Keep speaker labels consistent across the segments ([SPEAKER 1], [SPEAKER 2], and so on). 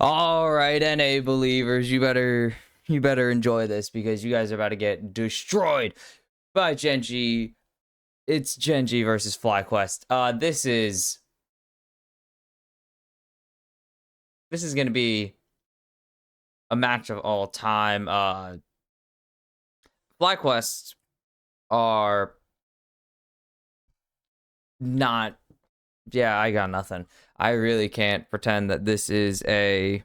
[SPEAKER 1] All right, NA believers, you better enjoy this because you guys are about to get destroyed by Gen.G. It's Gen.G versus FlyQuest. This is gonna be a match of all time. FlyQuest are not. Yeah, I got nothing. I really can't pretend that this is a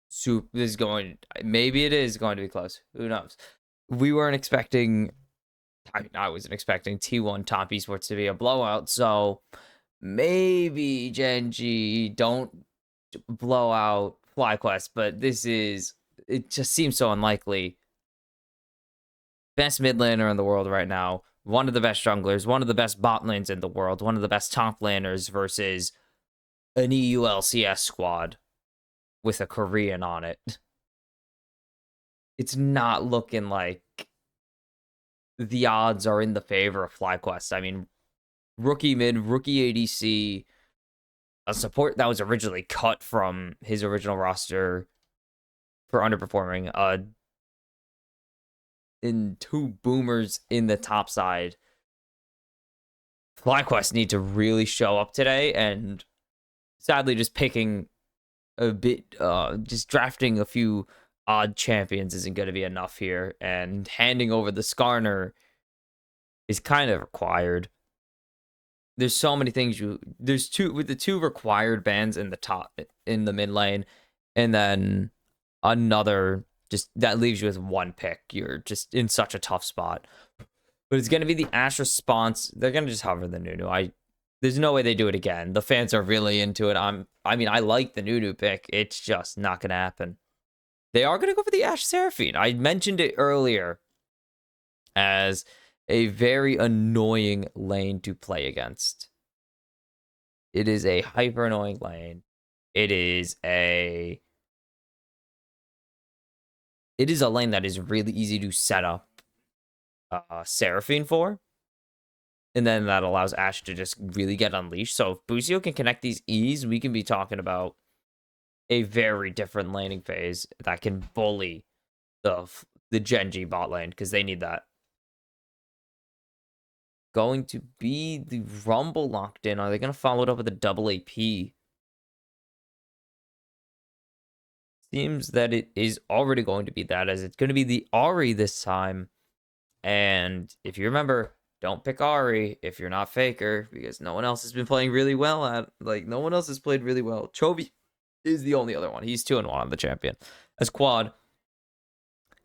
[SPEAKER 1] soup. This is going. Maybe it is going to be close. Who knows? We weren't expecting. I wasn't expecting T1 Top Esports to be a blowout, so maybe Gen.G don't blow out FlyQuest, but it just seems so unlikely. Best mid laner in the world right now, one of the best junglers, one of the best bot lanes in the world, one of the best top laners versus an EULCS squad with a Korean on it. It's not looking like the odds are in the favor of FlyQuest. I mean, rookie mid, rookie ADC, a support that was originally cut from his original roster for underperforming, in two boomers in the top side. FlyQuest need to really show up today, and sadly just picking a bit, just drafting a few odd champions isn't going to be enough here, and handing over the Skarner is kind of required. There's so many things there's two required bans in the mid lane, and then another, just that leaves you with one pick. You're just in such a tough spot. But it's gonna be the Ashe response. They're gonna just hover the Nunu. There's no way they do it again. The fans are really into it. I like the Nunu pick. It's just not gonna happen. They are gonna go for the Ashe Seraphine. I mentioned it earlier as a very annoying lane to play against. It is a hyper annoying lane. It is a lane that is really easy to set up Seraphine for. And then that allows Ashe to just really get unleashed. So if Busio can connect these E's, we can be talking about a very different laning phase that can bully the Gen.G bot lane, because they need that. Going to be the Rumble locked in. Are they going to follow it up with a double AP? Seems that it is already going to be that, as it's going to be the Ahri this time. And if you remember, don't pick Ahri if you're not Faker, because no one else has been playing really well no one else has played really well. Chovy is the only other one. He's 2-1 on the champion. As Quad,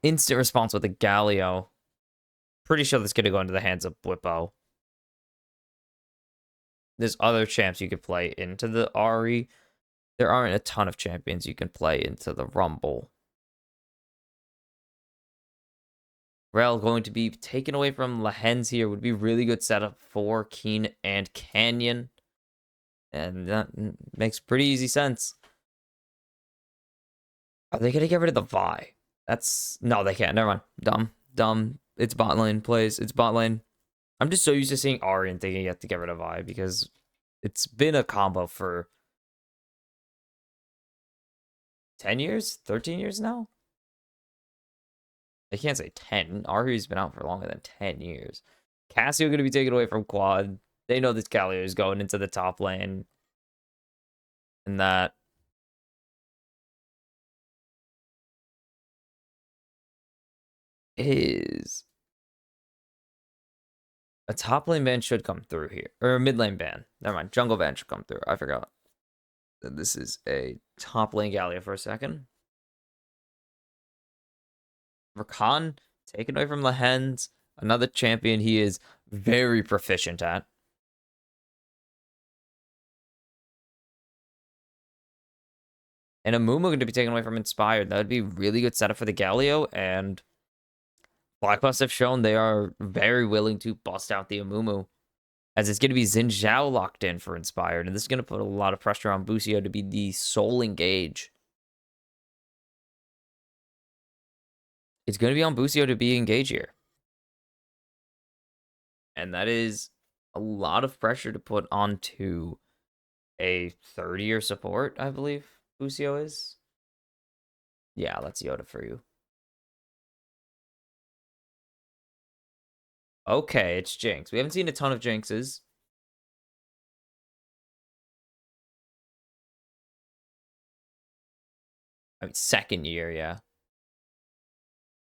[SPEAKER 1] instant response with a Galio. Pretty sure that's going to go into the hands of Blippo. There's other champs you could play into the Ahri. There aren't a ton of champions you can play into the Rumble. Rel going to be taken away from Lahens here. Would be really good setup for Keen and Canyon. And that makes pretty easy sense. Are they going to get rid of the Vi? No, they can't. Never mind. Dumb. It's bot lane plays. It's bot lane. I'm just so used to seeing Ahri and thinking you have to get rid of Vi, because it's been a combo for 10 years? 13 years now? I can't say 10. Ahri's been out for longer than 10 years. Cassio going to be taken away from Quad. They know this Galio is going into the top lane. And that is a top lane ban should come through here. Or a mid lane ban. Never mind. Jungle ban should come through. I forgot. This is a top lane Galio for a second. Rakan taken away from Lahens. Another champion he is very proficient at. And Amumu going to be taken away from Inspired. That would be really good setup for the Galio. And FlyQuest have shown they are very willing to bust out the Amumu, as it's going to be Xin Zhao locked in for Inspired. And this is going to put a lot of pressure on Busio to be the sole engage. It's going to be on Busio to be engaged here. And that is a lot of pressure to put onto a 30-year support, I believe. Busio is? Yeah, let's Yoda for you. Okay, it's Jinx. We haven't seen a ton of Jinxes. I mean, second year, yeah.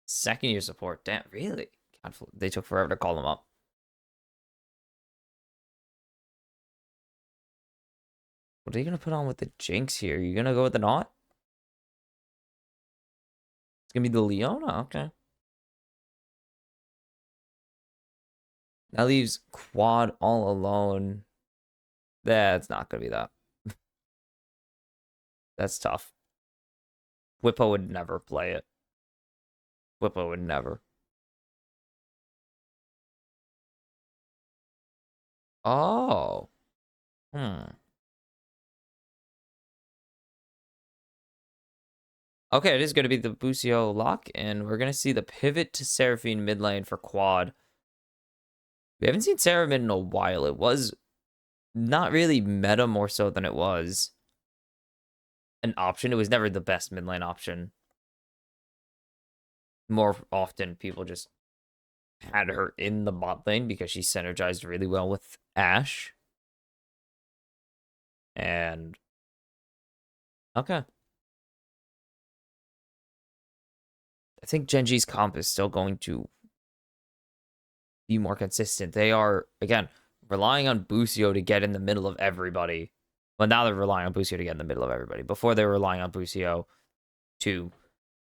[SPEAKER 1] Second year support. Damn, really? God, they took forever to call them up. What are you gonna put on with the Jinx here? You gonna go with the Knot? It's gonna be the Leona? Okay. That leaves Quad all alone. That's not gonna be that. That's tough. Whippo would never play it. Whippo would never. Oh. Hmm. Okay, it is going to be the Busio lock, and we're going to see the pivot to Seraphine mid lane for Quad. We haven't seen Sarah mid in a while. It was not really meta more so than it was an option. It was never the best mid lane option. More often, people just had her in the bot lane because she synergized really well with Ashe. And okay. I think Gen.G's comp is still going to be more consistent. They are, again, relying on Busio to get in the middle of everybody. Well, now they're relying on Busio to get in the middle of everybody. Before, they were relying on Busio to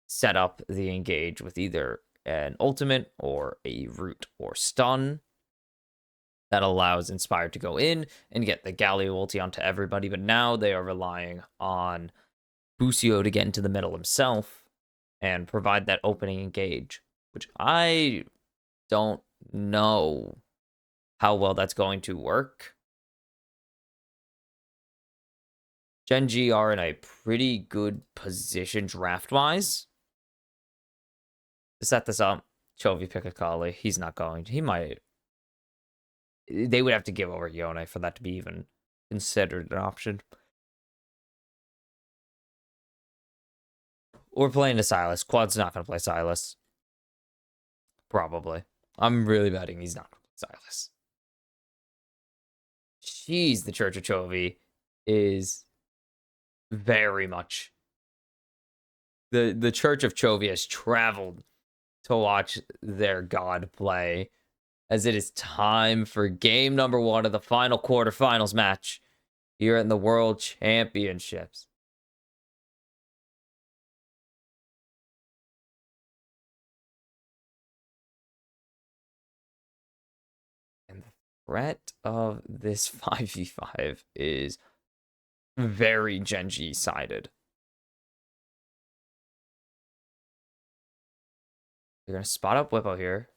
[SPEAKER 1] set up the engage with either an ultimate or a root or stun that allows Inspired to go in and get the Galio ulti onto everybody. But now they are relying on Busio to get into the middle himself and provide that opening engage, which I don't know how well that's going to work. Gen.G are in a pretty good position draft-wise to set this up. Chovy pick a Kali. He's not going. He might. They would have to give over Yone for that to be even considered an option. We're playing a Silas. Quad's not going to play Silas. Probably. I'm really betting he's not going to play Silas. Jeez, the Church of Chovy is very much... The Church of Chovy has traveled to watch their god play, as it is time for game number 1 of the final quarterfinals match here in the World Championships. And the threat of this 5v5 is very Gen.G sided. They're going to spot up Whippo here.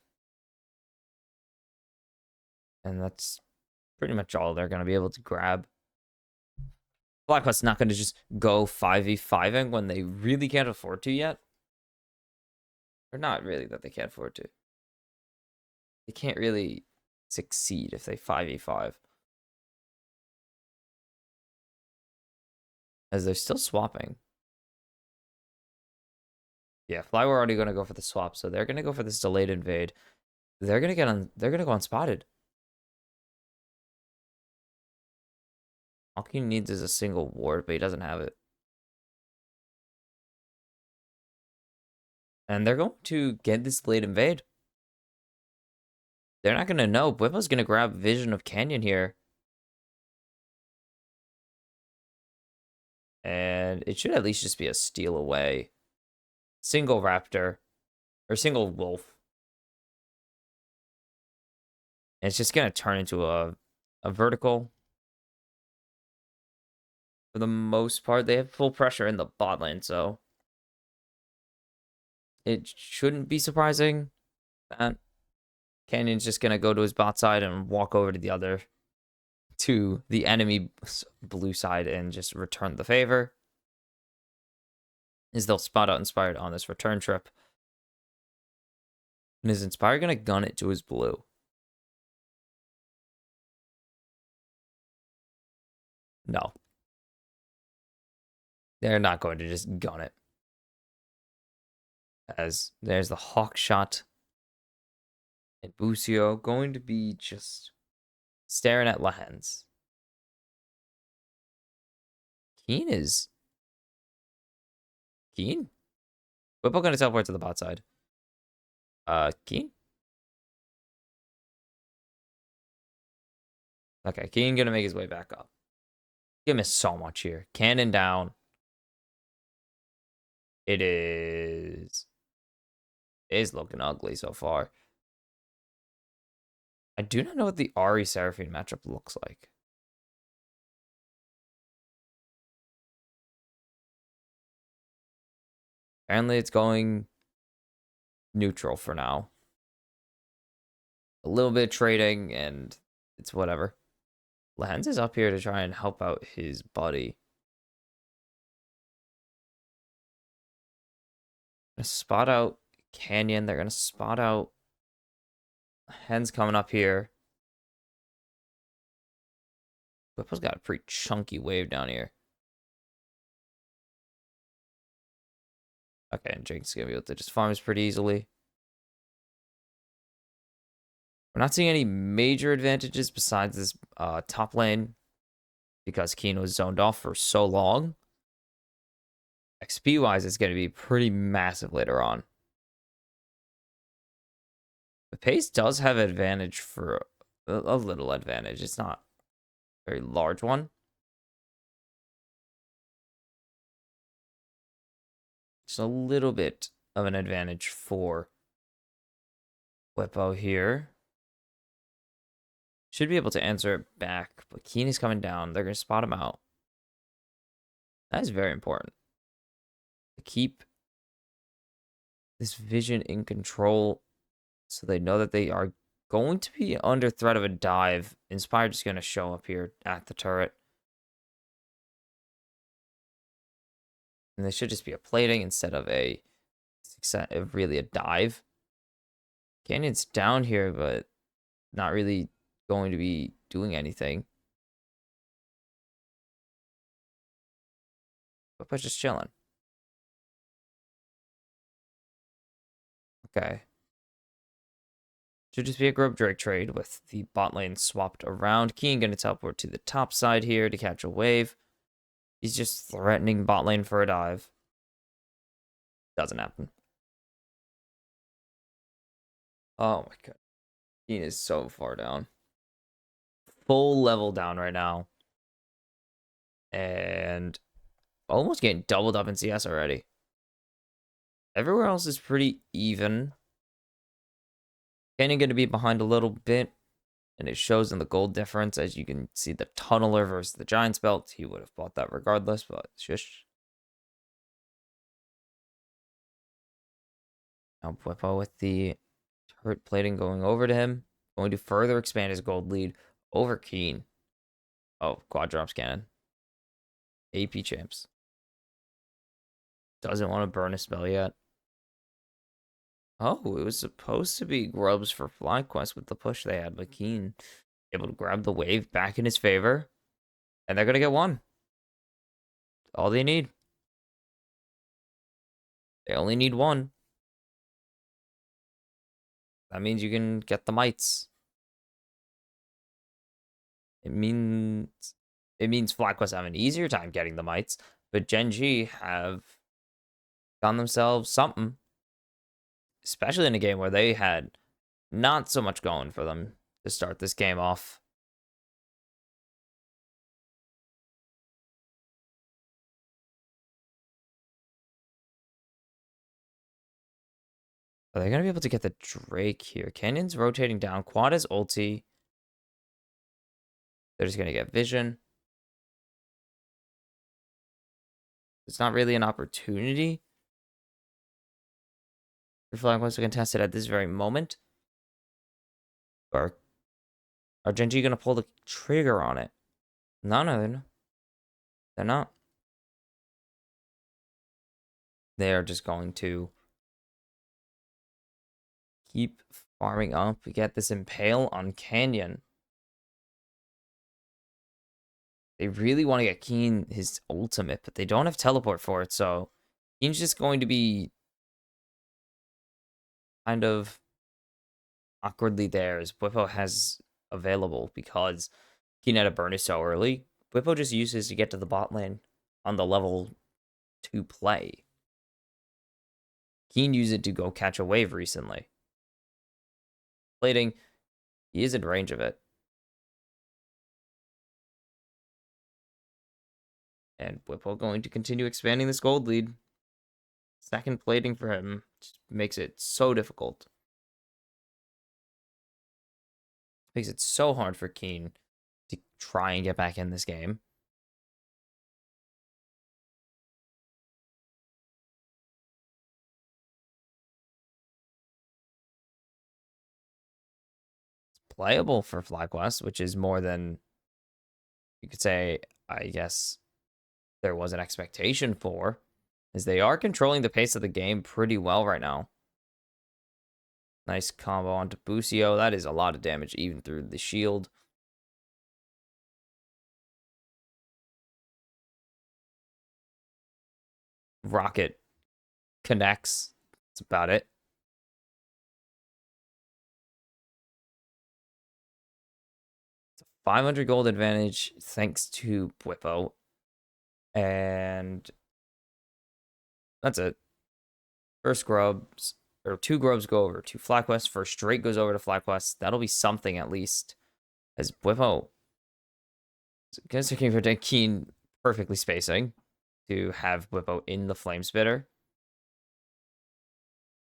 [SPEAKER 1] And that's pretty much all they're going to be able to grab. FlyQuest's not going to just go 5v5ing when they really can't afford to yet. Or not really that they can't afford to. They can't really succeed if they 5v5. As they're still swapping. Yeah, Fly were already going to go for the swap, so they're going to go for this delayed invade. They're going to get on. They're going to go unspotted. All he needs is a single ward, but he doesn't have it. And they're going to get this delayed invade. They're not going to know. Bwipo's going to grab Vision of Canyon here. And it should at least just be a steal away. Single Raptor. Or single Wolf. And it's just going to turn into a vertical. For the most part, they have full pressure in the bot lane, so it shouldn't be surprising that Canyon's just going to go to his bot side and walk over to the enemy blue side and just return the favor. Is they'll spot out Inspired on this return trip. And is Inspired going to gun it to his blue? No. They're not going to just gun it. As there's the hawk shot. And Busio going to be just staring at Lehens. Keen is... Keen? We're both going to teleport to the bot side. Keen? Okay, Keen going to make his way back up. He missed so much here. Cannon down. It is looking ugly so far. I do not know what the Ari Seraphine matchup looks like. Apparently it's going neutral for now. A little bit of trading and it's whatever. Lehens is up here to try and help out his buddy. Gonna spot out Canyon. They're gonna spot out Hen's coming up here. Whipple's got a pretty chunky wave down here. Okay, and Jake's gonna be able to just farm this pretty easily. We're not seeing any major advantages besides this top lane because Keen was zoned off for so long. XP-wise, it's going to be pretty massive later on. The pace does have advantage for a little advantage. It's not a very large one. Just a little bit of an advantage for Whippo here. Should be able to answer it back, but Keen is coming down. They're going to spot him out. That is very important. To keep this vision in control so they know that they are going to be under threat of a dive. Inspired is going to show up here at the turret. And they should just be a plating instead of really a dive. Canyon's down here, but not really going to be doing anything. But just chilling. Okay. Should just be a Grub Drake trade with the bot lane swapped around. Keen gonna teleport to the top side here to catch a wave. He's just threatening bot lane for a dive. Doesn't happen. Oh my god. Keen is so far down. Full level down right now. And almost getting doubled up in CS already. Everywhere else is pretty even. Canyon going to be behind a little bit. And it shows in the gold difference. As you can see, the Tunneler versus the Giant's Belt. He would have bought that regardless, but shush. Now Bweppo with the turret plating going over to him. Going to further expand his gold lead over Keen. Oh, quad drops cannon. AP champs. Doesn't want to burn a spell yet. Oh, it was supposed to be grubs for FlyQuest with the push they had, but Keen able to grab the wave back in his favor. And they're going to get one. All they need. They only need one. That means you can get the mites. It means FlyQuest have an easier time getting the mites, but Gen.G have found themselves something. Especially in a game where they had not so much going for them to start this game off. Are they going to be able to get the Drake here? Canyon's rotating down. Quad is ulti. They're just going to get vision. It's not really an opportunity for FlyQuest to contest it at this very moment. Or are Gen.G going to pull the trigger on it? No, they're not. They're not. They are just going to keep farming up. We get this impale on Canyon. They really want to get Keen his ultimate, but they don't have teleport for it, so Keen's just going to be kind of awkwardly there as Bwipo has available because Keen had a burn is so early. Bwipo just uses to get to the bot lane on the level 2 play. Keen used it to go catch a wave recently. Plating, he is in range of it. And Bwipo going to continue expanding this gold lead. Second plating for him just makes it so difficult. Makes it so hard for Keen to try and get back in this game. It's playable for FlyQuest, which is more than you could say, I guess, there was an expectation for, as they are controlling the pace of the game pretty well right now. Nice combo onto Busio. That is a lot of damage even through the shield. Rocket connects. That's about it. 500 gold advantage thanks to Bwipo. And that's it. First grubs, or 2 grubs go over to FlyQuest. First straight goes over to FlyQuest. That'll be something at least. As Bwipo is looking for Keen perfectly spacing to have Bwipo in the Flame Spitter.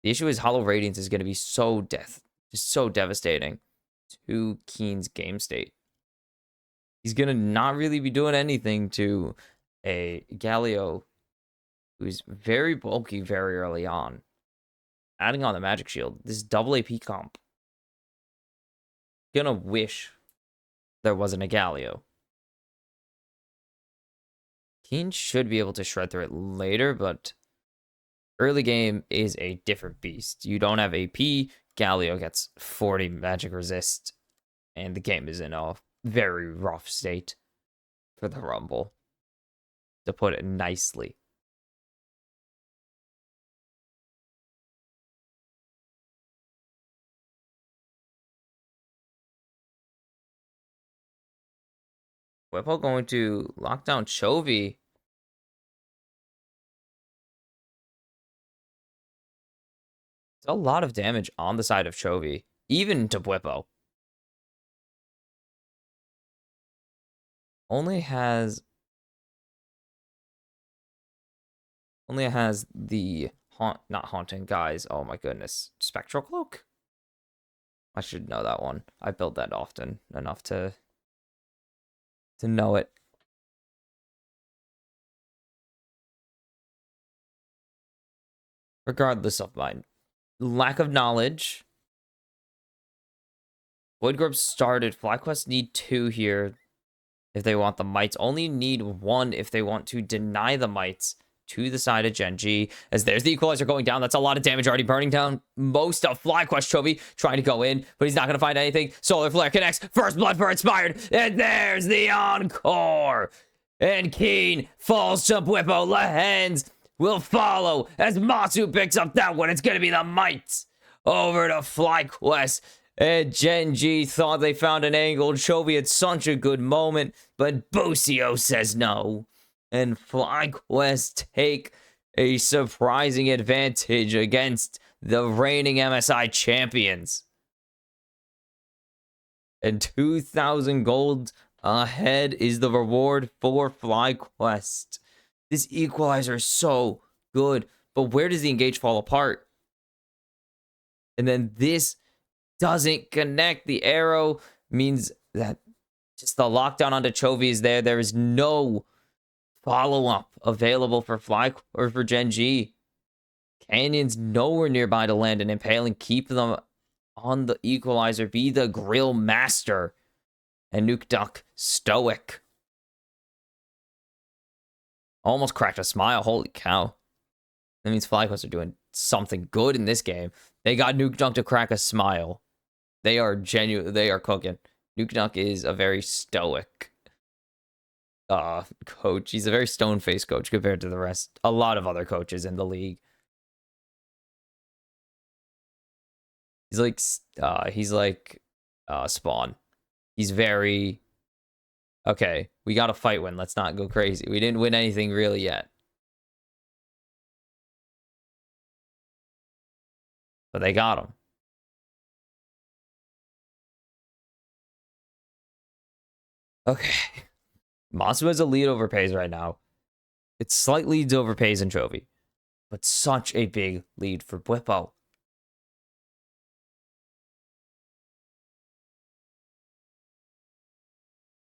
[SPEAKER 1] The issue is Hollow Radiance is going to be so just so devastating to Keen's game state. He's going to not really be doing anything to a Galio who's very bulky very early on. Adding on the Magic Shield, this double AP comp. Gonna wish there wasn't a Galio. Keen should be able to shred through it later, but early game is a different beast. You don't have AP, Galio gets 40 magic resist, and the game is in a very rough state for the Rumble, to put it nicely. Whipple going to lock down Chovy. It's a lot of damage on the side of Chovy, even to Bwipo. Only has the not haunting guys. Oh my goodness, Spectral Cloak. I should know that one. I build that often enough to know it. Regardless of my lack of knowledge, Void Grub started. FlyQuest need 2 here if they want the mites. Only need 1 if they want to deny the mites to the side of Gen.G. As there's the equalizer going down. That's a lot of damage already burning down most of FlyQuest. Chovy trying to go in, but he's not going to find anything. Solar Flare connects. First blood for Inspired. And there's the encore. And Keen falls to Bwipo. Lehens will follow as Matsu picks up that one. It's going to be the mites over to FlyQuest. And Gen.G thought they found an angle. Chovy had such a good moment, but Busio says no. And FlyQuest take a surprising advantage against the reigning MSI champions. And 2,000 gold ahead is the reward for FlyQuest. This equalizer is so good, but where does the engage fall apart? And then this doesn't connect. The arrow means that just the lockdown onto Chovy is there. There is no follow-up available for or for Gen.G. Canyon's nowhere nearby to land an impale and keep them on the equalizer. Be the grill master. And Nuke Duck stoic. Almost cracked a smile. Holy cow. That means FlyQuest are doing something good in this game. They got Nuke Duck to crack a smile. They are genuine. They are cooking. Nuke Duck is a very stoic coach. He's a very stone-faced coach compared to the rest. A lot of other coaches in the league. He's like Spawn. He's very okay. We got a fight win. Let's not go crazy. We didn't win anything really yet, but they got him. Okay. Masu has a lead over Pays right now. It slightly leads over Pays and Chovy, but such a big lead for Bwipo.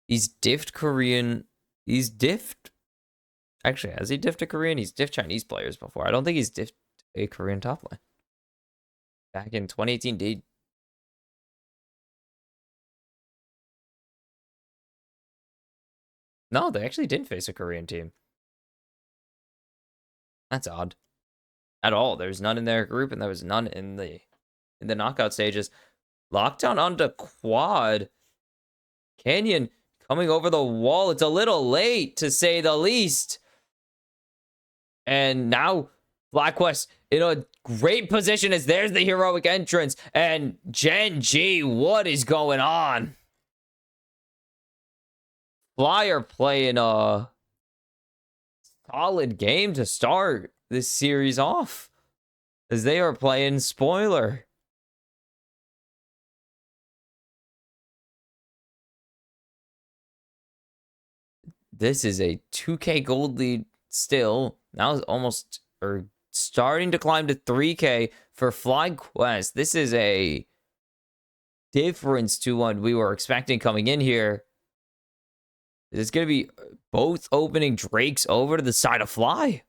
[SPEAKER 1] He's diffed Korean. He's diffed. Actually, has he diffed a Korean? He's diffed Chinese players before. I don't think he's diffed a Korean top lane. Back in 2018, D. No, they actually didn't face a Korean team. That's odd. At all. There's none in their group, and there was none in the knockout stages. Lockdown onto quad. Canyon coming over the wall. It's a little late, to say the least. And now FlyQuest in a great position as there's the heroic entrance. And Gen.G, what is going on? Fly are playing a solid game to start this series off, as they are playing spoiler. This is a 2K gold lead still. Now it's almost, or starting to climb to 3K for FlyQuest. This is a difference to what we were expecting coming in here. It's going to be both opening Drakes over to the side of Fly.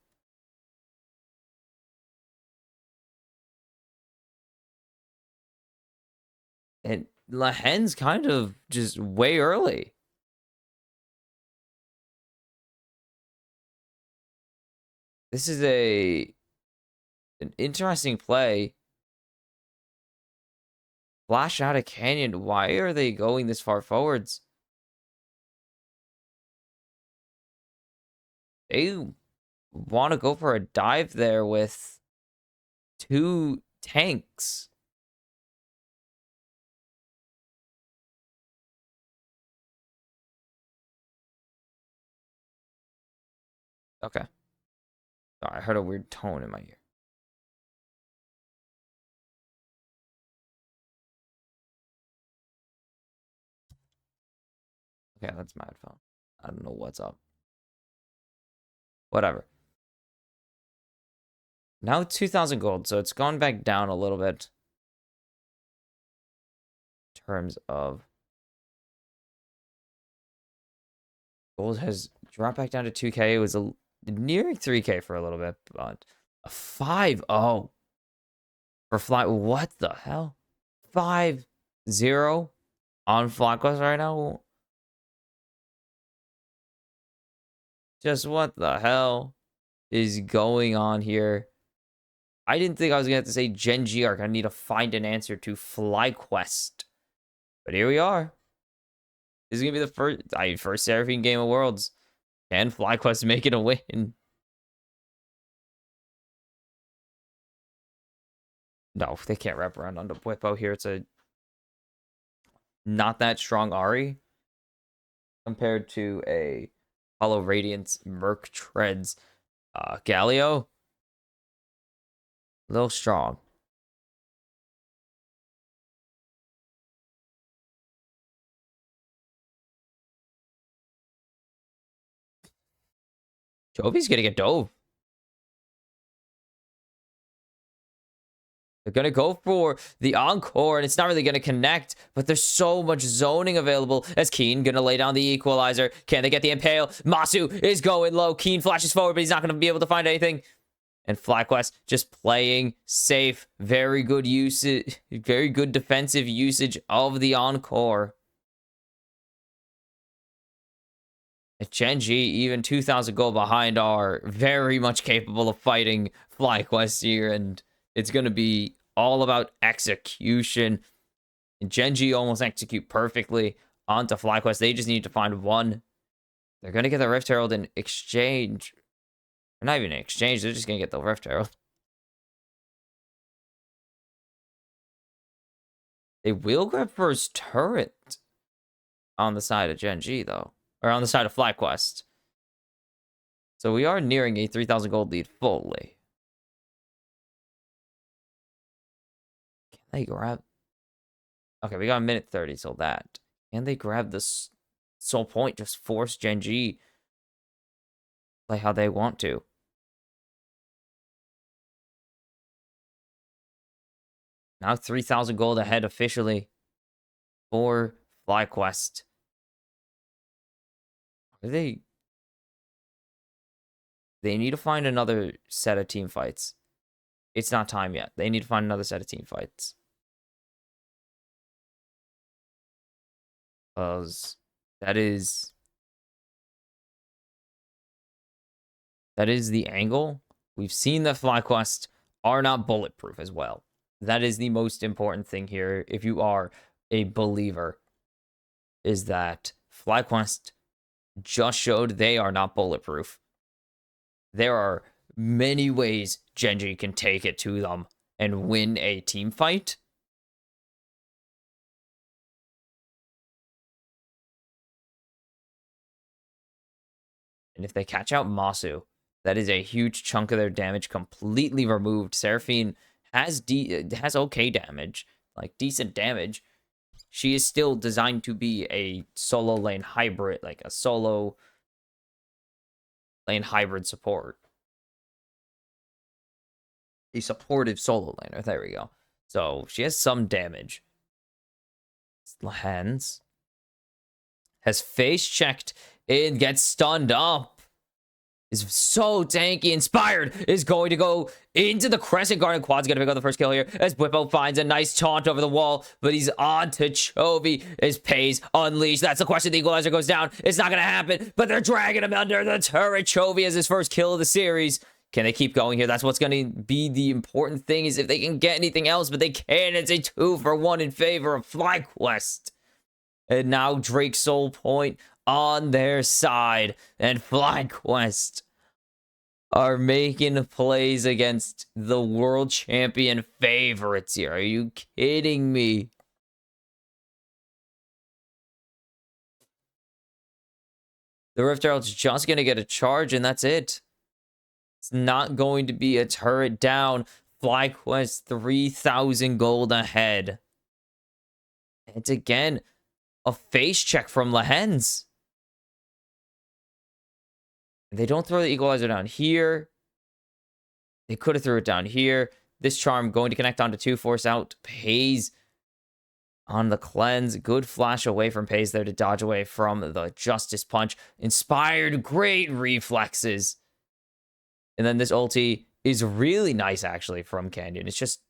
[SPEAKER 1] And Lahen's kind of just way early. This is an interesting play. Flash out of Canyon. Why are they going this far forwards? They want to go for a dive there with 2 tanks. Okay. Sorry, I heard a weird tone in my ear. Okay, that's my headphone. I don't know what's up. Whatever. Now 2,000 gold, so it's gone back down a little bit in terms of gold has dropped back down to 2K. It was nearing 3K for a little bit, but a 5-0 for Fly. What the hell? 5-0 on FlyQuest right now? Just what the hell is going on here? I didn't think I was going to have to say Gen.G are going to need to find an answer to FlyQuest. But here we are. This is going to be the first Seraphine Game of Worlds. Can FlyQuest make it a win? No, they can't wrap around onto Bwipo here. It's a not that strong Ari compared to a Hollow Radiance Merc Treads Galio. A little strong. Jovi's gonna get dove. They're going to go for the encore, and it's not really going to connect, but there's so much zoning available as Keen going to lay down the equalizer. Can they get the impale? Masu is going low. Keen flashes forward, but he's not going to be able to find anything. And FlyQuest just playing safe. Very good usage, very good defensive usage of the encore. Gen.G, even 2,000 gold behind, are very much capable of fighting FlyQuest here, and it's going to be all about execution. And Gen.G almost execute perfectly onto FlyQuest. They just need to find one They're gonna get the Rift Herald in exchange. Or not even in exchange, they're just gonna get the Rift Herald. They will grab first turret on the side of Gen.G, though. Or on the side of FlyQuest. So we are nearing a 3,000 gold lead fully. Can they grab... Okay, we got a minute 30 till that. Can they grab this soul point? Just force Gen.G play how they want to. Now 3,000 gold ahead officially for FlyQuest. They need to find another set of team fights. It's not time yet. They need to find another set of team fights. Because that is the angle. We've seen that FlyQuest are not bulletproof as well. That is the most important thing here. If you are a believer, is that FlyQuest just showed they are not bulletproof. There are many ways Gen.G can take it to them and win a team fight. And if they catch out Masu, that is a huge chunk of their damage completely removed. Seraphine has okay damage, like decent damage. She is still designed to be a solo lane hybrid, like a solo lane hybrid support. A supportive solo laner. There we go. So she has some damage. Hands has face checked and gets stunned up. Is so tanky. Inspired is going to go into the Crescent Guard, and Quad's going to pick up the first kill here as Whippo finds a nice taunt over the wall, but he's on to Chovy as Pays unleashed. That's the question. The equalizer goes down. It's not going to happen, but they're dragging him under the turret. Chovy has his first kill of the series. Can they keep going here? That's what's going to be the important thing, is if they can get anything else, but they can't. It's a 2-for-1 in favor of FlyQuest. And now Drake's Soul Point on their side, and FlyQuest are making plays against the world champion favorites here. Are you kidding me? The Rift Herald's just going to get a charge, and that's it. It's not going to be a turret down. FlyQuest 3,000 gold ahead. It's again a face check from Lehens. They don't throw the equalizer down here. They could have threw it down here. This charm going to connect onto 2, force out. Pays on the cleanse. Good flash away from Pays there to dodge away from the Justice Punch. Inspired, great reflexes. And then this ulti is really nice, actually, from Canyon. It's just,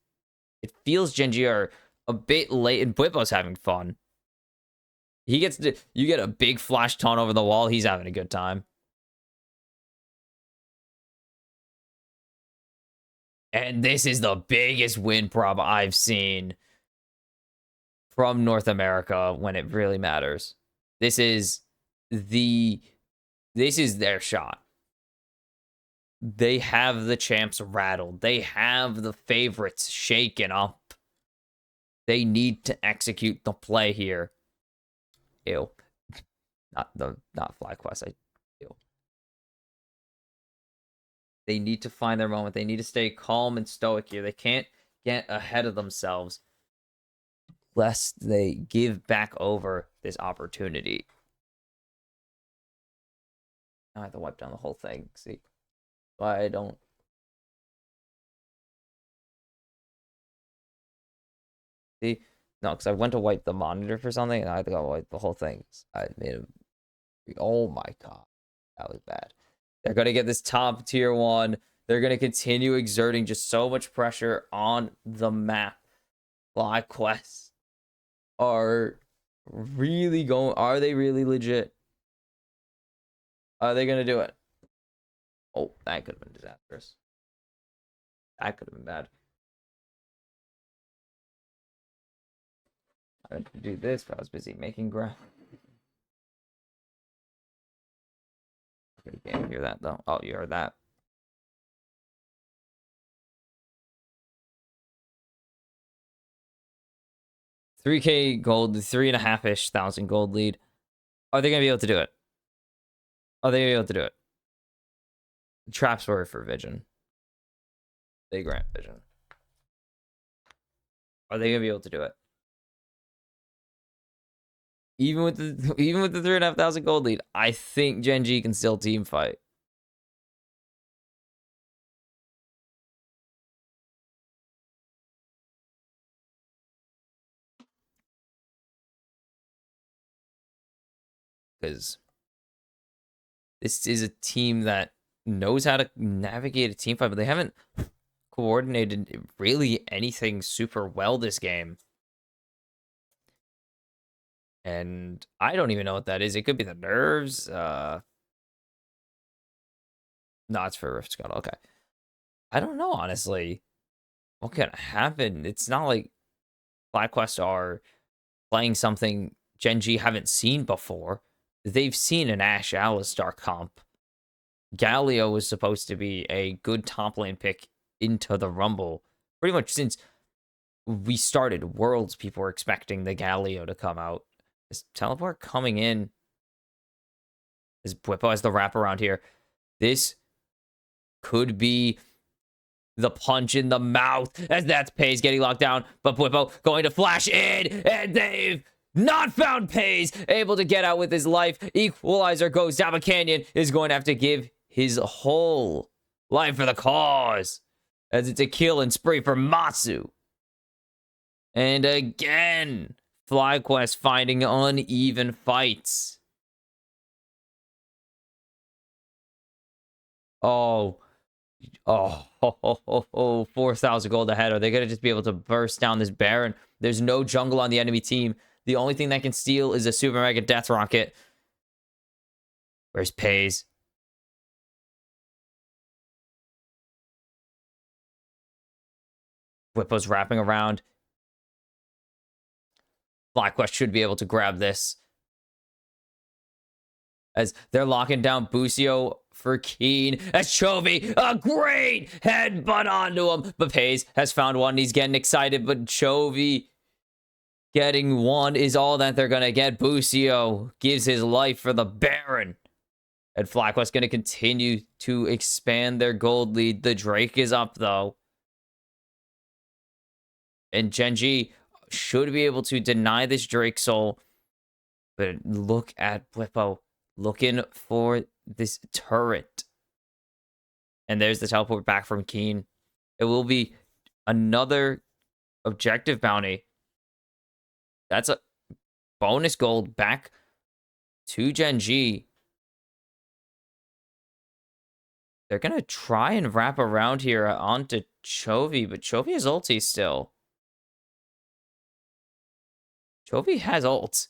[SPEAKER 1] it feels Gen.G are a bit late, and Bwippo's having fun. You get a big flash taunt over the wall. He's having a good time. And this is the biggest win prob I've seen from North America when it really matters. This is their shot. They have the champs rattled. They have the favorites shaken up. They need to execute the play here. Ew. Not FlyQuest. Ew. They need to find their moment. They need to stay calm and stoic here. They can't get ahead of themselves lest they give back over this opportunity. I have to wipe down the whole thing. See, why I don't. See, no, because I went to wipe the monitor for something, and I had to go wipe the whole thing. I made a. Oh my god, that was bad. They're gonna get this top tier 1. They're gonna continue exerting just so much pressure on the map. FlyQuest are really going. Are they really legit? Are they gonna do it? Oh, that could have been disastrous. That could have been bad. I had to do this, but I was busy making ground. You can't hear that though. Oh, you heard that. $3K gold, 3.5-ish thousand gold lead. Are they gonna be able to do it? Are they gonna be able to do it? Traps were for Vision. They grant Vision. Are they gonna be able to do it? Even with the 3.5 thousand gold lead, I think Gen.G can still team fight. Because this is a team that knows how to navigate a team fight, but they haven't coordinated really anything super well this game. And I don't even know what that is. It could be the nerves. No, it's for Rift Scuttle. Okay. I don't know, honestly. What could happen? It's not like FlyQuest are playing something Gen.G haven't seen before. They've seen an Ashe Alistar comp. Galio was supposed to be a good top lane pick into the Rumble. Pretty much since we started Worlds, people were expecting the Galio to come out. Is Teleport coming in? Is Bwipo has the wraparound here? This could be the punch in the mouth as that's Pays getting locked down, but Bwipo going to flash in, and they've not found Pays, able to get out with his life. Equalizer goes down, but Canyon is going to have to give his whole life for the cause, as it's a kill and spree for Matsu. And again, FlyQuest finding uneven fights. Oh, 4,000 gold ahead. Are they going to just be able to burst down this Baron? There's no jungle on the enemy team. The only thing that can steal is a Super Mega Death Rocket. Where's Pays? Whippo's wrapping around. FlyQuest should be able to grab this, as they're locking down Busio for Keen. As Chovy, a great headbutt onto him. But Pays has found one. He's getting excited, but Chovy getting one is all that they're going to get. Busio gives his life for the Baron. And FlyQuest going to continue to expand their gold lead. The Drake is up, though. And Gen.G should be able to deny this Drake soul. But look at Bwipo looking for this turret. And there's the teleport back from Keen. It will be another objective bounty. That's a bonus gold back to Gen.G. They're going to try and wrap around here onto Chovy, but Chovy has ulti still. Chovy has ult.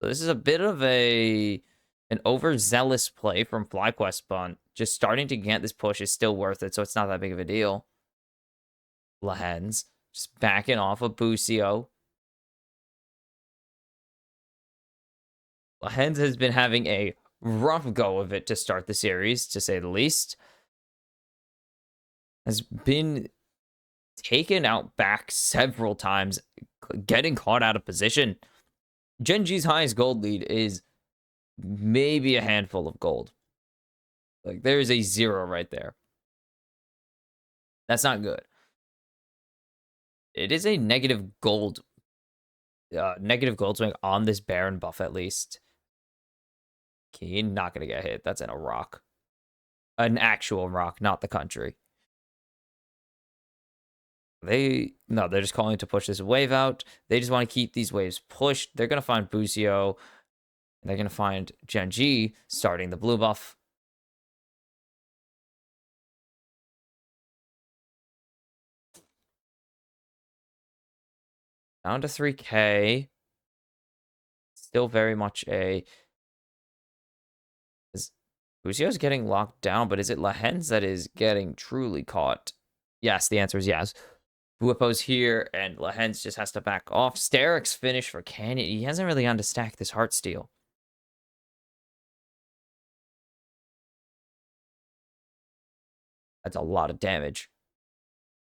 [SPEAKER 1] So this is a bit of an overzealous play from FlyQuest, but just starting to get this push is still worth it, so it's not that big of a deal. Lahens just backing off of Busio. Lahens has been having a rough go of it to start the series, to say the least. Has been taken out back several times, getting caught out of position. Gen.G's highest gold lead is maybe a handful of gold. Like, there's a 0 right there. That's not good. It is a negative gold swing on this Baron buff, at least. Keen, not going to get hit. That's in a rock. An actual rock, not the country. They're just calling to push this wave out. They just want to keep these waves pushed. They're going to find Busio. They're going to find Gen.G starting the blue buff. Down to 3K. Still very much a... Busio's getting locked down, but is it Lahens that is getting truly caught? Yes, the answer is yes. Bwipo's here, and Lahens just has to back off. Sterik's finish for Canyon. He hasn't really gone to stack this Heartsteel. That's a lot of damage.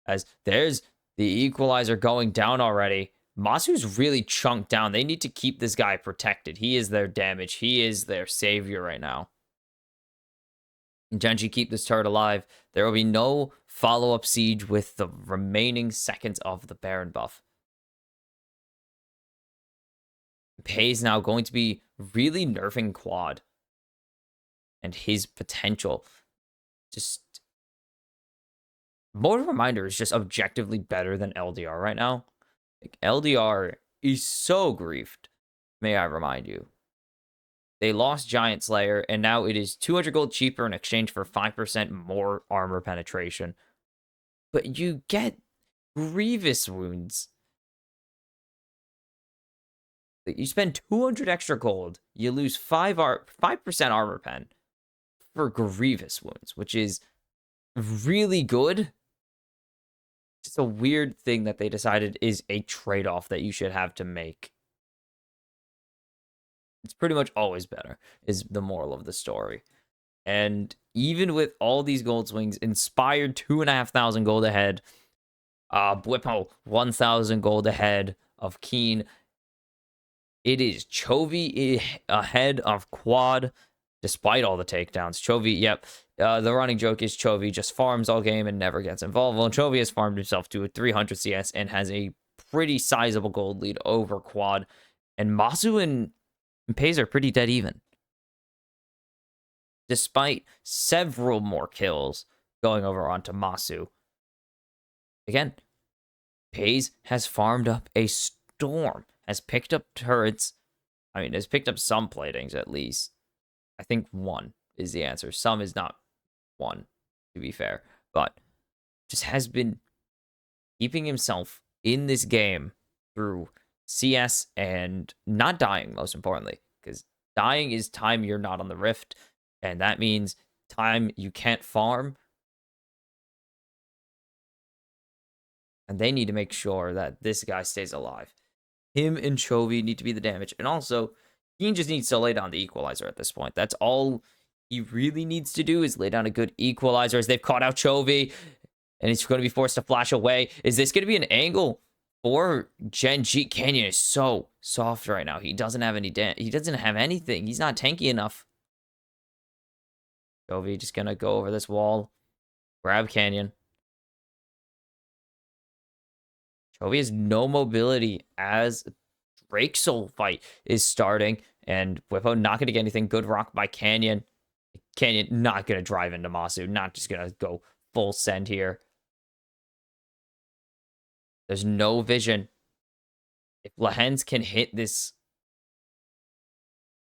[SPEAKER 1] As there's the equalizer going down already. Masu's really chunked down. They need to keep this guy protected. He is their damage. He is their savior right now. Gen.G keep this turret alive. There will be no follow-up siege with the remaining seconds of the Baron buff. Pei's now going to be really nerfing Quad and his potential. Just Motor Reminder is just objectively better than LDR right now. Like, LDR is so griefed, may I remind you. They lost Giant Slayer, and now it is 200 gold cheaper in exchange for 5% more armor penetration. But you get Grievous wounds. You spend 200 extra gold, you lose 5% armor pen for Grievous wounds, which is really good. It's a weird thing that they decided is a trade-off that you should have to make. It's pretty much always better, is the moral of the story. And even with all these gold swings, Inspired 2,500 gold ahead. Bwipo 1,000 gold ahead of Keen. It is Chovy ahead of Quad, despite all the takedowns. Chovy, yep. The running joke is Chovy just farms all game and never gets involved. Well, Chovy has farmed himself to a 300 CS and has a pretty sizable gold lead over Quad. And Masu and Pei's are pretty dead even, despite several more kills going over onto Masu. Again, Pei's has farmed up a storm, has picked up turrets. I mean, has picked up some platings at least. I think one is the answer. Some is not one, to be fair, but just has been keeping himself in this game through CS and not dying, most importantly, because dying is time you're not on the Rift, and that means time you can't farm. And they need to make sure that this guy stays alive. Him and Chovy need to be the damage. And also, Keen just needs to lay down the equalizer at this point. That's all he really needs to do, is lay down a good equalizer as they've caught out Chovy. And he's going to be forced to flash away. Is this going to be an angle for Gen.G? Canyon is so soft right now. He doesn't have any he doesn't have anything. He's not tanky enough. Chovy just going to go over this wall. Grab Canyon. Chovy has no mobility as Drake's Soul fight is starting. And Bwipo not going to get anything. Good rock by Canyon. Canyon not going to drive into Masu. Not just going to go full send here. There's no vision. If Lahens can hit this,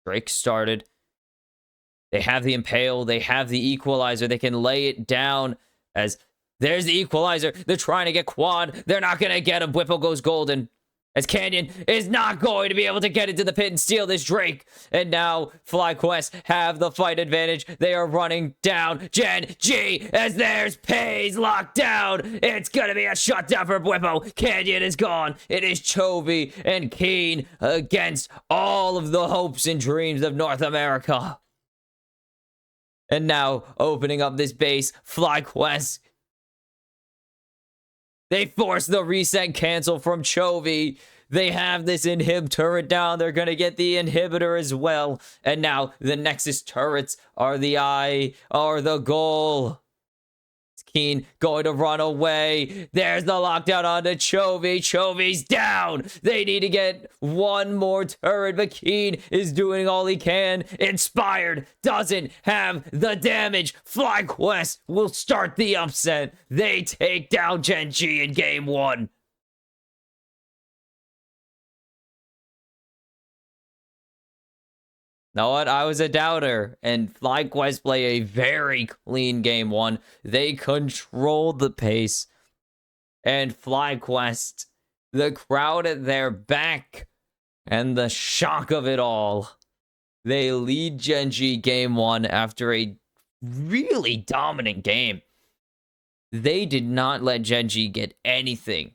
[SPEAKER 1] Drake started. They have the Impale. They have the Equalizer. They can lay it down as there's the Equalizer. They're trying to get Quad. They're not going to get him. Bwipo goes golden. As Canyon is not going to be able to get into the pit and steal this Drake. And now FlyQuest have the fight advantage. They are running down Gen.G as there's Pei's locked down. It's going to be a shutdown for Bwipo. Canyon is gone. It is Chovy and Keen against all of the hopes and dreams of North America. And now opening up this base, FlyQuest. They force the reset cancel from Chovy. They have this inhib turret down. They're going to get the inhibitor as well. And now the Nexus turrets are the goal. Keen going to run away. There's the lockdown onto Chovy. Chovy's down. They need to get one more turret, but Keen is doing all he can. Inspired doesn't have the damage. FlyQuest will start the upset. They take down Gen.G in game one. Know what? I was a doubter, and FlyQuest play a very clean game one. They controlled the pace, and FlyQuest, the crowd at their back, and the shock of it all. They lead Gen.G game one after a really dominant game. They did not let Gen.G get anything.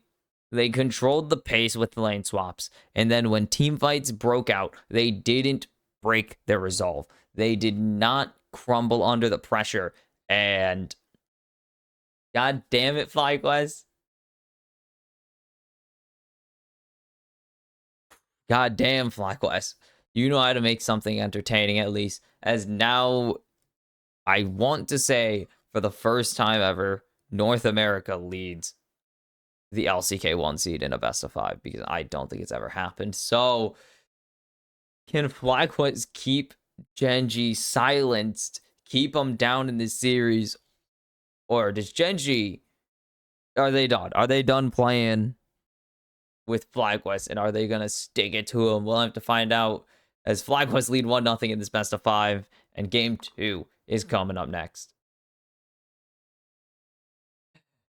[SPEAKER 1] They controlled the pace with lane swaps, and then when team fights broke out, they didn't break their resolve. They did not crumble under the pressure, and God damn it, FlyQuest. God damn, FlyQuest. You know how to make something entertaining at least. As now, I want to say, for the first time ever, North America leads the LCK 1 seed in a best of 5 because I don't think it's ever happened. So, can FlyQuest keep Gen.G silenced, keep them down in this series, or does Gen.G, are they done? Are they done playing with FlyQuest, and are they gonna stick it to him? We'll have to find out as FlyQuest lead 1-0 in this best of 5, and game 2 is coming up next.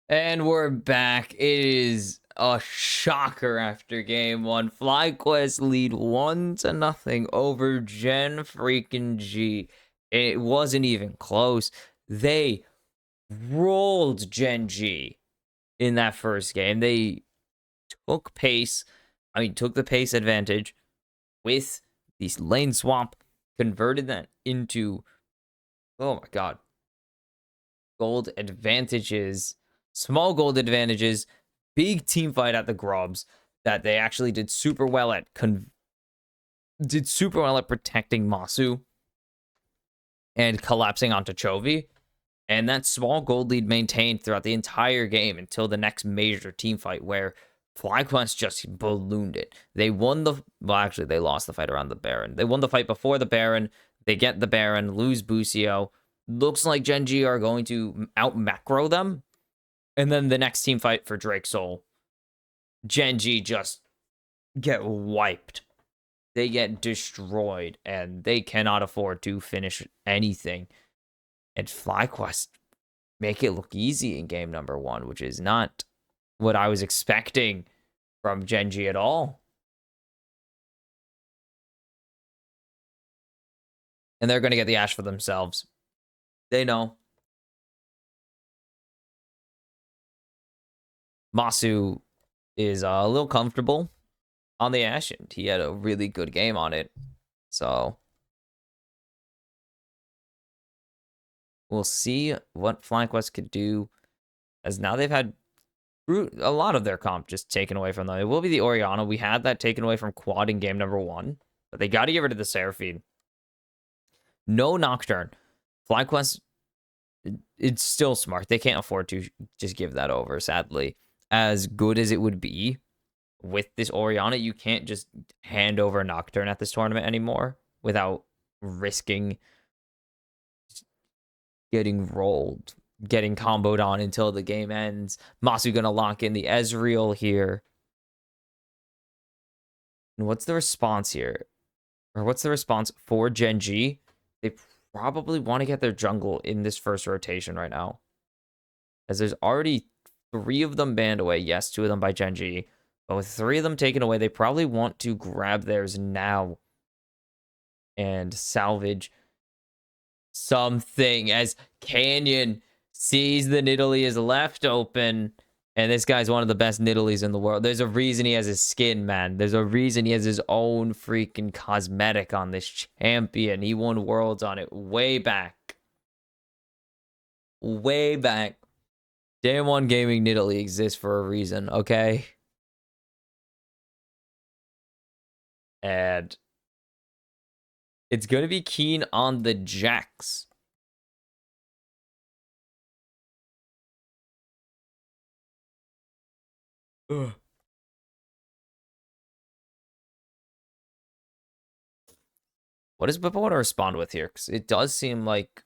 [SPEAKER 1] And we're back. It is a shocker after game 1. FlyQuest lead 1-0 over Gen.G. It wasn't even close. They rolled Gen.G in that first game. They took took the pace advantage with this lane swap, converted that into, oh my god, gold advantages, small gold advantages, big team fight at the Grubs that they actually did super well at protecting Masu and collapsing onto Chovy. And that small gold lead maintained throughout the entire game until the next major team fight where FlyQuest just ballooned it. They won actually, they lost the fight around the Baron. They won the fight before the Baron. They get the Baron, lose Busio. Looks like Gen.G are going to out-macro them. And then the next team fight for Drake Soul, Gen.G just get wiped. They get destroyed, and they cannot afford to finish anything. And FlyQuest make it look easy in game number 1, which is not what I was expecting from Gen.G at all. And they're going to get the Ashe for themselves. They know. Masu is a little comfortable on the Ashe, and he had a really good game on it. So we'll see what FlyQuest could do, as now they've had a lot of their comp just taken away from them. It will be the Orianna. We had that taken away from Quad in game number 1, but they got to get rid of the Seraphine. No Nocturne. FlyQuest, it's still smart. They can't afford to just give that over, sadly. As good as it would be with this Orianna, you can't just hand over Nocturne at this tournament anymore without risking getting rolled, getting comboed on until the game ends. Masu gonna lock in the Ezreal here. And what's the response here? Or what's the response for Gen.G? They probably want to get their jungle in this first rotation right now, as there's already 3 of them banned away. Yes, 2 of them by Gen.G. But with 3 of them taken away, they probably want to grab theirs now and salvage something, as Canyon sees the Nidalee is left open. And this guy's one of the best Nidalees in the world. There's a reason he has his skin, man. There's a reason he has his own freaking cosmetic on this champion. He won Worlds on it way back. Way back. Day 1 Gaming Nidalee exists for a reason, okay? And it's going to be Keen on the Jax. Ugh. What does Bippa want to respond with here? Because it does seem like...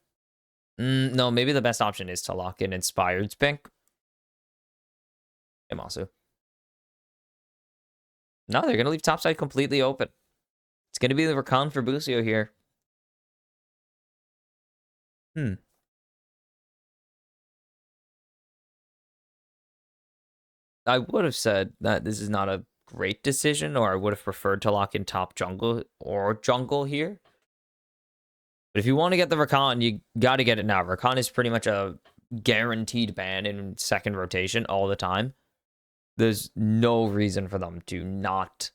[SPEAKER 1] no, maybe the best option is to lock in Inspired's pink. Hey, Masu. No, they're going to leave topside completely open. It's going to be the Rakan for Busio here. I would have said that this is not a great decision, or I would have preferred to lock in top jungle or jungle here. But if you want to get the Rakan, you got to get it now. Rakan is pretty much a guaranteed ban in second rotation all the time. There's no reason for them to not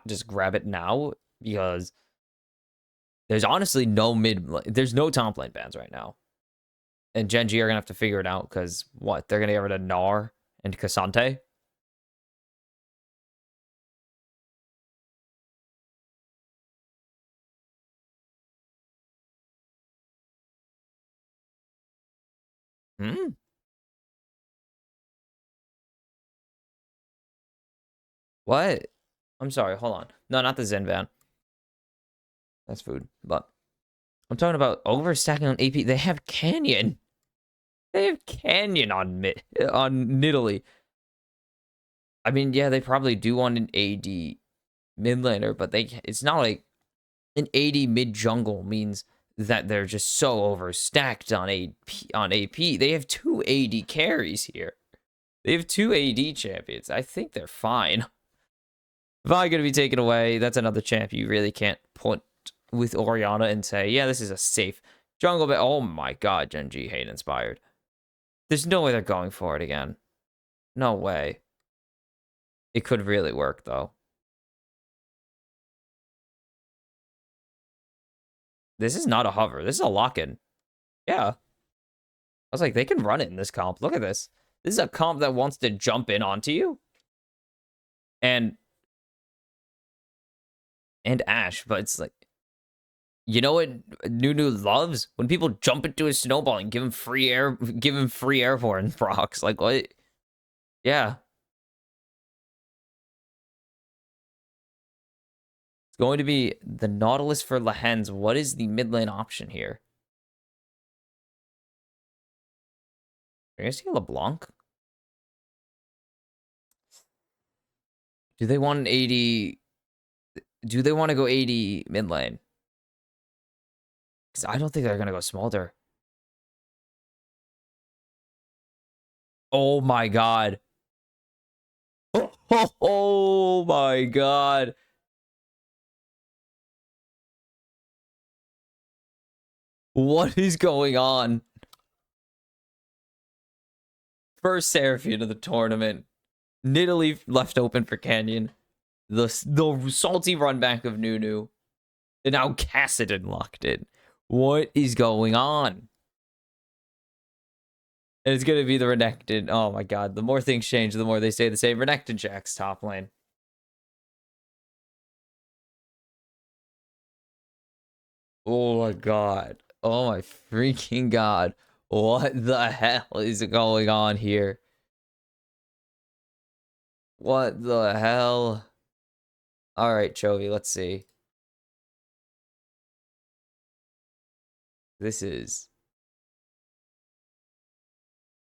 [SPEAKER 1] just grab it now, because there's honestly no top lane bans right now. And Gen.G are gonna have to figure it out because what? They're gonna get rid of Gnar and Cassante? Hmm? What? I'm sorry, hold on. No, not the Zen van. That's food. But I'm talking about overstacking on AP. They have Canyon. They have Canyon on Nidalee. I mean, yeah, they probably do want an AD mid laner, but it's not like an AD mid jungle means that they're just so overstacked on AP. They have two AD carries here. They have two AD champions. I think they're fine. Vi gonna be taken away. That's another champ you really can't put with Orianna and say, yeah, this is a safe jungle. But oh my god, Gen.G hate inspired. There's no way they're going for it again. No way. It could really work though. This is not a hover. This is a lock-in. Yeah. I was like, they can run it in this comp. Look at this. This is a comp that wants to jump in onto you. And Ash, but it's like, you know what Nunu loves? When people jump into a snowball and give him free airborne procs. Like what? Yeah. It's going to be the Nautilus for Lehens. What is the mid lane option here? Are you gonna see LeBlanc? Do they want an 80? Do they want to go 80 mid lane? Because I don't think they're gonna go Smolder. Oh my god. Oh my god. What is going on? First Seraphine of the tournament. Nidalee left open for Canyon. The salty run back of Nunu. And now Cassidon locked in. What is going on? And it's going to be the Renekton. Oh my god. The more things change, the more they stay the same. Renekton Jack's top lane. Oh my god. Oh my freaking god. What the hell is going on here? What the hell? All right, Chovy, let's see. This is...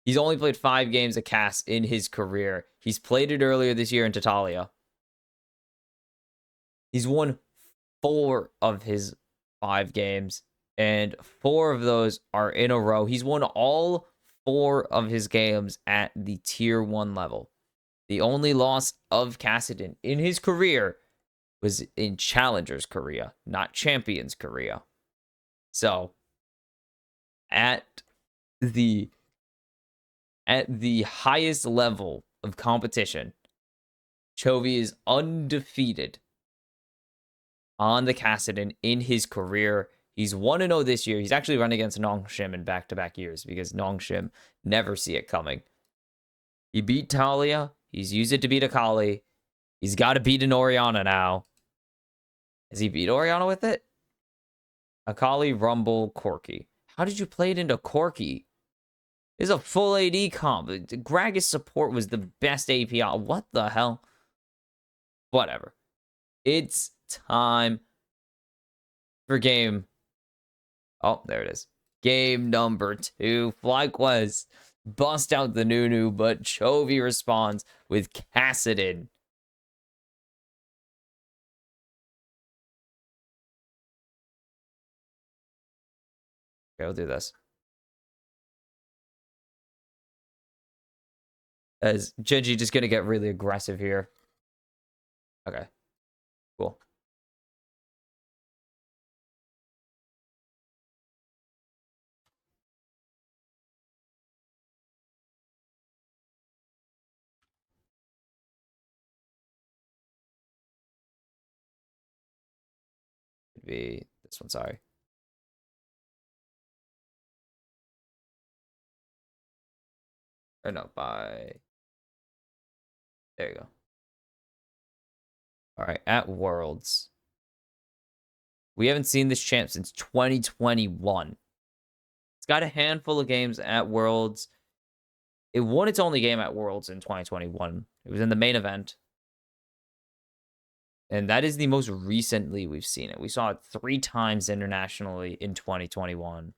[SPEAKER 1] He's only played 5 games of Cass in his career. He's played it earlier this year in Tatalia. He's won 4 of his 5 games, and 4 of those are in a row. He's won all 4 of his games at the tier 1 level. The only loss of Cassidon in his career was in Challengers Korea, not Champions Korea. So, at the highest level of competition, Chovy is undefeated on the Cassidon in his career. He's 1-0 this year. He's actually run against Nongshim in back-to-back years because Nongshim never see it coming. He beat Talia. He's used it to beat Akali. He's got to beat an Orianna now. Has he beat Orianna with it? Akali, Rumble, Corki. How did you play it into Corki? It's a full AD comp. Gragas support was the best API. What the hell? Whatever. It's time for game. Oh, there it is. Game number 2. FlyQuest bust out the Nunu, but Chovy responds with Cassidon. Okay, we'll do this. As Gen.G just gonna get really aggressive here. Okay, cool. It'd be this one, sorry. Or no, by... There you go. All right, at Worlds. We haven't seen this champ since 2021. It's got a handful of games at Worlds. It won its only game at Worlds in 2021. It was in the main event. And that is the most recently we've seen it. We saw it 3 times internationally in 2021.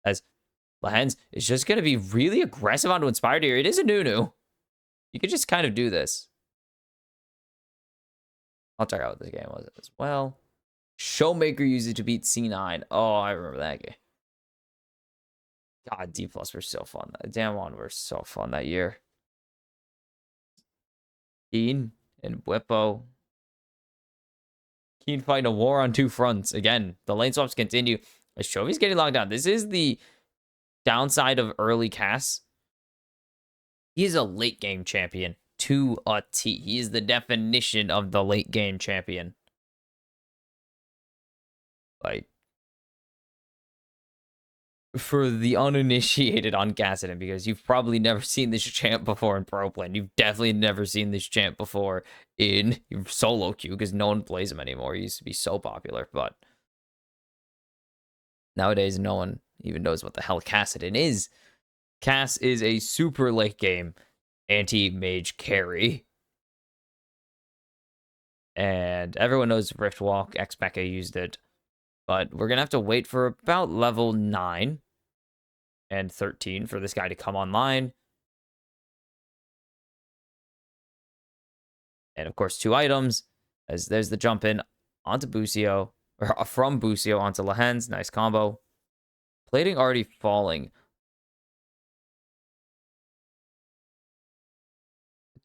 [SPEAKER 1] As Lehens is just going to be really aggressive onto Inspired here. It is a Nunu. You could just kind of do this. I'll check out what this game was as well. Showmaker used it to beat C9. Oh, I remember that game. God, D+ were so fun. Damn one were so fun that year. Keen and Whippo. Keen fighting a war on 2 fronts. Again, the lane swaps continue. As Chovy's getting locked down. This is the downside of early casts. He is a late game champion to a T. He is the definition of the late game champion. Like, for the uninitiated on Gassadin, because you've probably never seen this champ before in Pro Plan. You've definitely never seen this champ before in solo queue, because no one plays him anymore. He used to be so popular, but nowadays no one even knows what the hell Gassadin is. Cass is a super late game anti-mage carry. And everyone knows Riftwalk. Xpeka used it. But we're going to have to wait for about level 9 and 13 for this guy to come online. And of course, 2 items. As there's the jump in onto Busio. Or from Busio onto Lehens. Nice combo. Plating already falling.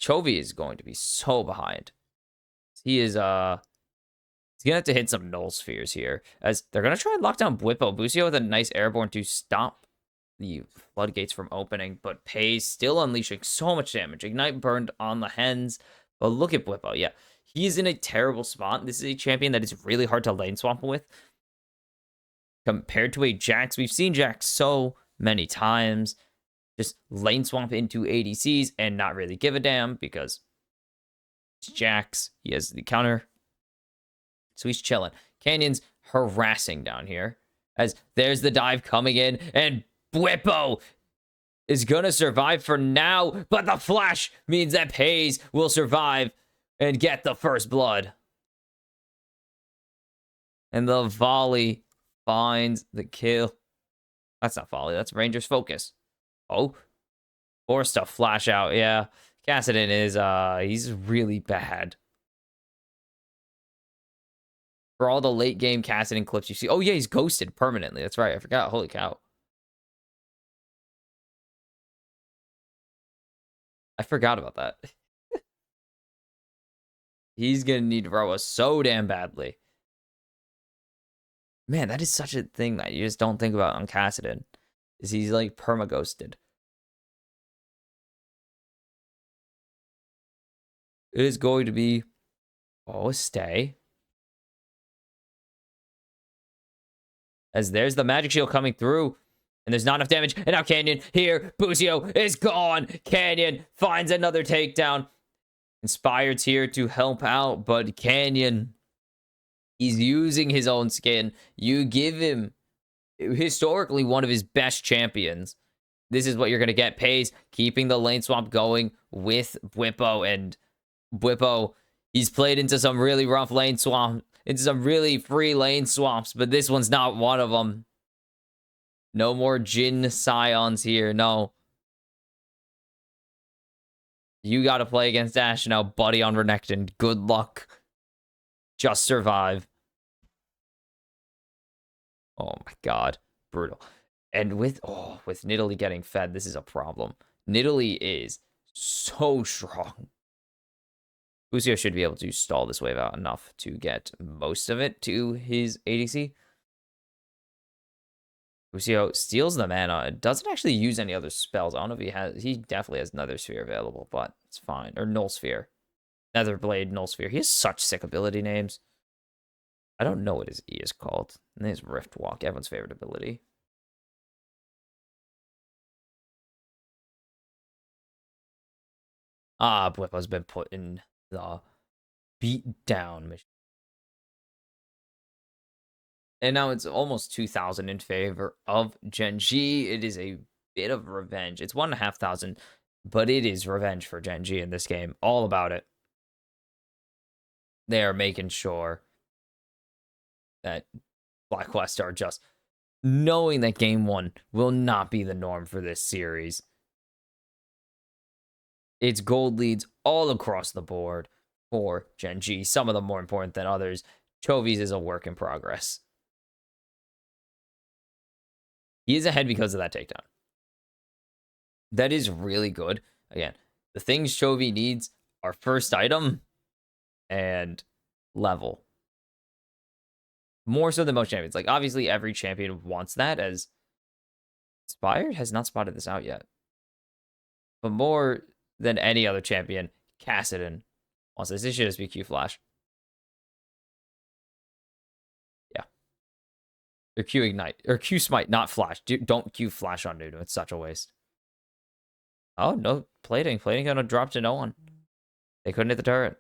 [SPEAKER 1] Chovy is going to be so behind. He is, he's going to have to hit some null spheres here. As they're going to try and lock down Bwipo. Busio with a nice airborne to stop the floodgates from opening. But Pays still unleashing so much damage. Ignite burned on the hens. But look at Bwipo. Yeah, he's in a terrible spot. This is a champion that is really hard to lane swap with. Compared to a Jax. We've seen Jax so many times. Just lane swap into ADCs and not really give a damn because it's Jax. He has the counter. So he's chilling. Canyon's harassing down here. As there's the dive coming in. And Bwipo is going to survive for now. But the flash means that Pays will survive and get the first blood. And the volley finds the kill. That's not volley. That's Ranger's focus. Oh, forced to flash out. Yeah, Gassadin is, he's really bad. For all the late game Gassadin clips you see. Oh, yeah, he's ghosted permanently. That's right. I forgot. Holy cow. I forgot about that. He's going to need Roa so damn badly. Man, that is such a thing that you just don't think about on Gassadin. Is he's like perma-ghosted. It is going to be... Oh, stay. As there's the magic shield coming through. And there's not enough damage. And now Canyon here. Busio is gone. Canyon finds another takedown. Inspired's here to help out. But Canyon, he's using his own skin. You give him historically one of his best champions. This is what you're going to get. Pays keeping the lane swap going with Bwipo. And Bwipo, he's played into some really rough lane swamp. Into some really free lane swaps. But this one's not one of them. No more Jin Scions here. No. You got to play against Ash now, buddy, on Renekton. Good luck. Just survive. Oh my god. Brutal. And with Nidalee getting fed, this is a problem. Nidalee is so strong. Busio should be able to stall this wave out enough to get most of it to his ADC. Busio steals the mana. Doesn't actually use any other spells. I don't know if he has. He definitely has Nether Sphere available, but it's fine. Or Null Sphere. Nether Blade, Null Sphere. He has such sick ability names. I don't know what his E is called. I think it's Rift Walk, everyone's favorite ability. Blippo's been put in the beat down mission. And now it's almost 2,000 in favor of Gen.G. It is a bit of revenge. It's 1,500, but it is revenge for Gen.G in this game. All about it. They are making sure that FlyQuest are just knowing that game one will not be the norm for this series. It's gold leads all across the board for Gen.G. Some of them more important than others. Chovy's is a work in progress. He is ahead because of that takedown. That is really good. Again, the things Chovy needs are first item and level. More so than most champions. Like, obviously, every champion wants that, as Inspired has not spotted this out yet. But more than any other champion, Kassadin wants this. This should just be Q Flash. Yeah. Or Q Ignite. Or Q Smite, not Flash. Don't Q Flash on Nunu. It's such a waste. Oh, no. Plating. Plating gonna drop to no one. They couldn't hit the turret.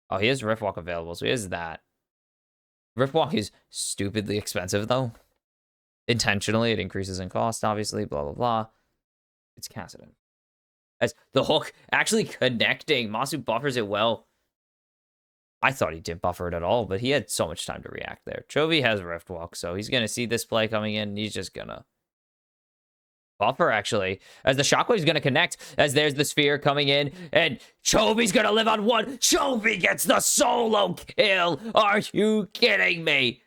[SPEAKER 1] Oh, he has Riftwalk available, so he has that. Riftwalk is stupidly expensive, though. Intentionally, it increases in cost, obviously, blah, blah, blah. It's Kassadin. As the hook actually connecting. Masu buffers it well. I thought he didn't buffer it at all, but he had so much time to react there. Chovy has Riftwalk, so he's going to see this play coming in, and he's just going to buffer, actually, as the Shockwave's going to connect, as there's the Sphere coming in, and Chovy's going to live on one. Chovy gets the solo kill. Are you kidding me?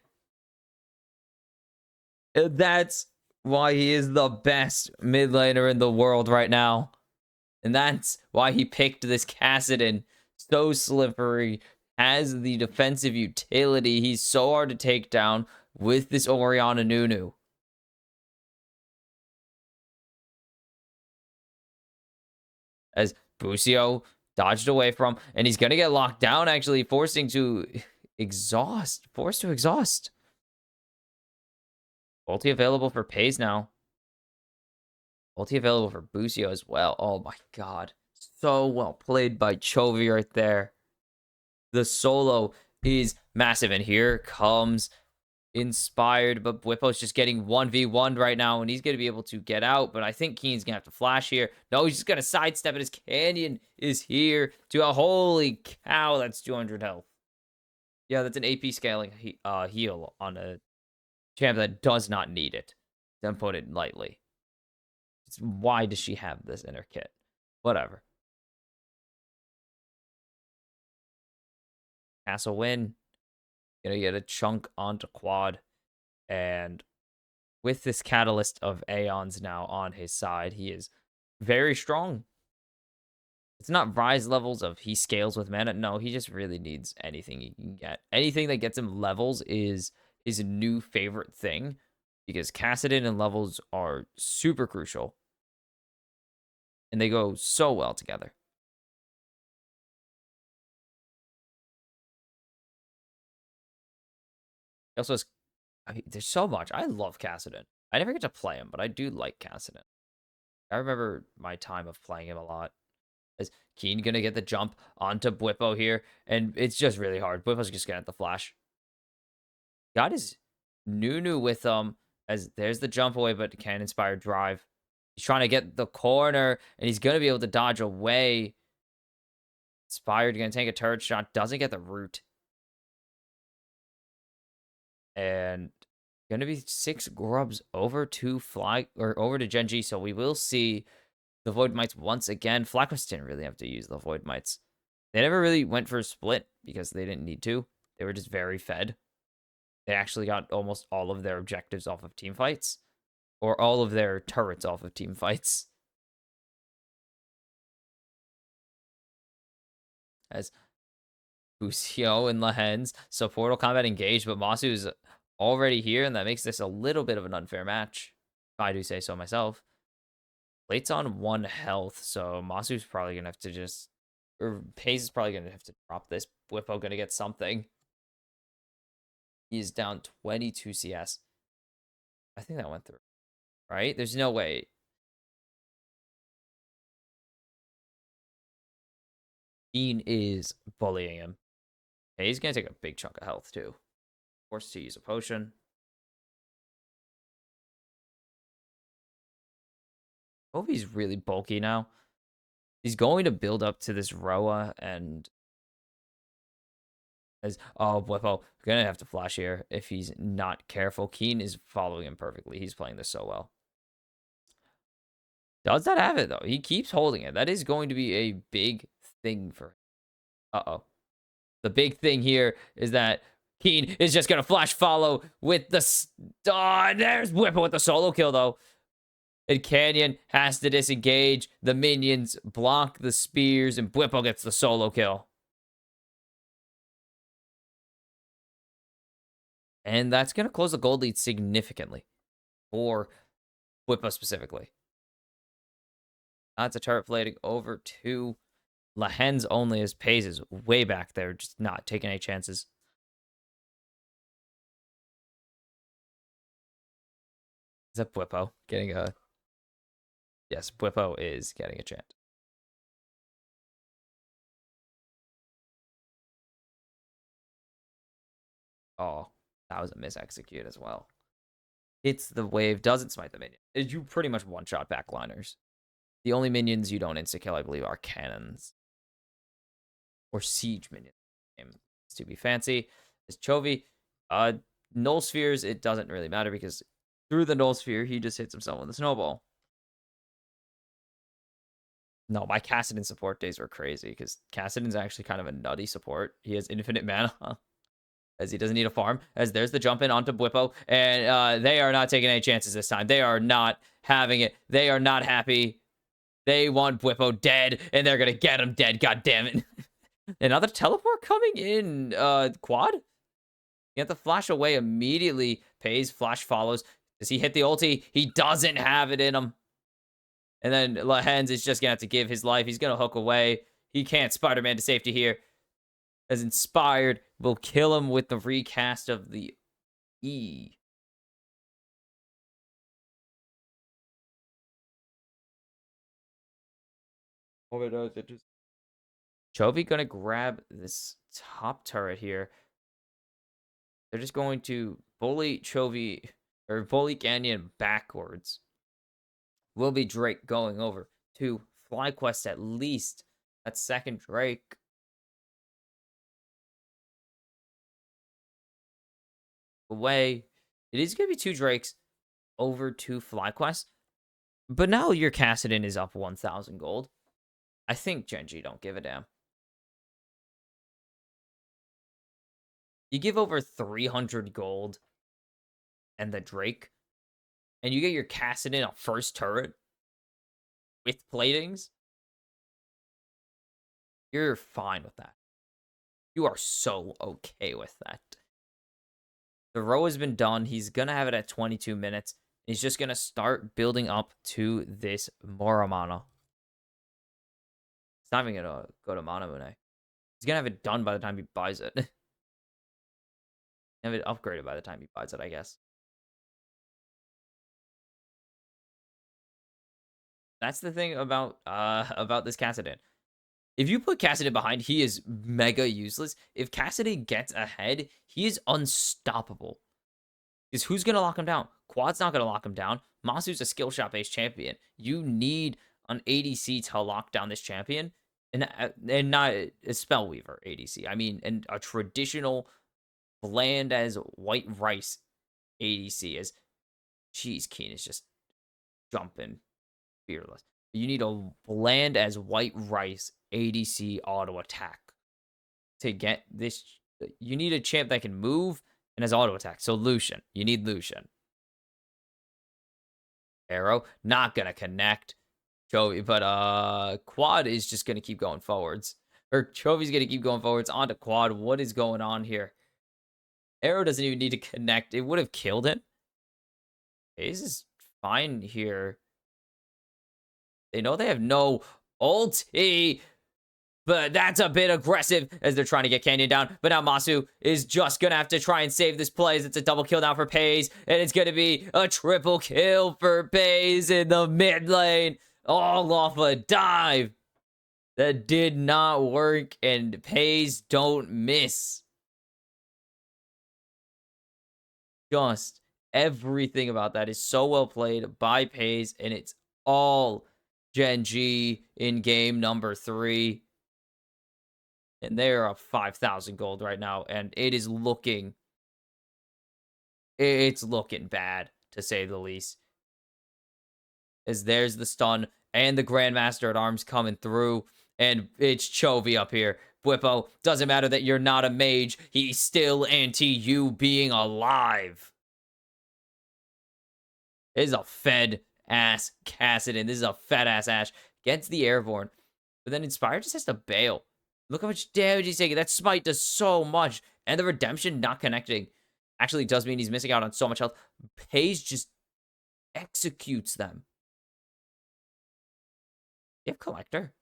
[SPEAKER 1] That's why he is the best mid laner in the world right now. And that's why he picked this Kassadin. So slippery, has the defensive utility. He's so hard to take down with this Orianna Nunu. As Busio dodged away from, and he's going to get locked down, actually, forced to exhaust. Ulti available for Pays now. Ulti available for Busio as well. Oh my god. So well played by Chovy right there. The solo is massive. And here comes Inspired, but Whippo's just getting 1v1 right now, and he's going to be able to get out. But I think Keen's going to have to flash here. No, he's just going to sidestep it. His Canyon is here to a holy cow. That's 200 health. Yeah, that's an AP scaling heal on a champ that does not need it. Don't put it lightly. Why does she have this in her kit? Whatever. Castle win. Gonna get a chunk onto quad. And with this catalyst of Aeons now on his side, he is very strong. It's not rise levels of he scales with mana. No, he just really needs anything he can get. Anything that gets him levels is his new favorite thing, because Kassadin and levels are super crucial. And they go so well together. He also has, I mean, there's so much. I love Kassadin. I never get to play him, but I do like Kassadin. I remember my time of playing him a lot. Is Keen gonna get the jump onto Bwippo here? And it's just really hard. Bwippo's just gonna have the flash. Got his Nunu with him, as there's the jump away, but can inspire drive. He's trying to get the corner, and he's gonna be able to dodge away. Inspired, gonna take a turret shot, doesn't get the root. And gonna be 6 grubs over to over to Gen.G, so we will see the Void Mites once again. FlyQuest didn't really have to use the Void Mites. They never really went for a split because they didn't need to. They were just very fed. They actually got almost all of their objectives off of team fights, or all of their turrets off of team fights. As Busio and Lahens, so Portal Combat engaged, but Masu is already here, and that makes this a little bit of an unfair match, if I do say so myself. Plate's on 1 health, so Masu's probably gonna have to just, or Pays is probably gonna have to drop this. Whippo gonna get something. He's down 22 CS. I think that went through, right? There's no way. Keen is bullying him. Okay, he's gonna take a big chunk of health too. Forced to use a potion. Ovi's really bulky now. He's going to build up to this Roa and as Whippo gonna have to flash here if he's not careful. Keen is following him perfectly. He's playing this so well. Does not have it though. He keeps holding it. That is going to be a big thing for him. Uh-oh. The big thing here is that Keen is just gonna flash follow with the there's Whippo with the solo kill though. And Canyon has to disengage. The minions block the spears, and Whippo gets the solo kill. And that's going to close the gold lead significantly for Whippo specifically. That's a turret flading over to Lahen's only as Pays is way back there, just not taking any chances. Is that Whippo getting a... Yes, Whippo is getting a chance. Oh, that was a misexecute as well. Hits the wave, doesn't smite the minion. You pretty much one-shot backliners. The only minions you don't insta-kill, I believe, are cannons. Or siege minions. It's to be fancy. Is Chovy. Null spheres, it doesn't really matter because through the null sphere, he just hits himself with a snowball. No, my Kassadin support days were crazy because Kassadin's actually kind of a nutty support. He has infinite mana. As he doesn't need a farm. As there's the jump in onto Whippo. And they are not taking any chances this time. They are not having it. They are not happy. They want Whippo dead. And they're going to get him dead. God damn it. Another teleport coming in quad? You have to flash away immediately. Pays, flash follows. Does he hit the ulti? He doesn't have it in him. And then Lahens is just going to have to give his life. He's going to hook away. He can't Spider-Man to safety here. As Inspired will kill him with the recast of the E. Oh, it does. It just... Chovy going to grab this top turret here. They're just going to bully Chovy, or bully Canyon backwards. Will be Drake going over to FlyQuest at least. That second Drake. Away. It is going to be 2 Drakes over to FlyQuest. But now your Kassadin is up 1,000 gold. I think Gen.G don't give a damn. You give over 300 gold and the Drake, and you get your Kassadin a first turret with platings, you're fine with that. You are so okay with that. The row has been done. He's going to have it at 22 minutes. He's just going to start building up to this Moramana. It's not even going to go to Manamune. He's going to have it done by the time he buys it. Have it upgraded by the time he buys it, I guess. That's the thing about this Kassadin. If you put Kassadin behind, he is mega useless. If Kassadin gets ahead, he is unstoppable. Because who's going to lock him down? Quad's not going to lock him down. Masu's a skill shot based champion. You need an ADC to lock down this champion. And not a Spellweaver ADC. I mean, and a traditional bland as white rice ADC. As Cheese Keen is just jumping fearless. You need a bland as white rice ADC auto attack to get this. You need a champ that can move and has auto attack. So Lucian, you need Lucian. Arrow, not gonna connect. Chovy, but Quad is just gonna keep going forwards. Or Chovy's gonna keep going forwards onto Quad. What is going on here? Arrow doesn't even need to connect. It would have killed him. Ace is fine here. They know they have no ulti. but that's a bit aggressive as they're trying to get Canyon down. But now Masu is just going to have to try and save this play as it's a double kill down for Pays. And it's going to be a triple kill for Pays in the mid lane. All off a dive. That did not work, and Pays don't miss. Just everything about that is so well played by Pays, and it's all Gen.G in game number 3. And they are up 5,000 gold right now, and it is looking... It's looking bad, to say the least. As there's the stun and the Grandmaster at Arms coming through, and it's Chovy up here. Bwipo, doesn't matter that you're not a mage, he's still anti you being alive. This is a fed-ass Kassadin. This is a fed-ass Ashe. Gets the Airborne, but then Inspire just has to bail. Look how much damage he's taking. That Smite does so much, and the Redemption not connecting actually does mean he's missing out on so much health. Pays just executes them. You have Collector?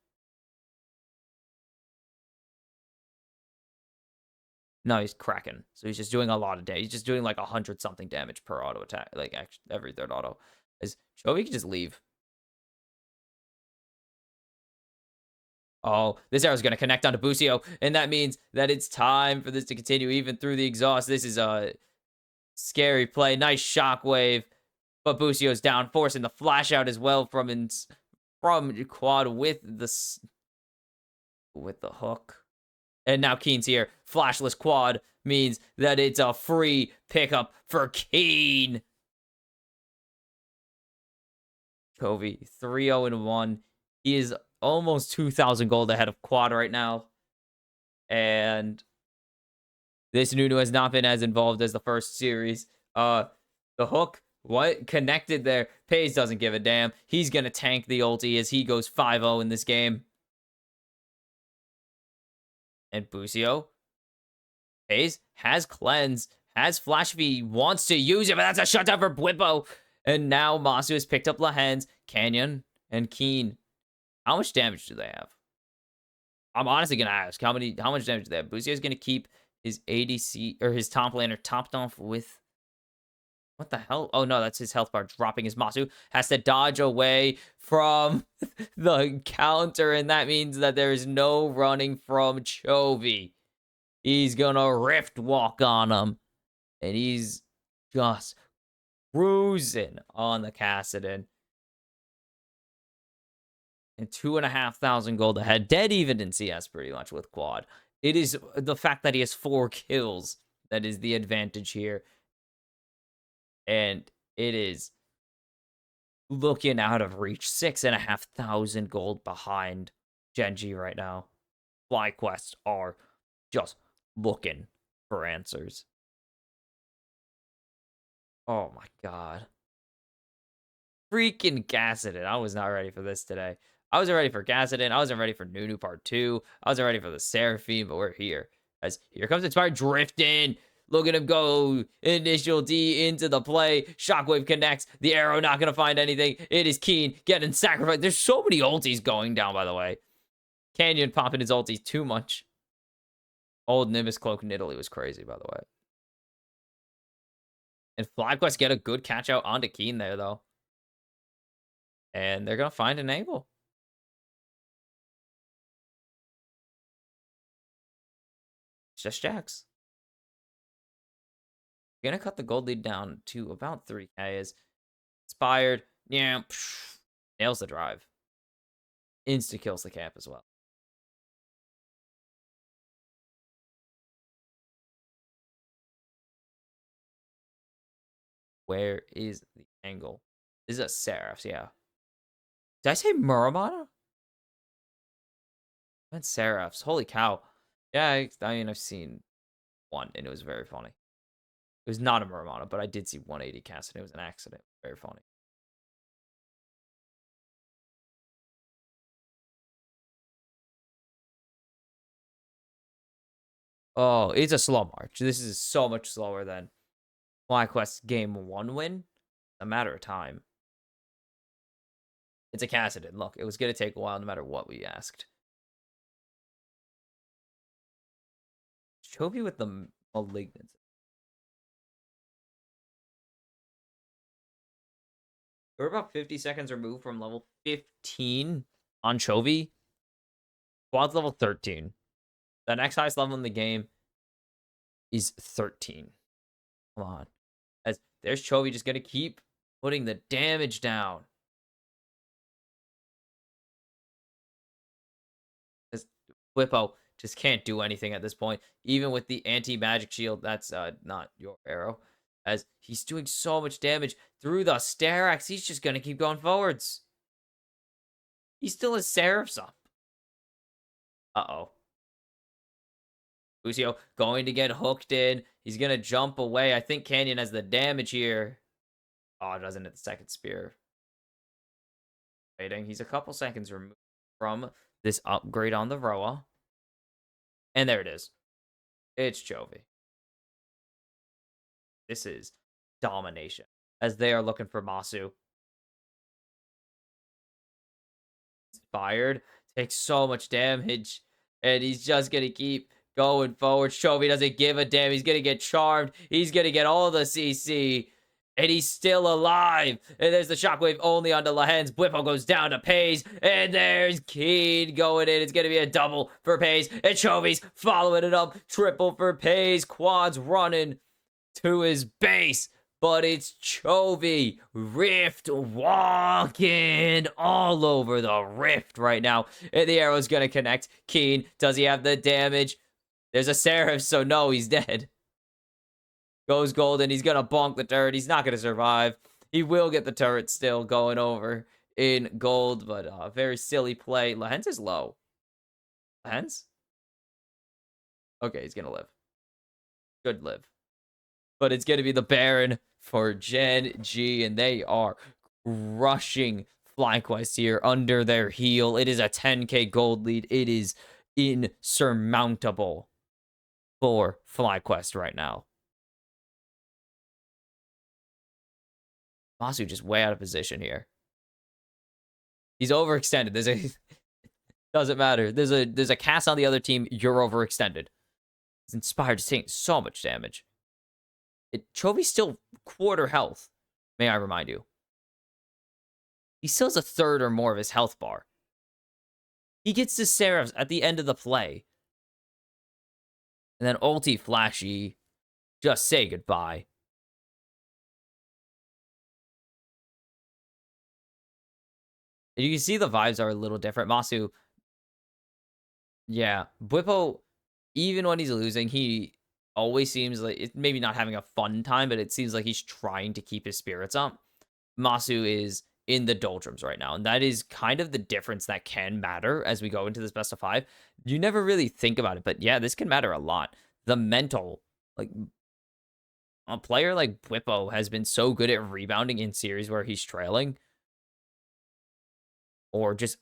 [SPEAKER 1] No, he's cracking. So he's just doing a lot of damage. He's just doing like 100-something damage per auto attack. Like actually every third auto. As Chovy can just leave. Oh, this arrow's going to connect onto Busio. And that means that it's time for this to continue even through the exhaust. This is a scary play. Nice shockwave. But Busio's down, forcing the flash out as well from Quad with the hook. And now Keen's here. Flashless Quad means that it's a free pickup for Keen. Chovy, 3-0-1. He is almost 2,000 gold ahead of Quad right now. And this Nunu has not been as involved as the first series. The hook, what? Connected there. Pays doesn't give a damn. He's going to tank the ulti as he goes 5-0 in this game. And Busio, Pays has Cleanse, has Flash if he wants to use it, but that's a shutdown for Bwipo. And now Masu has picked up Lahens, Canyon, and Keen. How much damage do they have? I'm honestly going to ask, how much damage do they have? Busio is going to keep his ADC, or his top laner topped off with... What the hell? Oh, no, that's his health bar dropping. His Masu has to dodge away from the counter, and that means that there is no running from Chovy. He's gonna Rift Walk on him, and he's just cruising on the Kassadin. And 2,500 gold ahead. Dead even in CS pretty much with Quad. It is the fact that he has 4 kills that is the advantage here. And it is looking out of reach. 6,500 gold behind Gen.G right now. FlyQuest are just looking for answers. Oh my god. Freaking Kassadin. I was not ready for this today. I wasn't ready for Kassadin. I wasn't ready for Nunu Part 2. I wasn't ready for the Seraphine, but we're here. As here comes Inspired drifting. Look at him go. Initial D into the play. Shockwave connects. The arrow not going to find anything. It is Keen getting sacrificed. There's so many ultis going down, by the way. Canyon popping his ultis too much. Old Nimbus Cloak in Italy was crazy, by the way. And FlyQuest get a good catch out onto Keen there, though. And they're going to find an angle. It's just Jax. Going to cut the gold lead down to about 3k as Inspired. Yeah. Nails the drive. Insta kills the cap as well. Where is the angle? This is a Seraphs, yeah. Did I say Muramata? I meant Seraphs. Holy cow. Yeah, I mean, I've seen one, and it was very funny. It was not a Muramata, but I did see 180 cast, and it was an accident. Very funny. Oh, it's a slow march. This is so much slower than FlyQuest game 1 win. A matter of time. It's a Kassadin. Look, it was going to take a while no matter what we asked. Chovy with the malignancy. We're about 50 seconds removed from level 15 on Chovy. Quad's level 13. The next highest level in the game is 13. Come on. As there's Chovy just gonna keep putting the damage down. As Whippo just can't do anything at this point. Even with the anti-magic shield, that's not your arrow. As he's doing so much damage through the stair axe, he's just gonna keep going forwards. He still has Seraphs up. Uh-oh. Lucio going to get hooked in. He's going to jump away. I think Canyon has the damage here. Oh, doesn't hit the second spear. Waiting. He's a couple seconds removed from this upgrade on the Roa. And there it is. It's Chovy. This is domination. As they are looking for Masu. Inspired. Takes so much damage. And he's just going to keep going forward. Chovy doesn't give a damn. He's going to get charmed. He's going to get all the CC. And he's still alive. And there's the shockwave only onto Lahen's. Whippo goes down to Pays. And there's Keen going in. It's going to be a double for Pays. And Chovy's following it up. Triple for Pays. Quad's running to his base. But it's Chovy. Rift walking all over the Rift right now. And the arrow's going to connect. Keen, does he have the damage? There's a Seraph, so no, he's dead. Goes golden. He's going to bonk the turret. He's not going to survive. He will get the turret still going over in gold, but very silly play. Lahen's is low. Lahen's? Okay, he's going to live. Good live. But it's going to be the Baron for Gen.G, and they are crushing FlyQuest here under their heel. It is a 10k gold lead. It is insurmountable for FlyQuest right now. Masu just way out of position here. He's overextended. There's a doesn't matter. There's a cast on the other team. You're overextended. He's inspired to take so much damage. Chovy's still quarter health, may I remind you. He still has a third or more of his health bar. He gets to Seraphs at the end of the play. And then ulti flashy. Just say goodbye. You can see the vibes are a little different. Masu, yeah. Whippo, even when he's losing, he always seems like it's maybe not having a fun time, but it seems like he's trying to keep his spirits up. Masu is in the doldrums right now, and that is kind of the difference that can matter as we go into this best of 5. You never really think about it, but yeah, this can matter a lot. The mental, like a player like Whippo has been so good at rebounding in series where he's trailing or just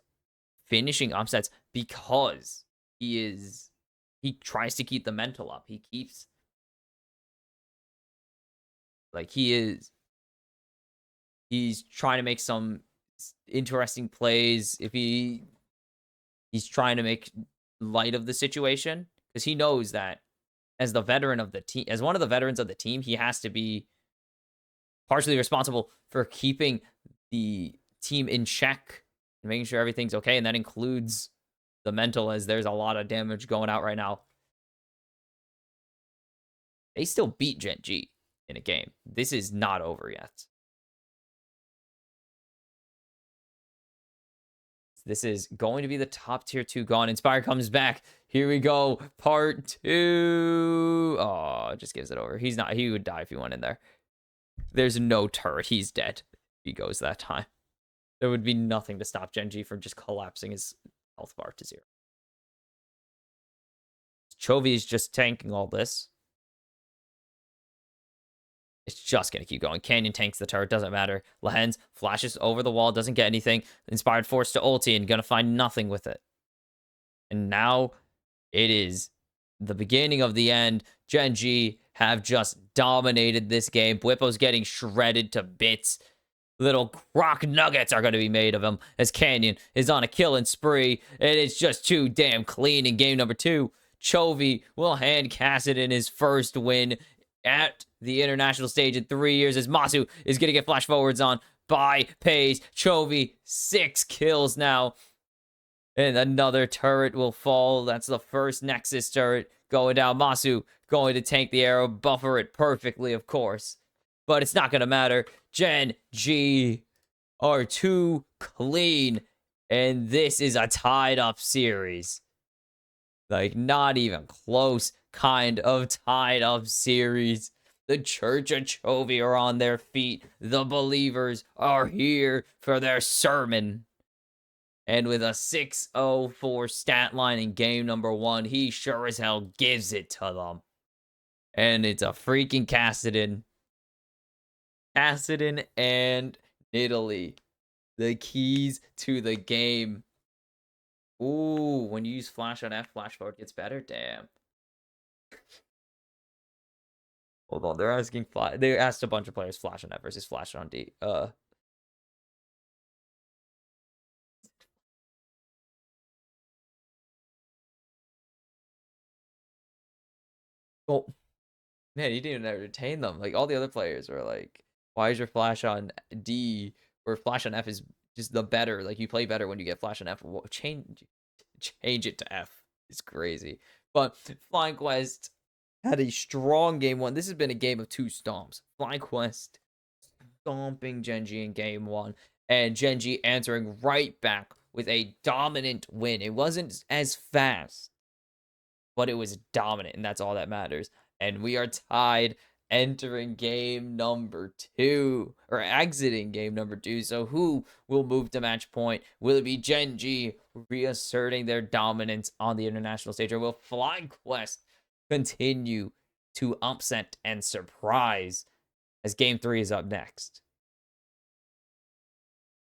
[SPEAKER 1] finishing upsets because he tries to keep the mental up. He keeps like he's trying to make some interesting plays. If he's trying to make light of the situation because he knows that as the veteran of the team, as one of the veterans of the team, he has to be partially responsible for keeping the team in check and making sure everything's okay. And that includes the mental, as there's a lot of damage going out right now. They still beat Gen.G in a game. This is not over yet. This is going to be the top tier 2 gone. Inspire comes back. Here we go. Part 2. Oh, it just gives it over. He's not. He would die if he went in there. There's no turret. He's dead. He goes that time. There would be nothing to stop Gen.G from just collapsing his health bar to 0. Chovy is just tanking all this. It's just going to keep going. Canyon tanks the turret. Doesn't matter. Lahen's flashes over the wall. Doesn't get anything. Inspired force to ulti and going to find nothing with it. And now it is the beginning of the end. Gen.G have just dominated this game. Whippo's getting shredded to bits. Little croc nuggets are going to be made of him as Canyon is on a killing spree. And it's just too damn clean in game number 2. Chovy will hand Cassidy his first win at the international stage in 3 years as Masu is going to get flash forwards on by Pace. Chovy, 6 kills now. And another turret will fall. That's the first Nexus turret going down. Masu going to tank the arrow, buffer it perfectly, of course. But it's not going to matter. Gen.G are too clean. And this is a tied up series. Like, not even close kind of tied up series. The Church of Chovy are on their feet. The believers are here for their sermon. And with a 604 stat line in game number 1, he sure as hell gives it to them. And it's a freaking Cassidy. Cassidy and Italy. The keys to the game. Ooh, when you use flash on F, flash forward gets better. Damn. Hold on, they're asking they asked a bunch of players flash on F versus flash on D. Oh, man, you didn't even entertain them. Like, all the other players were like, why is your flash on D or flash on F is just the better? Like, you play better when you get flash on F. Change it to F. It's crazy. But FlyQuest had a strong game 1. This has been a game of 2 stomps. FlyQuest stomping Gen.G in game 1, and Gen.G answering right back with a dominant win. It wasn't as fast, but it was dominant, and that's all that matters. And we are tied entering game number 2, or exiting game number 2. So who will move to match point? Will it be Gen.G reasserting their dominance on the international stage, or will FlyQuest continue to upset and surprise as game 3 is up next?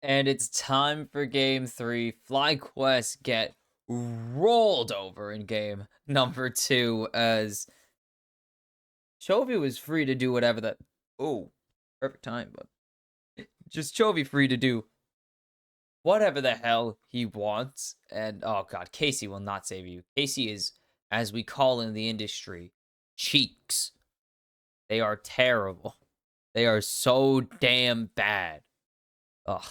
[SPEAKER 1] And it's time for game 3. FlyQuest get rolled over in game number 2 as Chovy was free to do whatever that. Oh, perfect time, but just Chovy free to do whatever the hell he wants. And oh god, Casey will not save you. Casey is, as we call in the industry, cheeks. They are terrible. They are so damn bad. Ugh.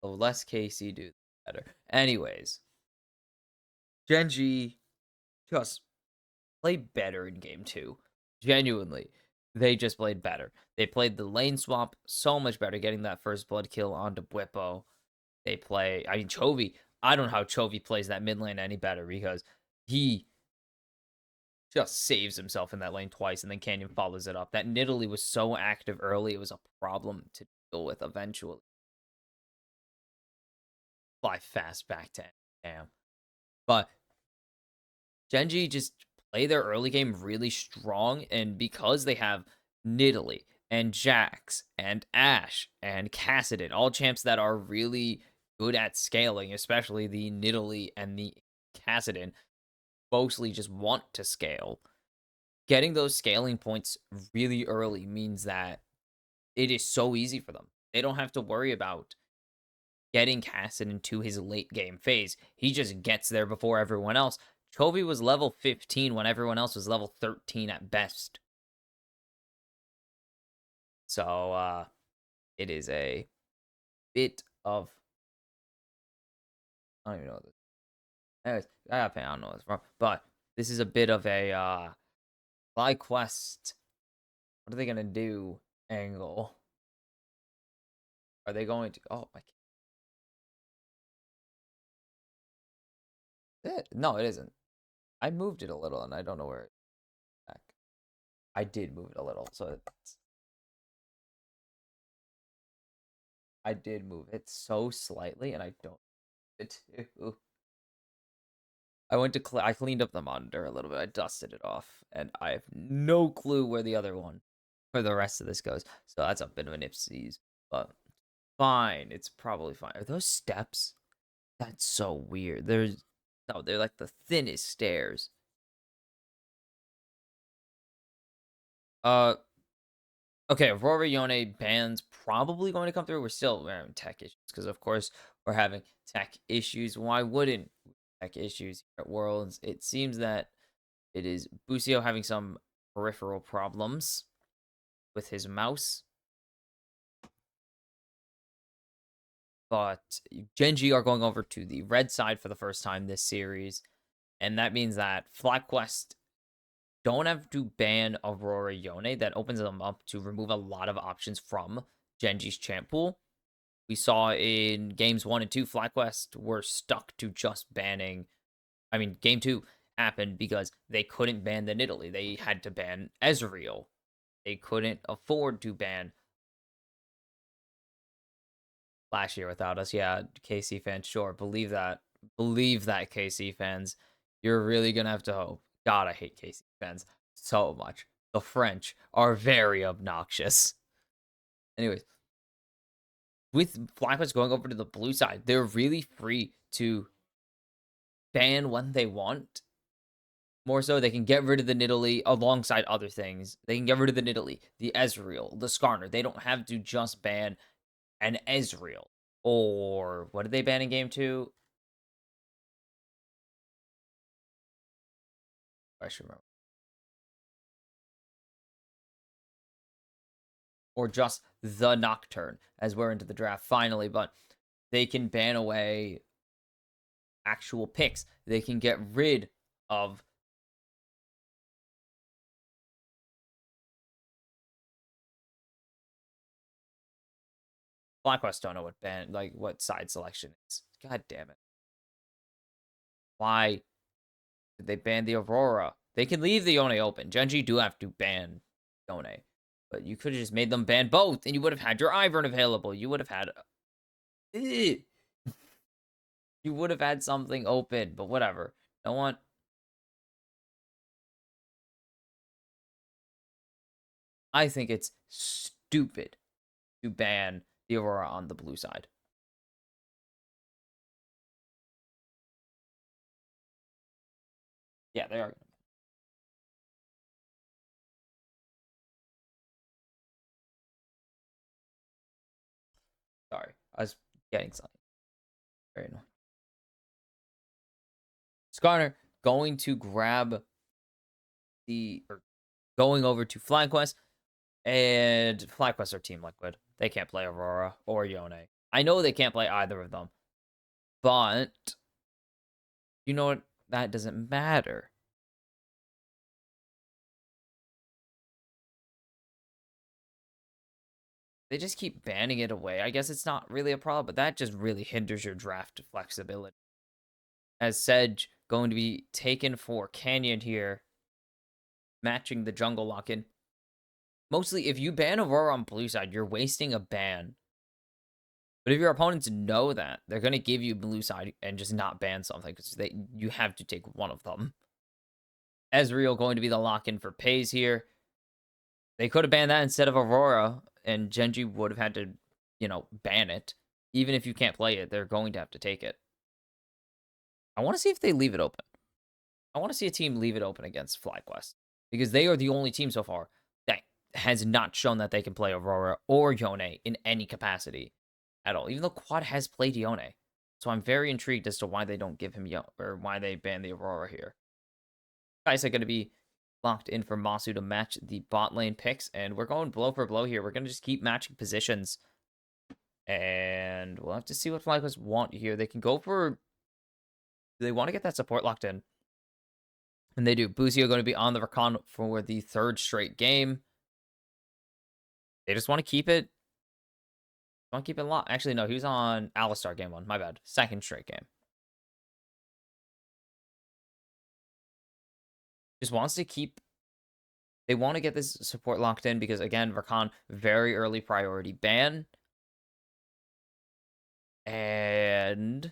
[SPEAKER 1] The less Casey do, the better. Anyways, Gen.G just played better in game 2. Genuinely, they just played better. They played the lane swap so much better, getting that first blood kill onto Bwipo. Chovy, I don't know how Chovy plays that mid lane any better, because he just saves himself in that lane twice, and then Canyon follows it up. That Nidalee was so active early, it was a problem to deal with eventually. Fly fast back to damn. But Gen.G just play their early game really strong, and because they have Nidalee and Jax and Ashe and Cassidy, all champs that are really good at scaling, especially the Nidalee and the Cassidy, mostly just want to scale. Getting those scaling points really early means that it is so easy for them. They don't have to worry about getting Cassidy into his late game phase. He just gets there before everyone else. Chovy was level 15 when everyone else was level 13 at best. So, it is a bit of... I don't even know this. Anyways, I don't know this from, but this is a bit of a, FlyQuest. What are they gonna do? Angle. Are they going to... Oh, my... No, it isn't. I moved it a little, and I don't know where it's back. I did move it a little, so I did move it so slightly, and I don't it too. I cleaned up the monitor a little bit. I dusted it off, and I have no clue where the other one for the rest of this goes. So that's a bit of an ipsies, but fine. It's probably fine. Are those steps? That's so weird. No, they're like the thinnest stairs. Uh, okay, Aurora Yone band's probably going to come through. We're still having tech issues because, of course, we're having tech issues. Why wouldn't tech issues here at Worlds? It seems that It is Busio having some peripheral problems with his mouse. But Gen.G are going over to the red side for the first time this series. And that means that FlyQuest don't have to ban Aurora Yone. That opens them up to remove a lot of options from Gen.G's champ pool. We saw in games 1 and 2, FlyQuest were stuck to just banning. I mean, game 2 happened because they couldn't ban the Nidalee. They had to ban Ezreal. They couldn't afford to ban last year without us. Yeah, KC fans, sure. Believe that. Believe that, KC fans. You're really going to have to hope. God, I hate KC fans so much. The French are very obnoxious. Anyways, with FlyQuest going over to the blue side, they're really free to ban when they want. More so, they can get rid of the Nidalee alongside other things. They can get rid of the Nidalee, the Ezreal, the Skarner. They don't have to just ban an Ezreal. Or what did they ban in game 2? I should remember. Or just the Nocturne, as we're into the draft finally. But they can ban away actual picks. They can get rid of FlyQuest. Don't know what ban, like what side selection is. God damn it! Why did they ban the Aurora? They can leave the Yone open. Gen.G do have to ban Yone, but you could have just made them ban both, and you would have had your Ivern available. You would have had, you would have had something open. But whatever. No one. I think it's stupid to ban the Aurora on the blue side. Yeah, they are. Sorry, I was getting something. Very annoying. Skarner going to grab or going over to FlyQuest, and FlyQuest are Team Liquid. They can't play Aurora or Yone. I know they can't play either of them, but you know what? That doesn't matter. They just keep banning it away. I guess it's not really a problem, but that just really hinders your draft flexibility. As Sedge going to be taken for Canyon here, matching the jungle lock-in. Mostly, if you ban Aurora on blue side, you're wasting a ban. But if your opponents know that, they're going to give you blue side and just not ban something because you have to take one of them. Ezreal going to be the lock-in for Pays here. They could have banned that instead of Aurora, and Gen.G would have had to, ban it. Even if you can't play it, they're going to have to take it. I want to see if they leave it open. I want to see a team leave it open against FlyQuest because they are the only team so far that has not shown that they can play Aurora or Yone in any capacity at all, even though Quad has played Yone. So I'm very intrigued as to why they don't give him Yone, or why they ban the Aurora here. Guys are going to be locked in for Masu to match the bot lane picks, and we're going blow for blow here. We're going to just keep matching positions, and we'll have to see what FlyQuest want here. They can go for... They want to get that support locked in. And they do. Busio going to be on the Rakan for the third straight game. They just want to keep it. Want to keep it locked. Actually, no, he was on Alistar game 1. My bad. Second straight game. Just wants to keep. They want to get this support locked in because, again, Rakan, very early priority ban. And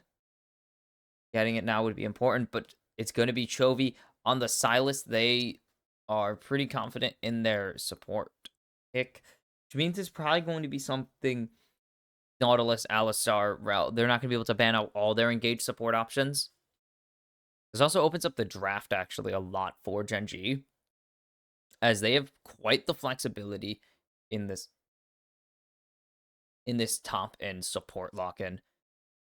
[SPEAKER 1] getting it now would be important, but it's going to be Chovy. On the Silas, they are pretty confident in their support pick, which means it's probably going to be something Nautilus, Alistar route. They're not going to be able to ban out all their engaged support options. This also opens up the draft, actually, a lot for Gen.G, as they have quite the flexibility in this top end support lock-in.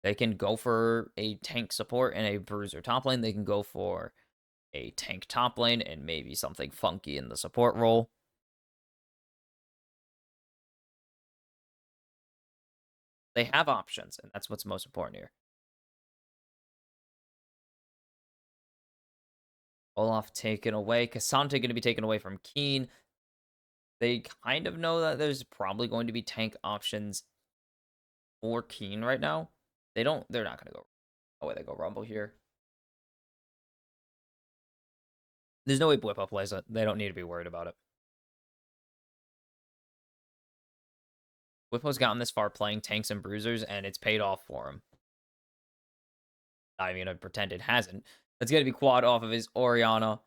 [SPEAKER 1] They can go for a tank support and a bruiser top lane. They can go for a tank top lane and maybe something funky in the support role. They have options, and that's what's most important here. Olaf taken away. Cassandra going to be taken away from Keen. They kind of know that there's probably going to be tank options for Keen right now. They're not going to go. Oh, way they go Rumble here. There's no way Whip-Up plays it. They don't need to be worried about it. Whip-Up's gotten this far playing tanks and bruisers, and it's paid off for him. I'm going to pretend it hasn't. It's going to be quad off of his Orianna.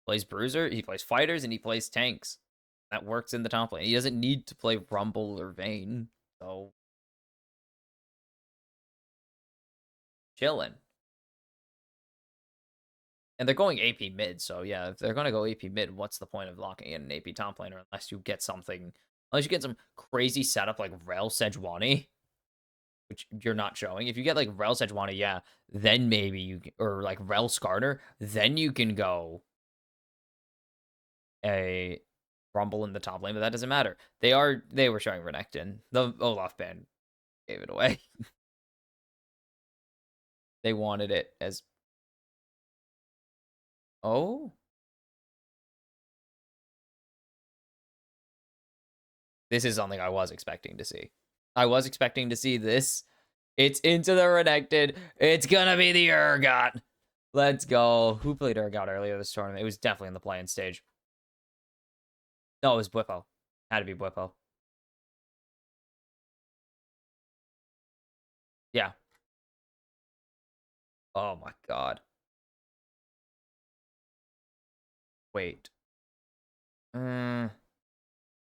[SPEAKER 1] Plays bruiser, he plays fighters, and he plays tanks. That works in the top lane. He doesn't need to play Rumble or Vayne. So, chilling. And they're going AP mid, so yeah, if they're going to go AP mid, what's the point of locking in an AP top laner unless you get something, unless you get some crazy setup like Rel Sejuani, which you're not showing. If you get like Rel Sejuani, yeah, then maybe you, or like Rel Skarner, then you can go a Rumble in the top lane, but that doesn't matter. They were showing Renekton. The Olaf ban gave it away. They wanted it as, oh, this is something I was expecting to see. I was expecting to see this. It's into the Renekton. It's gonna be the Urgot. Let's go. Who played Urgot earlier this tournament? It was definitely in the play-in stage. No, it was Bwipo. Had to be Bwipo. Yeah. Oh my god. Wait. We're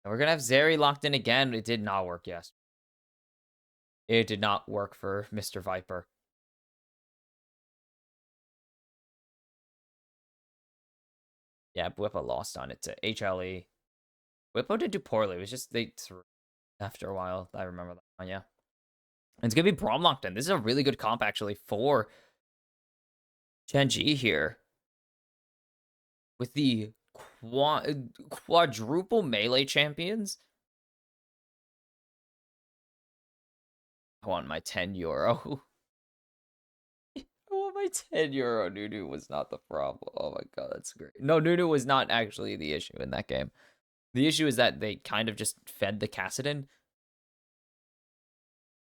[SPEAKER 1] gonna have Zeri locked in again. It did not work, yes. It did not work for Mr. Viper. Yeah, Bwipo lost on it to HLE. Bwipo did do poorly. It was just they threw after a while. I remember that one, yeah. And it's gonna be Braum locked in. This is a really good comp actually for Gen.G here. With the quadruple melee champions. I want my 10 euro. I want my 10 euro. Nunu was not the problem. Oh my god, that's great. No, Nunu was not actually the issue in that game. The issue is that they kind of just fed the Kassadin.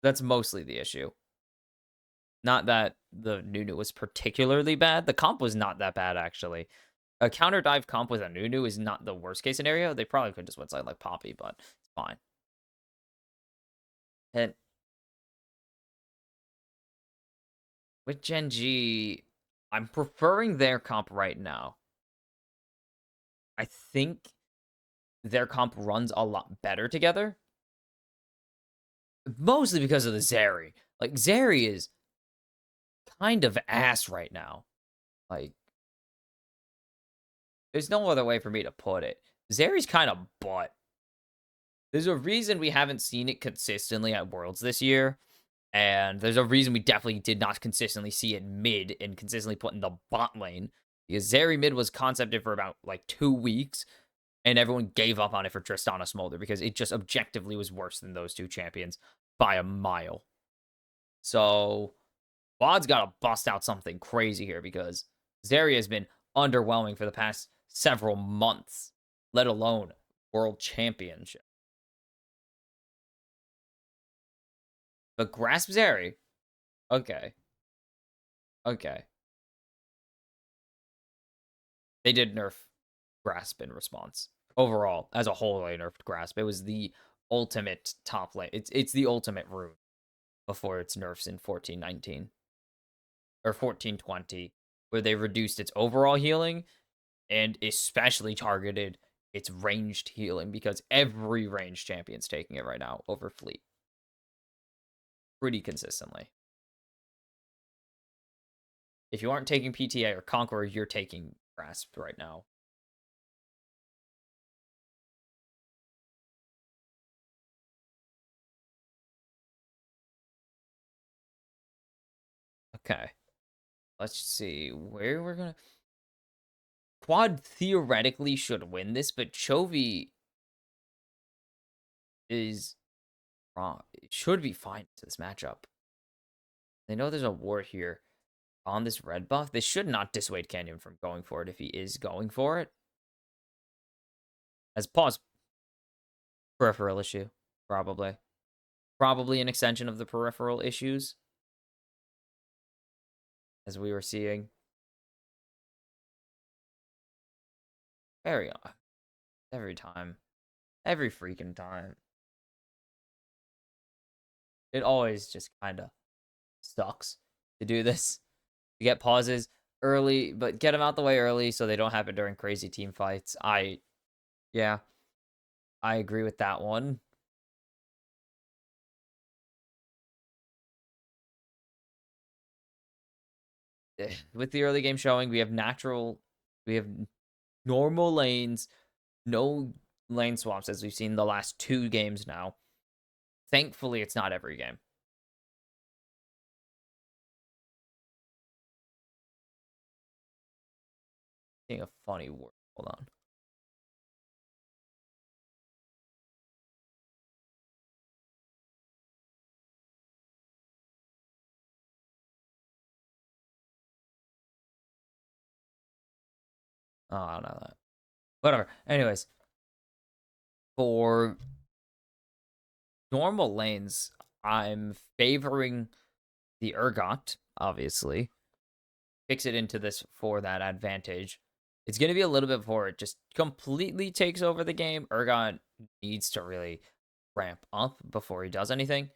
[SPEAKER 1] That's mostly the issue. Not that the Nunu was particularly bad. The comp was not that bad, actually. A counter dive comp with a Nunu is not the worst case scenario. They probably could just went side like Poppy, but it's fine. And with Gen.G, I'm preferring their comp right now. I think their comp runs a lot better together. Mostly because of the Zeri. Like, Zeri is kind of ass right now. Like, there's no other way for me to put it. Zeri's kind of butt. There's a reason we haven't seen it consistently at Worlds this year. And there's a reason we definitely did not consistently see it mid and consistently put in the bot lane. Because Zeri mid was concepted for about like 2 weeks. And everyone gave up on it for Tristana Smolder because it just objectively was worse than those two champions by a mile. So Wad's got to bust out something crazy here because Zeri has been underwhelming for the past several months, let alone World Championship. But Grasp Zeri, okay. Okay. They did nerf Grasp in response. Overall, as a whole, they nerfed Grasp. It was the ultimate top lane. It's the ultimate rune before its nerfs in 1419 or 1420, where they reduced its overall healing and especially targeted its ranged healing because every ranged champion's taking it right now over Fleet pretty consistently. If you aren't taking PTA or Conqueror, you're taking Grasp right now. Okay. Let's see where we're gonna. Quad theoretically should win this, but Chovy is wrong. It should be fine to this matchup. They know there's a ward here on this red buff. This should not dissuade Canyon from going for it if he is going for it. As pause. Peripheral issue, probably. Probably an extension of the peripheral issues, as we were seeing. Very every time. Every freaking time. It always just kind of sucks to do this. To get pauses early, but get them out the way early so they don't happen during crazy team fights. Yeah, I agree with that one. With the early game showing, we have normal lanes, no lane swaps as we've seen the last 2 games now. Thankfully, it's not every game. Seeing a funny word. Hold on. Oh, I don't know that. Whatever. Anyways, for normal lanes, I'm favoring the Urgot, obviously. Fix it into this for that advantage. It's going to be a little bit before it just completely takes over the game. Urgot needs to really ramp up before he does anything.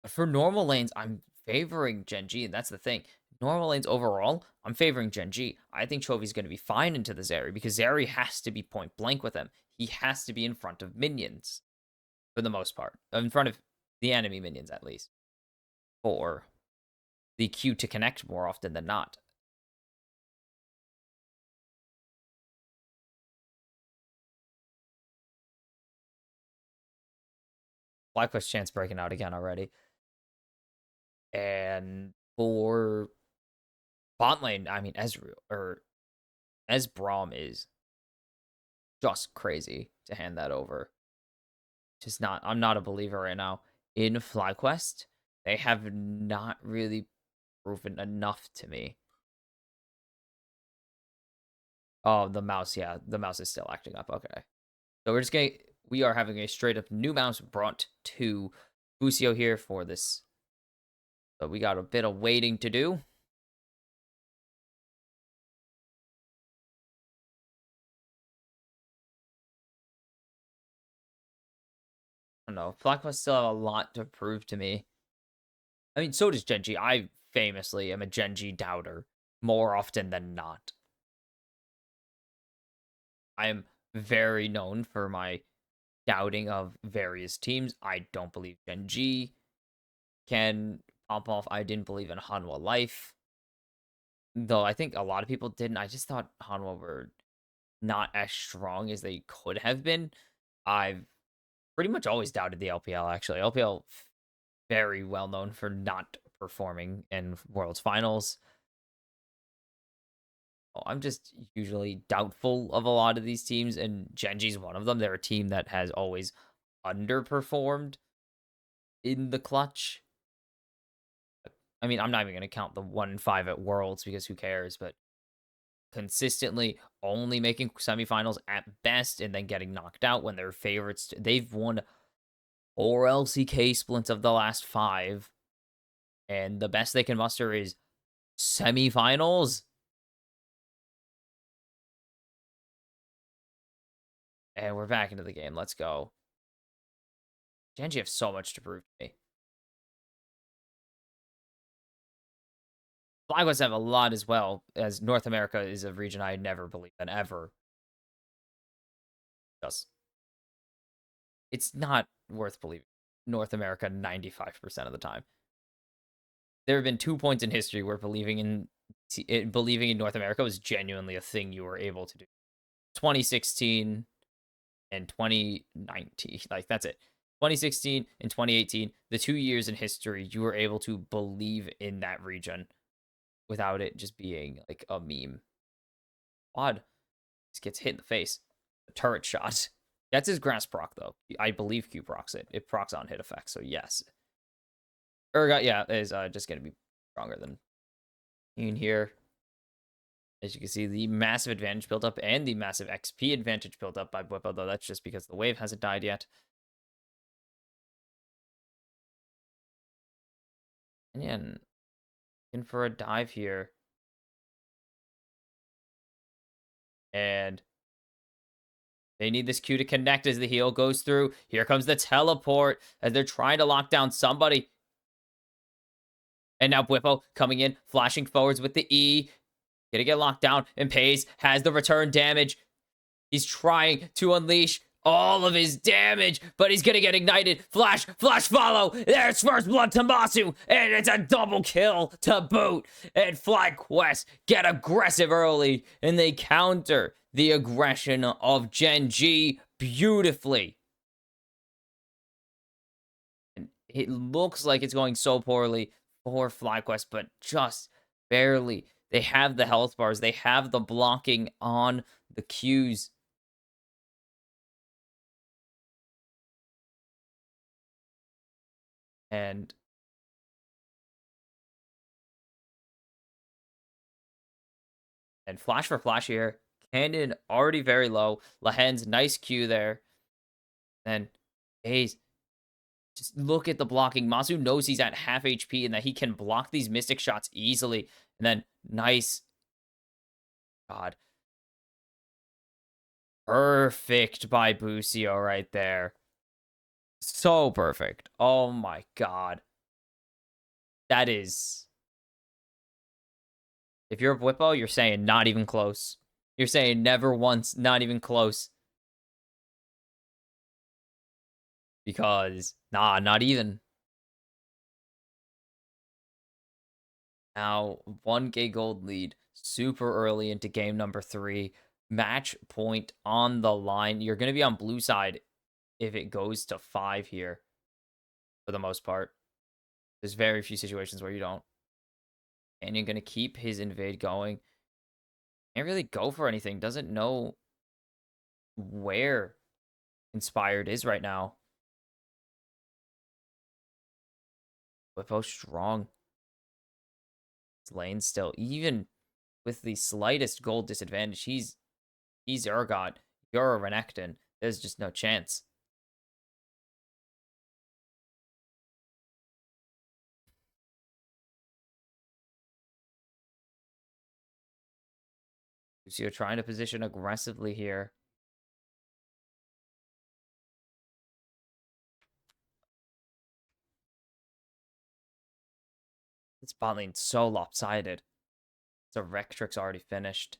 [SPEAKER 1] But for normal lanes, I'm favoring Gen.G, and that's the thing. Normal lanes overall, I'm favoring Gen.G. I think Chovy's going to be fine into the Zeri because Zeri has to be point blank with him. He has to be in front of minions for the most part. In front of the enemy minions, at least. For the Q to connect more often than not. FlyQuest chance breaking out again already. And for bot lane, I mean, Esbrom is just crazy to hand that over. Just not, I'm not a believer right now. In FlyQuest, they have not really proven enough to me. Oh, the mouse, yeah, the mouse is still acting up. Okay. So we are having a straight up new mouse brought to Busio here for this. But we got a bit of waiting to do. I don't know. FlyQuest still have a lot to prove to me. I mean, so does Gen.G. I famously am a Gen.G doubter more often than not. I am very known for my doubting of various teams. I don't believe Gen.G can pop off. I didn't believe in Hanwha Life, though I think a lot of people didn't. I just thought Hanwha were not as strong as they could have been. I've pretty much always doubted the LPL, actually. LPL, very well known for not performing in World's Finals. I'm just usually doubtful of a lot of these teams, and Gen.G's one of them. They're a team that has always underperformed in the clutch. I mean, I'm not even going to count the 1-5 at Worlds because who cares, but consistently only making semifinals at best and then getting knocked out when they're favorites. They've won 4 LCK splits of the last 5, and the best they can muster is semifinals. And we're back into the game. Let's go. Gen.G have so much to prove to me. FlyQuest have a lot as well, as North America is a region I never believed in ever. Just, it's not worth believing. North America 95% of the time. There have been 2 points in history where believing in North America was genuinely a thing you were able to do. 2016 and 2019. Like, that's it. 2016 and 2018, the 2 years in history you were able to believe in that region without it just being like a meme. Quad just gets hit in the face. The turret shot. That's his grass proc, though. I believe Q procs it. It procs on hit effect, so yes. Urgot, yeah, is just going to be stronger than in here. As you can see, the massive advantage built up and the massive XP advantage built up by Bwipo, though that's just because the wave hasn't died yet. And yeah, in for a dive here. And they need this Q to connect as the heal goes through. Here comes the teleport as they're trying to lock down somebody. And now Bwipo coming in, flashing forwards with the E. Gonna get locked down, and Pays has the return damage. He's trying to unleash all of his damage, but he's gonna get ignited. Flash, flash follow. There's first blood to Masu, and it's a double kill to boot. And FlyQuest get aggressive early, and they counter the aggression of Gen.G beautifully. And it looks like it's going so poorly for FlyQuest, but just barely. They have the health bars. They have the blocking on the Qs. And flash for flash here. Cannon already very low. Lahen's nice Q there. And Hayes, just look at the blocking. Masu knows he's at half HP and that he can block these Mystic shots easily. And then nice. God. Perfect by Busio right there. So perfect. Oh my God. That is... If you're a Bwipo, you're saying not even close. You're saying never once, not even close. Because, nah, not even. Now, 1K gold lead, super early into game number 3. Match point on the line. You're going to be on blue side if it goes to 5 here, for the most part. There's very few situations where you don't. And you're going to keep his invade going. Can't really go for anything. Doesn't know where Inspired is right now. Bwipo strong. Lane still, even with the slightest gold disadvantage, he's Urgot. You're a Renekton. There's just no chance. So you're trying to position aggressively here. This bot lane's so lopsided. So Rectrix already finished.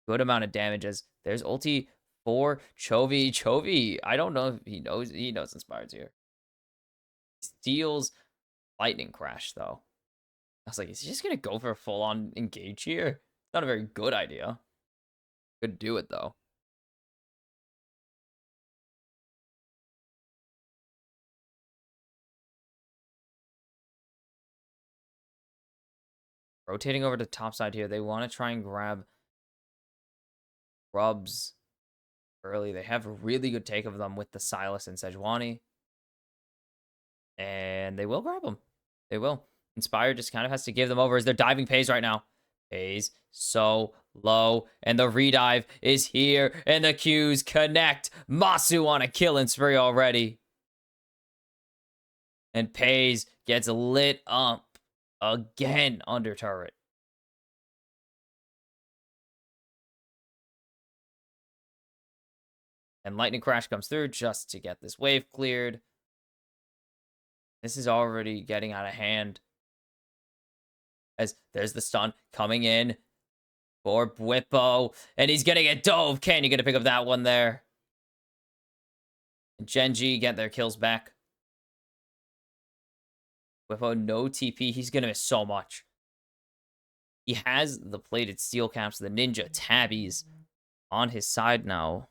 [SPEAKER 1] Good amount of damages. There's ulti for Chovy. Chovy, I don't know if he knows. He knows Inspired's here. Steals Lightning Crash, though. I was like, is he just going to go for a full-on engage here? It's not a very good idea. Could do it, though. Rotating over to top side here. They want to try and grab Rubs early. They have a really good take of them with the Silas and Sejuani. And they will grab them. They will. Inspire just kind of has to give them over as they're diving Pays right now. Pays so low. And the redive is here. And the Qs connect. Masu on a killing spree already. And Pays gets lit up again under turret. And Lightning Crash comes through just to get this wave cleared. This is already getting out of hand. As there's the stun coming in for Bwipo. And he's going to get dove. Can you get to pick up that one there? Gen.G get their kills back. Bwipo, no TP. He's going to miss so much. He has the plated steel caps, the ninja tabbies on his side now.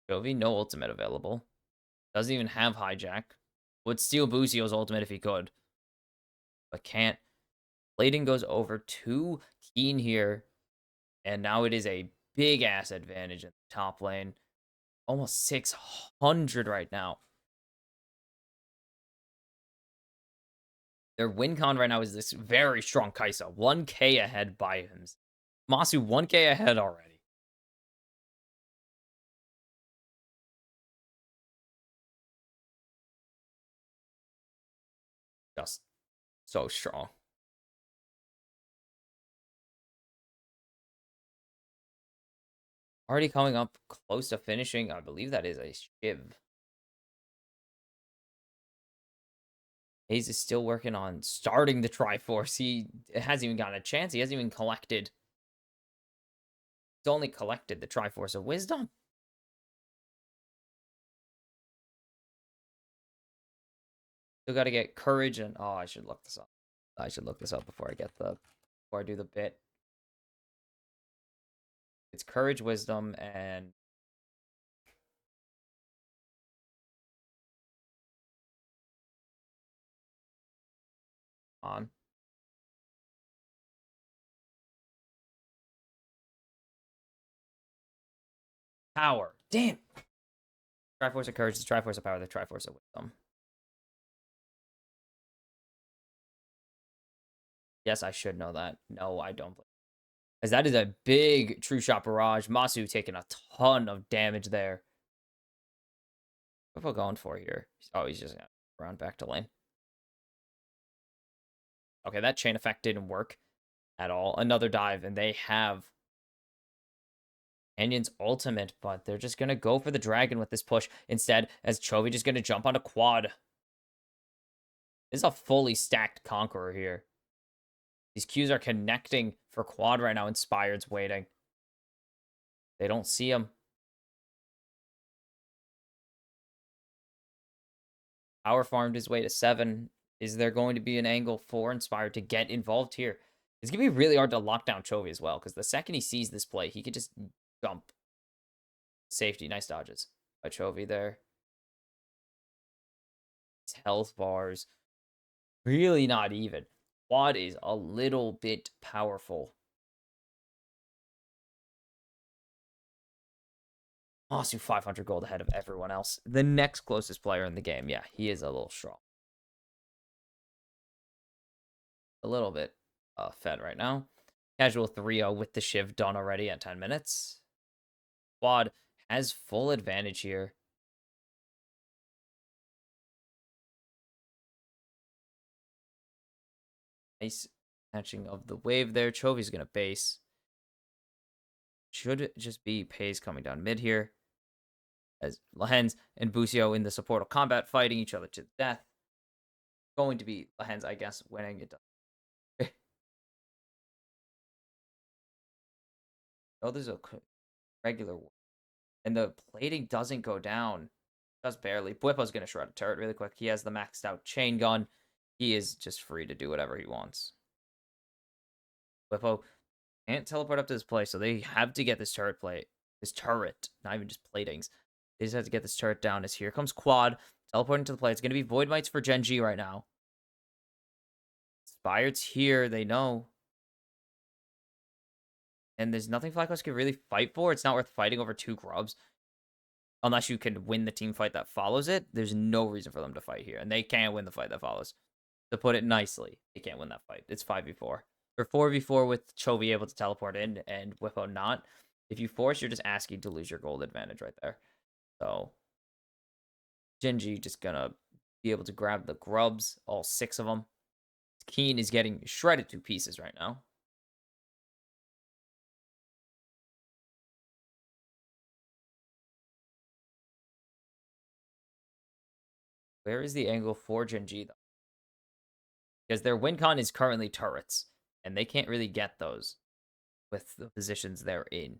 [SPEAKER 1] Chovy, no ultimate available. Doesn't even have hijack. Would steal Busio's ultimate if he could. But can't. Plating goes over to Keen here. And now it is a big ass advantage in the top lane. Almost 600 right now. Their win con right now is this very strong Kaisa. 1k ahead by him. Masu 1k ahead already. Just so strong. Already coming up close to finishing. I believe that is a Shiv. Hayes is still working on starting the Triforce. He hasn't even gotten a chance. He hasn't even collected. He's only collected the Triforce of Wisdom. Still got to get Courage and... Oh, I should look this up. I should look this up before I do the bit. It's Courage, Wisdom, and... On. Power. Damn. Triforce of Courage, the Triforce of Power, the Triforce of Wisdom. Yes, I should know that. No, I don't. As that is a big True Shot Barrage. Masu taking a ton of damage there. What are we going for here? Oh, he's just going to run back to lane. Okay, that chain effect didn't work at all. Another dive, and they have Canyon's ultimate, but they're just going to go for the dragon with this push instead, as Chovy just going to jump on a quad. This is a fully stacked Conqueror here. These Qs are connecting for quad right now. Inspired's waiting. They don't see him. Power farmed his way to 7. Is there going to be an angle for Inspired to get involved here? It's going to be really hard to lock down Chovy as well, because the second he sees this play, he could just jump. Safety. Nice dodges by Chovy there. His health bars. Really not even. Quad is a little bit powerful. Masu 500 gold ahead of everyone else. The next closest player in the game. Yeah, he is a little strong. A little bit fed right now. Casual 3-0 with the Shiv done already at 10 minutes. Quad has full advantage here. Nice catching of the wave there. Chovy's going to base. Should just be Pays coming down mid here. As Lehens and Busio in the support of combat fighting each other to the death. Going to be Lehens, I guess, winning it. Oh, there's a regular one. And the plating doesn't go down. Just barely. Bwipo's going to shred a turret really quick. He has the maxed out chain gun. He is just free to do whatever he wants. Bwipo can't teleport up to this place, so they have to get this turret plate. This turret, not even just platings. They just have to get this turret down. As here comes Quad, teleporting to the plate. It's going to be Void Mites for Gen.G right now. Inspired's here, they know. And there's nothing FlyQuest can really fight for. It's not worth fighting over 2 grubs. Unless you can win the team fight that follows it, there's no reason for them to fight here. And they can't win the fight that follows. To put it nicely, they can't win that fight. It's 5v4. Or 4v4 with Chovy able to teleport in and Whippo not. If you force, you're just asking to lose your gold advantage right there. So, Gen.G just gonna be able to grab the grubs, all 6 of them. Keen is getting shredded to pieces right now. Where is the angle for Gen.G, though? Because their win con is currently turrets, and they can't really get those with the positions they're in.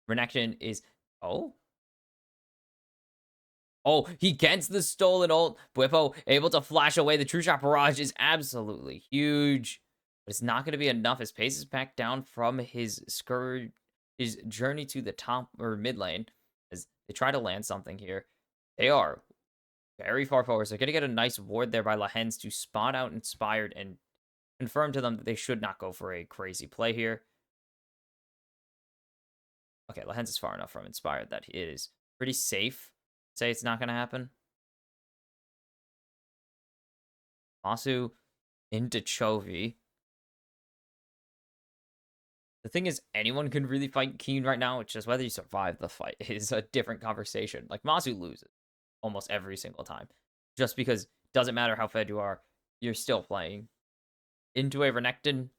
[SPEAKER 1] Renection is... Oh? Oh, he gets the stolen ult. Bwipo able to flash away. The True Shot Barrage is absolutely huge. But it's not going to be enough. His pace is back down from his journey to the top or mid lane. As They try to land something here. They are very far forward. So they're going to get a nice ward there by Lahens to spot out Inspired and confirm to them that they should not go for a crazy play here. Okay, Lahens is far enough from Inspired that it is pretty safe. Say it's not going to happen. Masu into Chovy. The thing is, anyone can really fight Keen right now. It's just whether you survive the fight is a different conversation. Like, Masu loses almost every single time. Just because it doesn't matter how fed you are, you're still playing. Into a Renekton.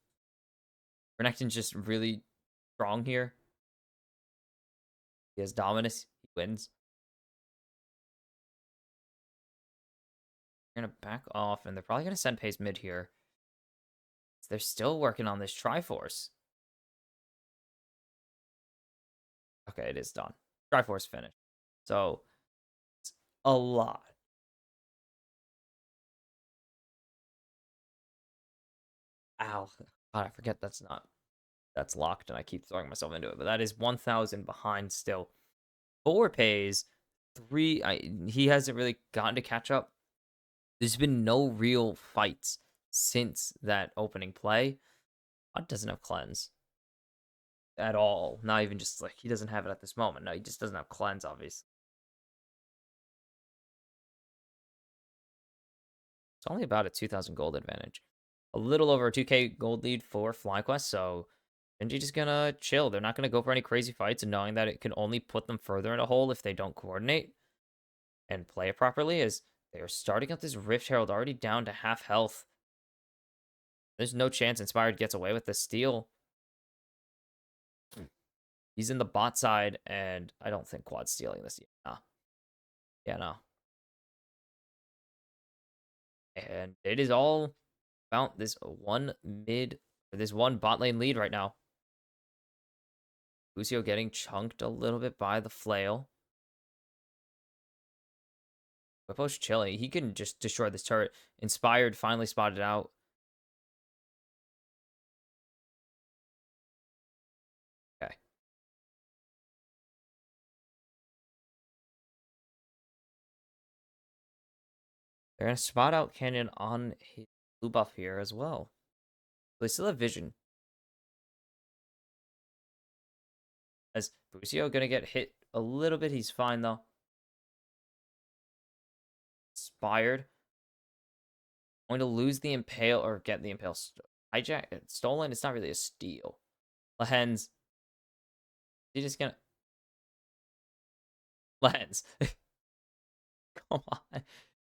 [SPEAKER 1] Renekton's just really strong here. He has Dominus. He wins. They're going to back off, and they're probably going to send Pace mid here. They're still working on this Triforce. Okay, it is done. Triforce finished. So, it's a lot. Ow. God, I forget that's locked, and I keep throwing myself into it. But that is 1,000 behind still. 4 pays. 3. He hasn't really gotten to catch up. There's been no real fights since that opening play. Bot doesn't have cleanse at all. Not even just like he doesn't have it at this moment. No, he just doesn't have cleanse, obviously. It's only about a 2,000 gold advantage. A little over a 2k gold lead for FlyQuest, so Gen.G just gonna chill. They're not gonna go for any crazy fights, and knowing that it can only put them further in a hole if they don't coordinate and play it properly, as they are starting up this Rift Herald already down to half health. There's no chance Inspired gets away with the steal. He's in the bot side, and I don't think Quad's stealing this yet. No. Yeah, no. And it is all about this one bot lane lead right now. Lucio getting chunked a little bit by the flail. Whippo's chilling. He can just destroy this turret. Inspired finally spotted out. Okay. They're going to spot out Canyon on his blue buff here as well. They still have vision. As Lucio going to get hit a little bit. He's fine, though. Inspired. Going to lose the Impale or get the Impale stolen. It's not really a steal. Lahens. He's just gonna. Lahens. Come on.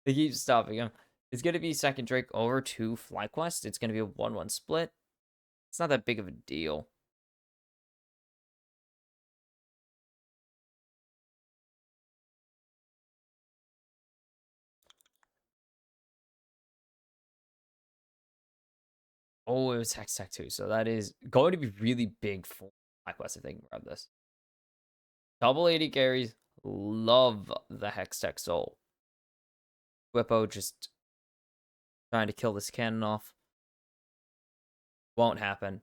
[SPEAKER 1] They keep stopping him. It's gonna be second Drake over to FlyQuest. It's gonna be a 1-1 split. It's not that big of a deal. Oh, it was Hex Tech too. So that is going to be really big for FlyQuest if they can grab this. Double 80 carries. Love the Hex Tech Soul. Whippo just trying to kill this cannon off. Won't happen.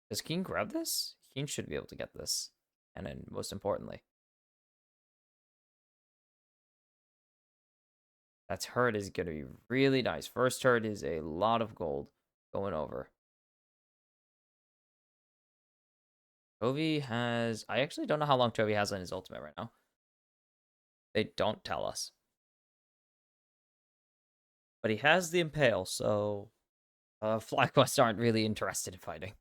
[SPEAKER 1] Does Keen grab this? Keen should be able to get this. And then, most importantly, that turret is going to be really nice. First turret is a lot of gold going over. Chovy has... I actually don't know how long Chovy has on his ultimate right now. They don't tell us. But he has the Impale, so... FlyQuest aren't really interested in fighting.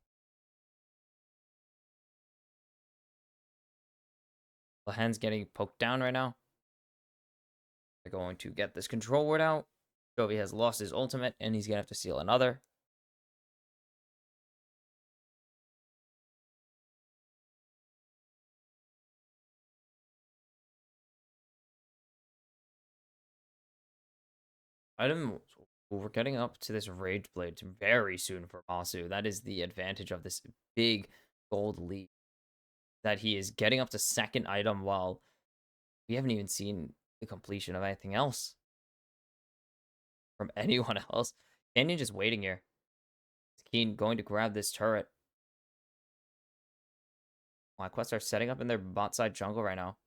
[SPEAKER 1] Lahan's getting poked down right now. They're going to get this control ward out. Chovy has lost his ultimate, and he's going to have to steal another. We're getting up to this Rage Blade very soon for Masu. That is the advantage of this big gold lead. That he is getting up to second item while we haven't even seen the completion of anything else from anyone else. Canyon just waiting here. Is Keen going to grab this turret? FlyQuest are setting up in their bot side jungle right now.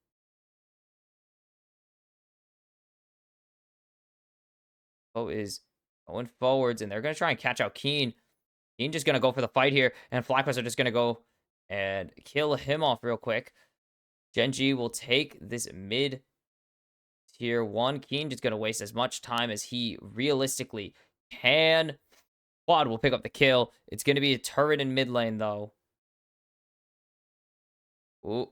[SPEAKER 1] Is going forwards, and they're going to try and catch out Keen. Keen just going to go for the fight here, and FlyQuest are just going to go and kill him off real quick. Gen.G will take this mid tier 1. Keen just going to waste as much time as he realistically can. Quad will pick up the kill. It's going to be a turret in mid lane, though. Ooh.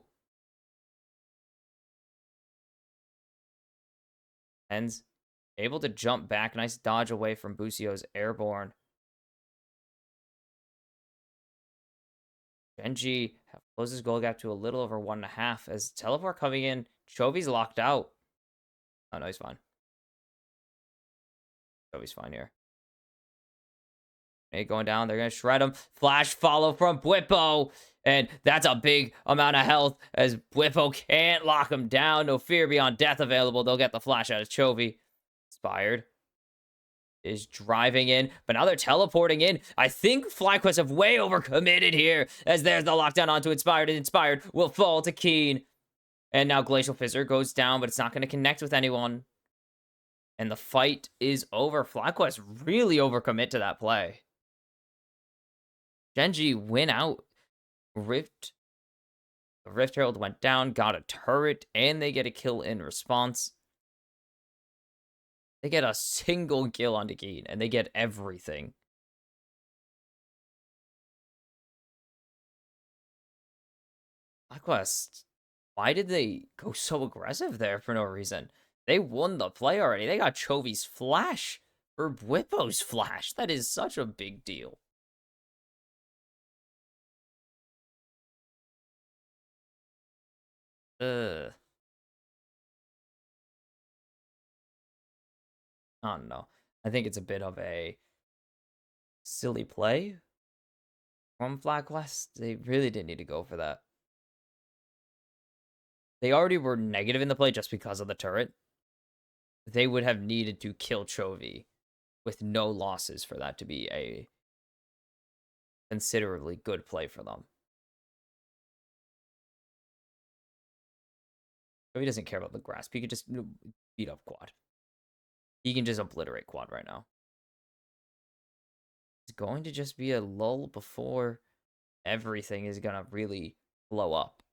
[SPEAKER 1] Ends able to jump back. Nice dodge away from Busio's airborne. Gen.G closes goal gap to a little over 1.5 as teleport coming in. Chovy's locked out. Oh, no, he's fine. Chovy's fine here. Hey, going down. They're going to shred him. Flash follow from Bwipo. And that's a big amount of health as Bwipo can't lock him down. No fear beyond death available. They'll get the flash out of Chovy. Inspired is driving in, but now they're teleporting in. I think FlyQuest have way overcommitted here as there's the lockdown onto Inspired, and Inspired will fall to Keen. And now Glacial Fissure goes down, but it's not going to connect with anyone. And the fight is over. FlyQuest really overcommit to that play. Gen.G win out. Rift Herald went down, got a turret, and they get a kill in response. They get a single kill onto Keen, and they get everything. FlyQuest, why did they go so aggressive there for no reason? They won the play already. They got Chovy's flash for Bwipo's flash. That is such a big deal. I don't know. I think it's a bit of a silly play from FlyQuest. They really didn't need to go for that. They already were negative in the play just because of the turret. They would have needed to kill Chovy with no losses for that to be a considerably good play for them. Chovy doesn't care about the grasp. He could just beat up Quad. He can just obliterate Quad right now. It's going to just be a lull before everything is going to really blow up.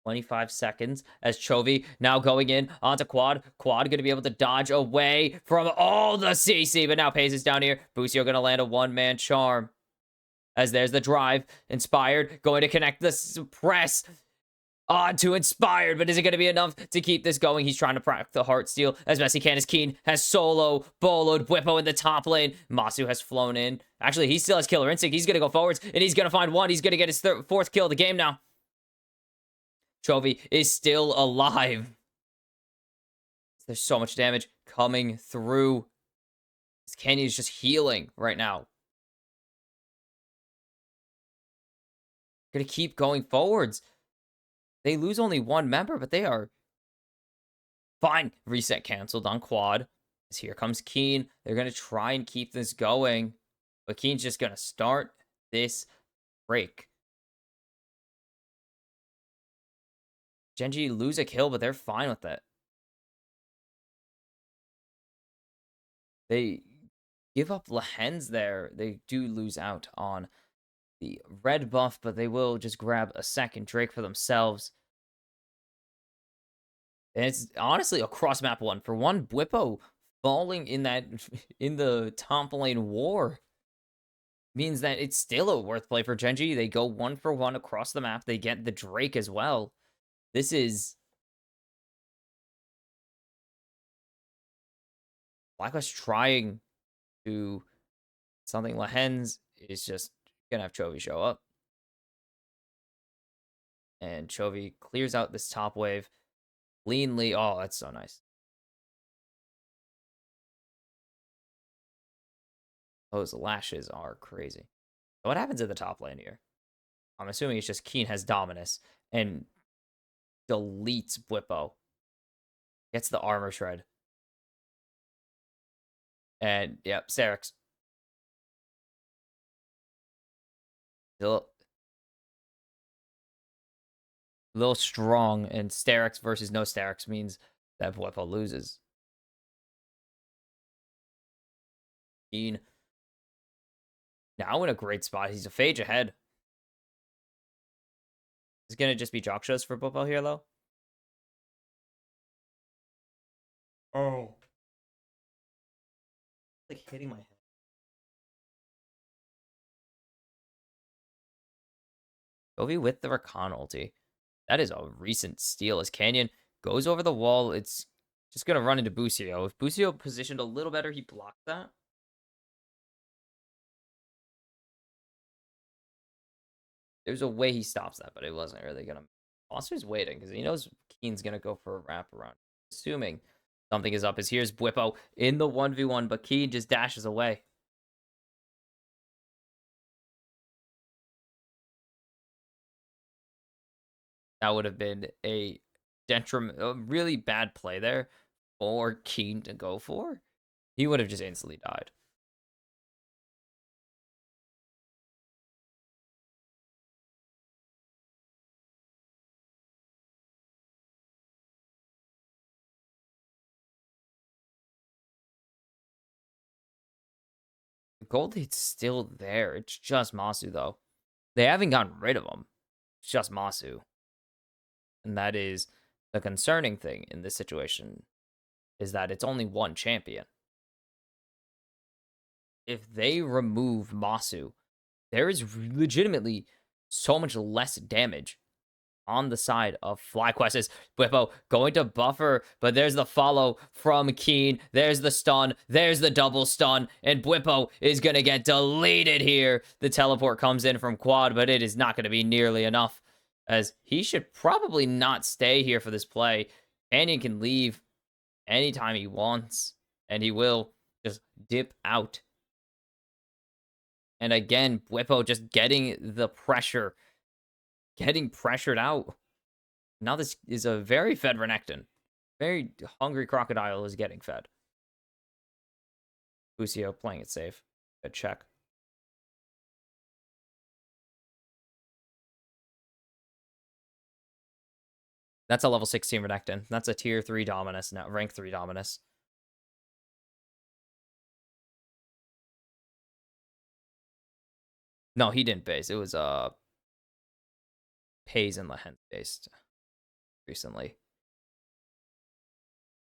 [SPEAKER 1] 25 seconds as Chovy now going in onto Quad. Quad going to be able to dodge away from all the CC, but now Pace is down here. Busio going to land a one-man charm. As there's the drive. Inspired going to connect the suppress onto Inspired, but is it going to be enough to keep this going? He's trying to crack the heart steal as best he can as Keen has solo boloed Bwipo in the top lane. Masu has flown in. Actually, he still has killer instinct. He's going to go forwards, and he's going to find one. He's going to get his fourth kill of the game now. Chovy is still alive. There's so much damage coming through. Kenny is just healing right now. Gonna keep going forwards. They lose only one member, but they are fine. Reset canceled on Quad. As here comes Keen. They're gonna try and keep this going, but Keen's just gonna start this break. Gen.G lose a kill, but they're fine with it. They give up Lehens there. They do lose out on the red buff, but they will just grab a second Drake for themselves. And it's honestly a cross-map one. For one, Bwipo falling in the top lane war means that it's still a worth play for Gen.G. They go 1-for-1 across the map. They get the Drake as well. This is FlyQuest trying to something. Lehens is just gonna have Chovy show up. And Chovy clears out this top wave cleanly. Oh, that's so nice. Those lashes are crazy. What happens in the top lane here? I'm assuming it's just Keen has Dominus and deletes Bwipo. Gets the armor shred. And, yep, Serix. A little strong, and Sterix versus no Sterix means that Bwipo loses. Keen. Now in a great spot. He's a phage ahead. It's going to just be jock shows for Bwipo here, though. Oh. Like hitting my head. Chovy with the Rakan ulti. That is a recent steal as Canyon goes over the wall. It's just going to run into Busio. If Busio positioned a little better, he blocked that. There's a way he stops that, but it wasn't really going to. Monster's waiting because he knows Keen's going to go for a wraparound. Assuming something is up as here's Bwipo in the 1v1, but Keen just dashes away. That would have been a detriment, a really bad play there for Keen to go for. He would have just instantly died. Goldie's still there. It's just Masu, though. They haven't gotten rid of him. It's just Masu. And that is the concerning thing in this situation, is that it's only one champion. If they remove Masu, there is legitimately so much less damage on the side of FlyQuest. Is Bwipo going to buffer, but there's the follow from Keen. There's the stun. There's the double stun, and Bwipo is going to get deleted here. The teleport comes in from Quad, but it is not going to be nearly enough, as he should probably not stay here for this play. Canyon can leave anytime he wants, and he will just dip out. And again, Bwipo just getting the pressure, getting pressured out. Now this is a very fed Renekton. Very hungry Crocodile is getting fed. Busio playing it safe. Good check. That's a level 16 Renekton. That's a tier 3 Dominus now, rank 3 Dominus. No, he didn't base. It was Pays and Lehen based recently.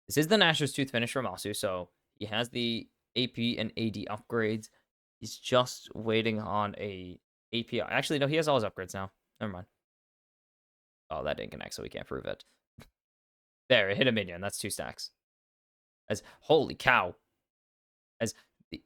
[SPEAKER 1] This is the Nashor's Tooth finish from Masu, so he has the AP and AD upgrades. He's just waiting on a API. Actually, no, he has all his upgrades now. Never mind. Oh, that didn't connect, so we can't prove it. There, it hit a minion. That's 2 stacks. As holy cow. As the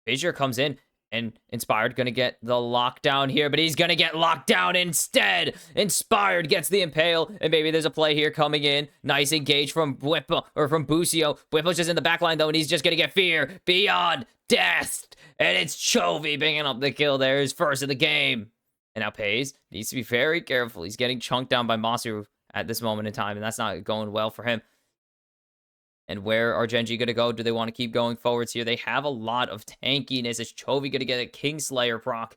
[SPEAKER 1] Fissure comes in, and Inspired gonna get the lockdown here, but he's gonna get locked down instead. Inspired gets the Impale, and maybe there's a play here coming in. Nice engage from Bwipo, or from Busio. Bwipo's just in the backline, though, and he's just gonna get Fear beyond death. And it's Chovy picking up the kill there, his first of the game. And now Pays needs to be very careful. He's getting chunked down by Masu at this moment in time, and that's not going well for him. And where are Gen.G going to go? Do they want to keep going forwards here? They have a lot of tankiness. Is Chovy going to get a Kingslayer proc?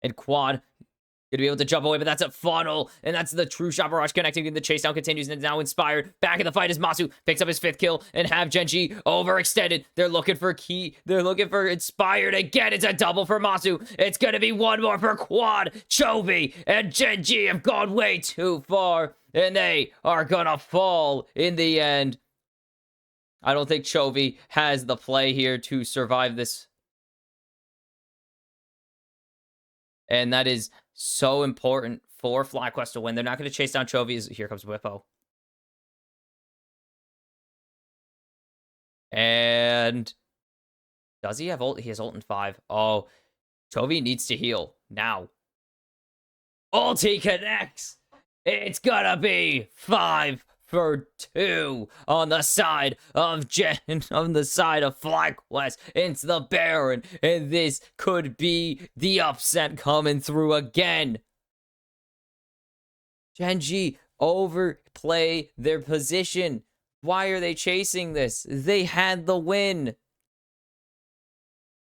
[SPEAKER 1] And Quad going to be able to jump away, but that's a funnel. And that's the true shot barrage connecting. And the chase down continues, and now Inspired. Back in the fight as Masu picks up his 5th kill and have Gen.G overextended. They're looking for key. They're looking for Inspired again. It's a double for Masu. It's going to be one more for Quad. Chovy and Gen.G have gone way too far, and they are going to fall in the end. I don't think Chovy has the play here to survive this. And that is so important for FlyQuest to win. They're not going to chase down Chovy. Here comes Bwipo. And does he have ult? He has ult in 5. Oh, Chovy needs to heal now. Ulti connects. It's gonna be 5 for 2 on the side of on the side of FlyQuest. It's the Baron, and this could be the upset coming through again. Gen.G overplay their position. Why are they chasing this? They had the win.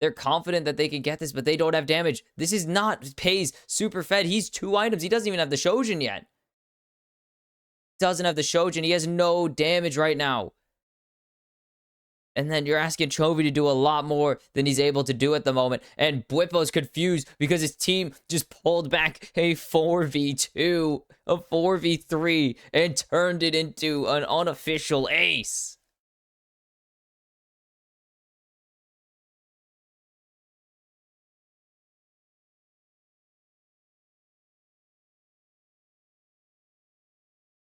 [SPEAKER 1] They're confident that they can get this, but they don't have damage. This is not Pei's super fed. He's 2 items. He doesn't even have the Shojin yet. Doesn't have the Shojin. He has no damage right now. And then you're asking Chovy to do a lot more than he's able to do at the moment. And Bwipo's confused because his team just pulled back a 4v2, a 4v3, and turned it into an unofficial ace.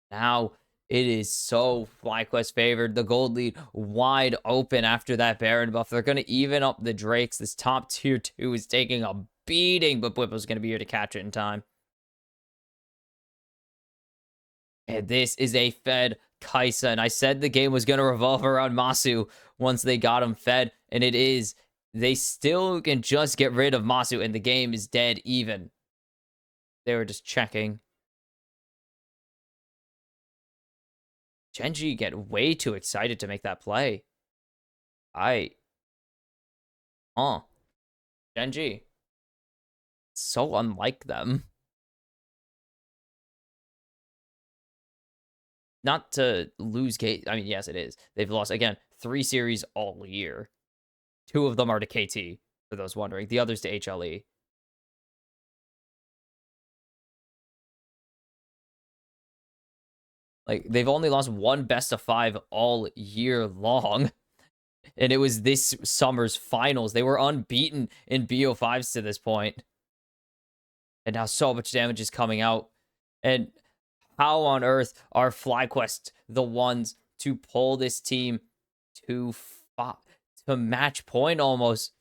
[SPEAKER 1] Now it is so FlyQuest favored. The gold lead wide open after that Baron buff. They're going to even up the Drakes. This top tier 2 is taking a beating, but Bwipo's going to be here to catch it in time. And this is a fed Kai'Sa. And I said the game was going to revolve around Masu once they got him fed. And it is. They still can just get rid of Masu, and the game is dead even. They were just checking. Gen.G get way too excited to make that play. Gen.G. So unlike them. Not to lose gate. I mean, yes, it is. They've lost, again, 3 series all year. 2 of them are to KT, for those wondering. The others to HLE. Like, they've only lost 1 best of 5 all year long. And it was this summer's finals. They were unbeaten in BO5s to this point. And now so much damage is coming out. And how on earth are FlyQuest the ones to pull this team to match point almost?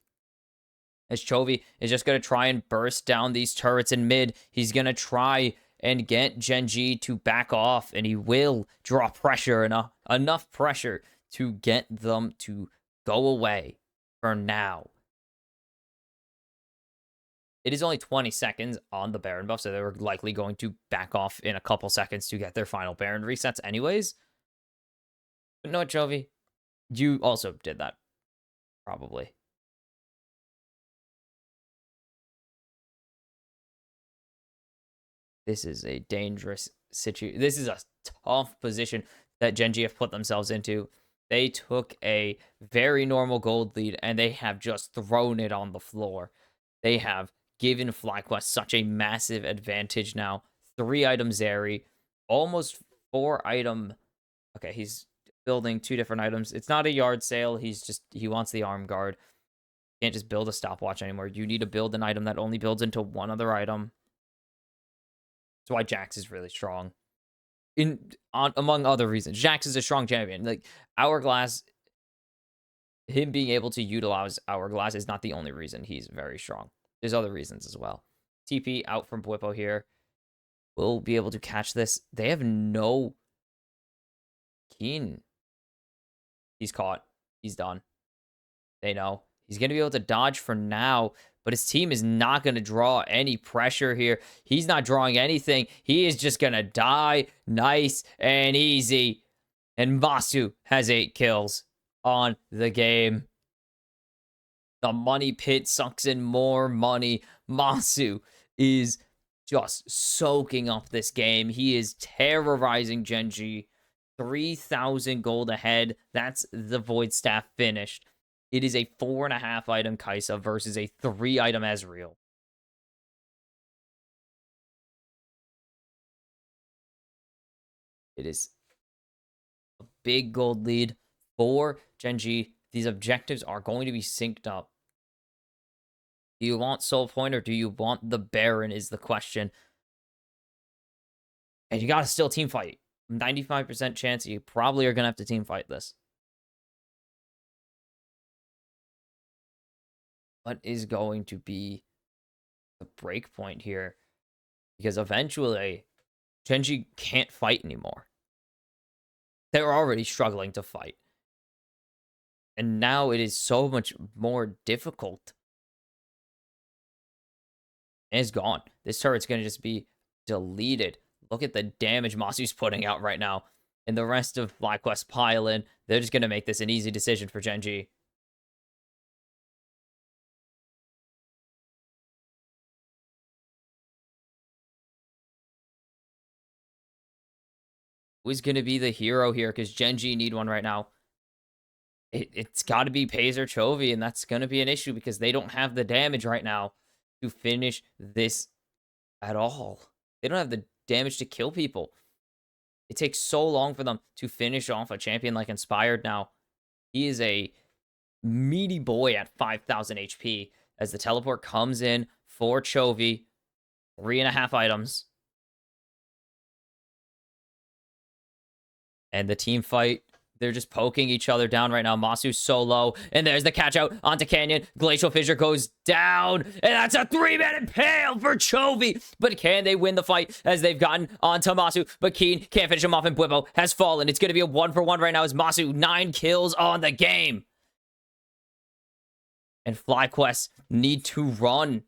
[SPEAKER 1] As Chovy is just going to try and burst down these turrets in mid. He's going to try and get Gen.G to back off, and he will draw pressure, enough pressure to get them to go away for now. It is only 20 seconds on the Baron buff, so they were likely going to back off in a couple seconds to get their final Baron resets anyways. But no, Chovy, you also did that, probably. This is a dangerous situation. This is a tough position that Gen.G have put themselves into. They took a very normal gold lead, and they have just thrown it on the floor. They have given FlyQuest such a massive advantage now. 3 item Zeri, almost 4 item. Okay, he's building 2 different items. It's not a yard sale. He wants the arm guard. Can't just build a stopwatch anymore. You need to build an item that only builds into 1 other item. That's why Jax is really strong. Among other reasons, Jax is a strong champion. Like, Hourglass, him being able to utilize Hourglass is not the only reason he's very strong. There's other reasons as well. TP out from Bwipo here. We'll be able to catch this. They have no Keen. He's caught. He's done. They know. He's going to be able to dodge for now, but his team is not going to draw any pressure here. He's not drawing anything. He is just going to die nice and easy. And Masu has 8 kills on the game. The money pit sucks in more money. Masu is just soaking up this game. He is terrorizing Gen.G. 3,000 gold ahead. That's the Void Staff finished. It is a 4.5 item Kai'Sa versus a 3 item Ezreal. It is a big gold lead for Gen.G. These objectives are going to be synced up. Do you want Soul Point or do you want the Baron is the question. And you got to still team fight. 95% chance you probably are going to have to team fight this. What is going to be the break point here? Because eventually, Gen.G can't fight anymore. They're already struggling to fight. And now it is so much more difficult. And it's gone. This turret's going to just be deleted. Look at the damage Masu's putting out right now. And the rest of FlyQuest pile in. They're just going to make this an easy decision for Gen.G. Who's going to be the hero here? Because Gen.G need one right now. It's got to be Pays or Chovy, and that's going to be an issue because they don't have the damage right now to finish this at all. They don't have the damage to kill people. It takes so long for them to finish off a champion like Inspired now. He is a meaty boy at 5,000 HP as the teleport comes in for Chovy. 3.5 items. And the team fight, they're just poking each other down right now. Masu's so low. And there's the catch out onto Canyon. Glacial Fissure goes down. And that's a 3-man impale for Chovy. But can they win the fight as they've gotten onto Masu? But Keen can't finish him off, and Bwipo has fallen. It's going to be a 1-for-1 right now as Masu 9 kills on the game. And FlyQuest need to run.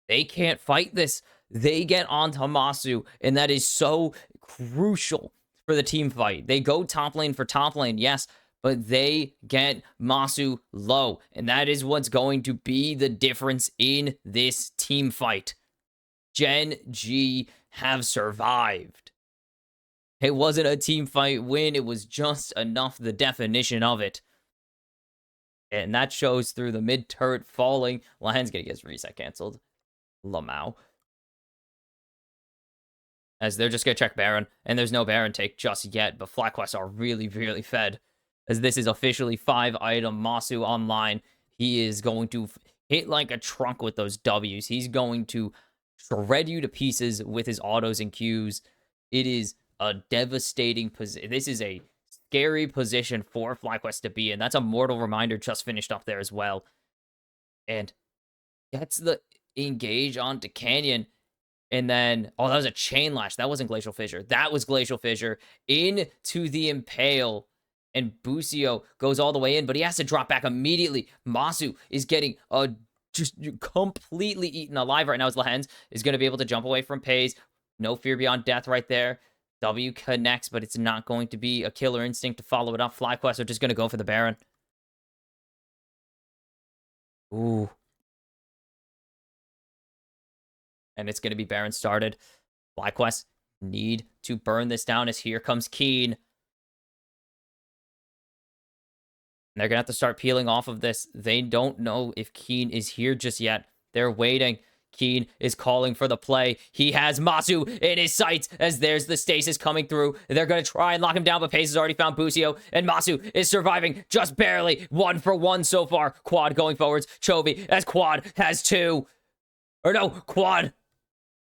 [SPEAKER 1] They can't fight this. They get onto Masu, and that is so crucial for the team fight. They go top lane for top lane, yes, but they get Masu low, and that is what's going to be the difference in this team fight. Gen.G have survived. It wasn't a team fight win. It was just enough, the definition of it. And that shows through the mid turret falling. Lion's going to get his reset canceled. Lamau. As they're just going to check Baron. And there's no Baron take just yet. But FlyQuest are really, really fed. As this is officially 5-item Masu online. He is going to hit like a trunk with those W's. He's going to shred you to pieces with his autos and Qs. It is a devastating position. This is a scary position for FlyQuest to be in. That's a Mortal Reminder just finished up there as well. And gets the engage onto Canyon. And then, oh, that was a Chain Lash. That wasn't Glacial Fissure. That was Glacial Fissure into the Impale. And Busio goes all the way in, but he has to drop back immediately. Masu is getting just completely eaten alive right now as Lehens is going to be able to jump away from Pays. No Fear Beyond Death right there. W connects, but it's not going to be a Killer Instinct to follow it up. FlyQuest are just going to go for the Baron. Ooh. And it's going to be Baron started. FlyQuest need to burn this down as here comes Keen. And they're going to have to start peeling off of this. They don't know if Keen is here just yet. They're waiting. Keen is calling for the play. He has Masu in his sights as there's the stasis coming through. They're going to try and lock him down, but Pace has already found Busio, and Masu is surviving just barely. 1-for-1 so far. Quad going forwards. Chovy as Quad has 2. Or no, Quad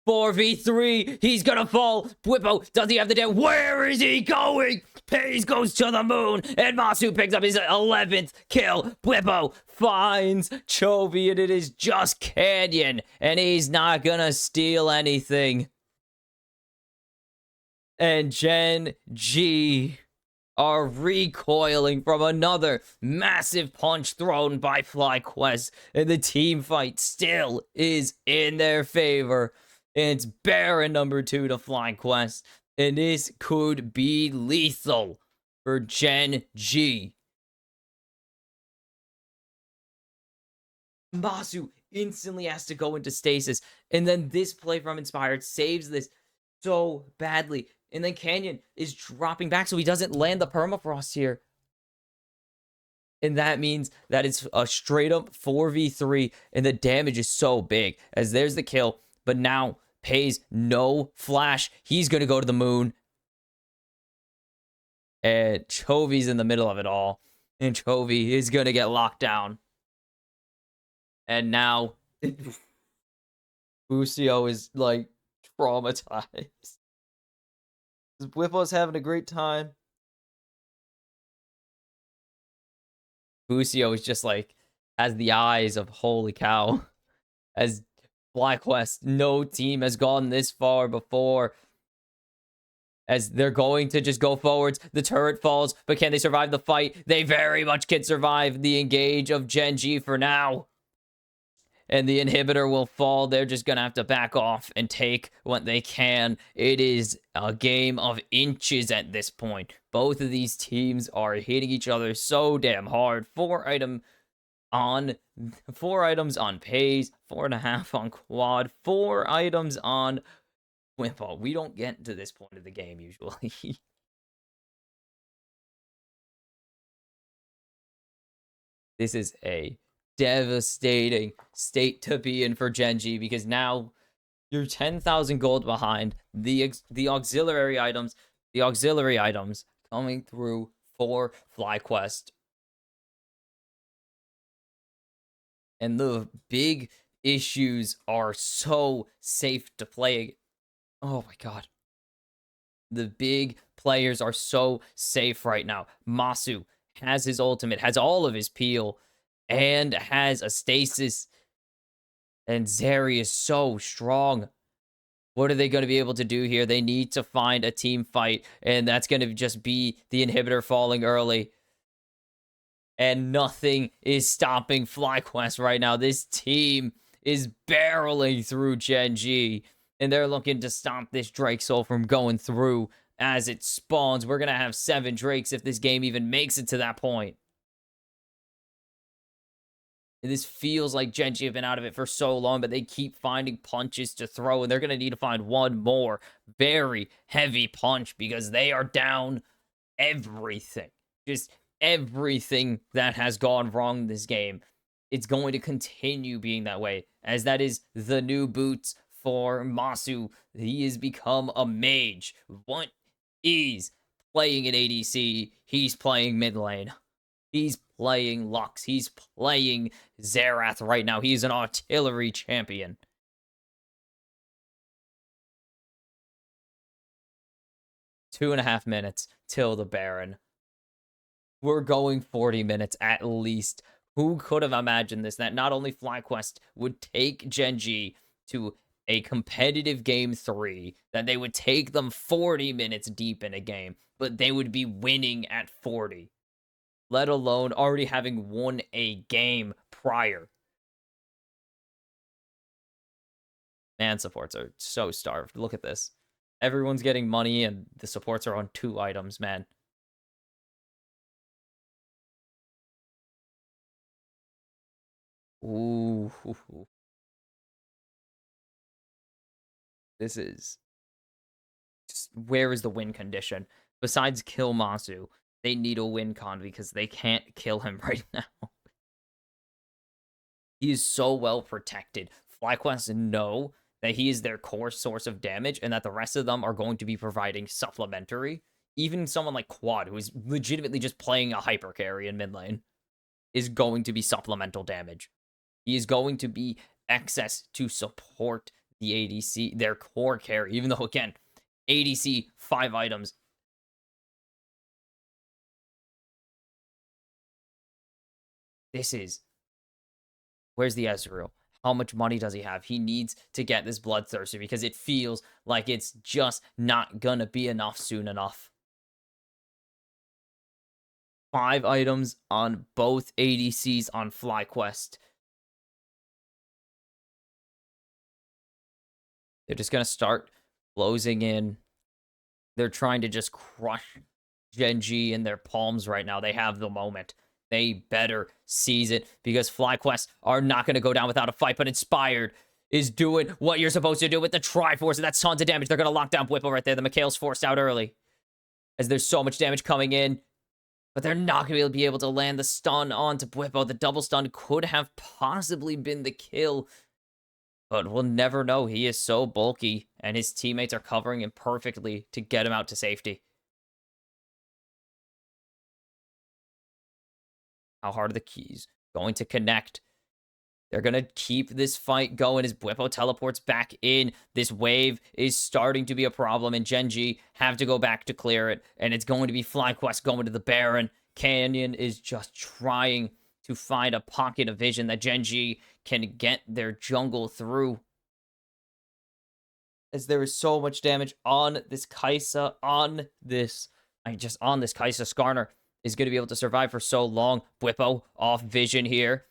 [SPEAKER 1] 4v3. He's gonna fall. Bwipo, does he have the damage? Where is he going? Pays goes to the moon, and Masu picks up his 11th kill. Bwipo finds Chovy, and it is just Canyon, and he's not gonna steal anything. And Gen.G are recoiling from another massive punch thrown by FlyQuest, and the team fight still is in their favor. And it's Baron number 2 to FlyQuest. And this could be lethal for Gen.G. Masu instantly has to go into stasis. And then this play from Inspired saves this so badly. And then Canyon is dropping back so he doesn't land the permafrost here. And that means that it's a straight up 4v3. And the damage is so big as there's the kill. But now Pays no flash. He's going to go to the moon. And Chovy's in the middle of it all. And Chovy is going to get locked down. And now Busio is like traumatized. Bwipo's having a great time. Busio is just like, has the eyes of holy cow. As FlyQuest, no team has gone this far before. As they're going to just go forwards. The turret falls, but can they survive the fight? They very much can survive the engage of Gen.G for now. And the inhibitor will fall. They're just going to have to back off and take what they can. It is a game of inches at this point. Both of these teams are hitting each other so damn hard. 4 items on Pays, 4.5 on Quad, 4 items on Whippo. We don't get to this point of the game usually. This is a devastating state to be in for Gen.G because now you're 10,000 gold behind. The auxiliary items, coming through for FlyQuest. And the big issues are so safe to play. Oh my god. The big players are so safe right now. Masu has his ultimate, has all of his peel, and has a stasis. And Zeri is so strong. What are they going to be able to do here? They need to find a team fight, and that's going to just be the inhibitor falling early. And nothing is stopping FlyQuest right now. This team is barreling through Gen.G, and they're looking to stop this Drake Soul from going through as it spawns. We're going to have 7 Drakes if this game even makes it to that point. And this feels like Gen.G have been out of it for so long, but they keep finding punches to throw, and they're going to need to find one more very heavy punch because they are down everything. Just everything that has gone wrong in this game. It's going to continue being that way, as that is the new boots for Masu. He has become a mage. What is playing an ADC? He's playing mid lane. He's playing Lux. He's playing Xerath right now. He's an artillery champion. 2.5 minutes till the Baron. We're going 40 minutes at least. Who could have imagined this? That not only FlyQuest would take Gen.G to a competitive game 3, that they would take them 40 minutes deep in a game, but they would be winning at 40. Let alone already having won a game prior. Man, supports are so starved. Look at this. Everyone's getting money, and the supports are on 2 items, man. Ooh. This is just, where is the win condition? Besides kill Masu, they need a win con because they can't kill him right now. He is so well protected. FlyQuest know that he is their core source of damage and that the rest of them are going to be providing supplementary. Even someone like Quad, who is legitimately just playing a hyper carry in mid lane, is going to be supplemental damage. He is going to be excess to support the ADC, their core carry, even though, again, ADC, 5 items. This is... Where's the Ezreal? How much money does he have? He needs to get this Bloodthirster because it feels like it's just not gonna be enough soon enough. 5 items on both ADCs on FlyQuest. They're just gonna start closing in. They're trying to just crush Gen.G in their palms right now. They have the moment. They better seize it because FlyQuest are not going to go down without a fight, but Inspired is doing what you're supposed to do with the Triforce, and that's tons of damage. They're going to lock down Whipple right there. The Mikhail's forced out early as there's so much damage coming in, but they're not going to be able to land the stun onto Whipple. The double stun could have possibly been the kill, but we'll never know. He is so bulky, and his teammates are covering him perfectly to get him out to safety. How hard are the keys going to connect? They're going to keep this fight going as Bwipo teleports back in. This wave is starting to be a problem, and Gen.G have to go back to clear it. And it's going to be FlyQuest going to the Baron. Canyon is just trying to find a pocket of vision that Gen.G can get their jungle through. As there is so much damage on this Kai'Sa, on this Kai'Sa. Skarner is going to be able to survive for so long. Bwipo off vision here.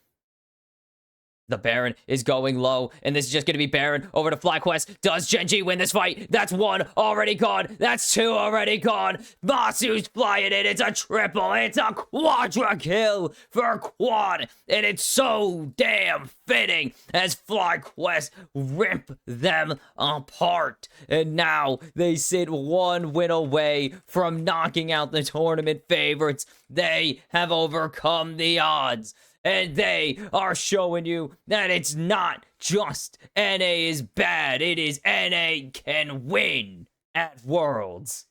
[SPEAKER 1] The Baron is going low, and this is just going to be Baron over to FlyQuest. Does Gen.G win this fight? That's one already gone. That's two already gone. Masu's flying in. It's a triple. It's a quadra kill for Quad, and it's so damn fitting as FlyQuest rip them apart. And now they sit one win away from knocking out the tournament favorites. They have overcome the odds. And they are showing you that it's not just NA is bad. It is NA can win at Worlds.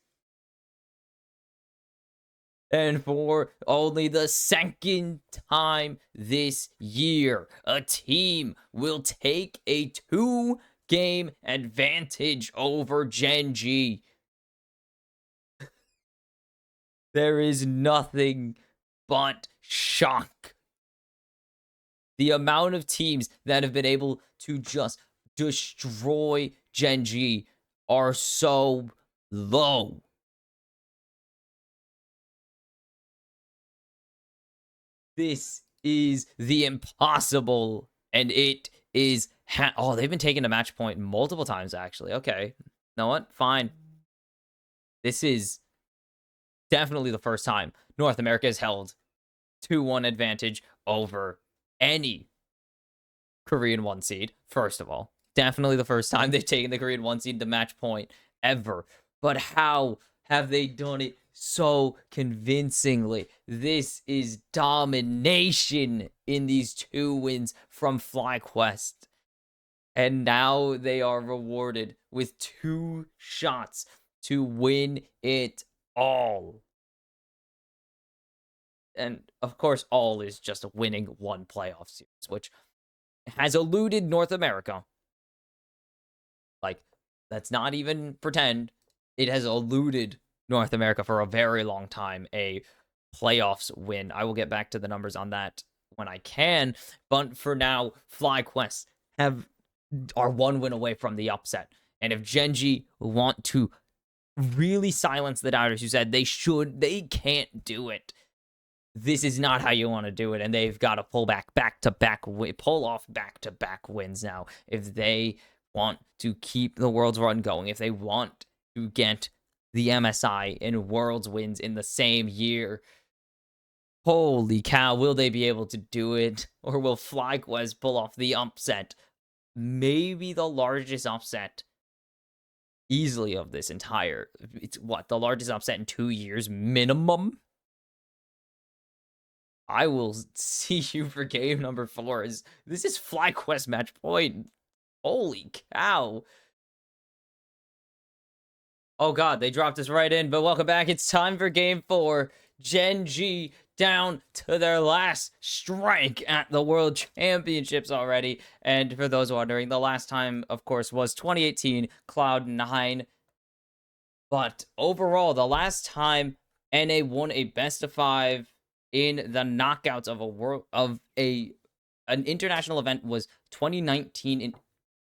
[SPEAKER 1] And for only the second time this year, a team will take a 2-game advantage over Gen.G. There is nothing but shock. The amount of teams that have been able to just destroy Gen.G are so low. This is the impossible, and it is... oh, they've been taking a match point multiple times, actually. Okay. You know what? Fine. This is definitely the first time North America has held 2-1 advantage over any Korean 1 seed, first of all. Definitely the first time they've taken the Korean 1 seed to match point ever. But how have they done it so convincingly? This is domination in these 2 wins from FlyQuest. And now they are rewarded with 2 shots to win it all. And of course, all is just winning 1 playoff series, which has eluded North America. Like, let's not even pretend. It has eluded North America for a very long time, a playoffs win. I will get back to the numbers on that when I can. But for now, FlyQuest are 1 win away from the upset. And if Gen.G want to really silence the doubters who said they can't do it, this is not how you want to do it, and they've got to pull off back-to-back wins now if they want to keep the Worlds run going, if they want to get the MSI and Worlds wins in the same year. Holy cow, will they be able to do it? Or will FlyQuest pull off the upset? Maybe the largest upset easily of this entire... It's what? The largest upset in 2 years minimum? I will see you for game number 4. This is FlyQuest match point. Holy cow. Oh god, they dropped us right in, but welcome back. It's time for game 4. Gen.G down to their last strike at the World Championships already. And for those wondering, the last time, of course, was 2018 Cloud9. But overall, the last time NA won a best of 5 in the knockouts of an international event was 2019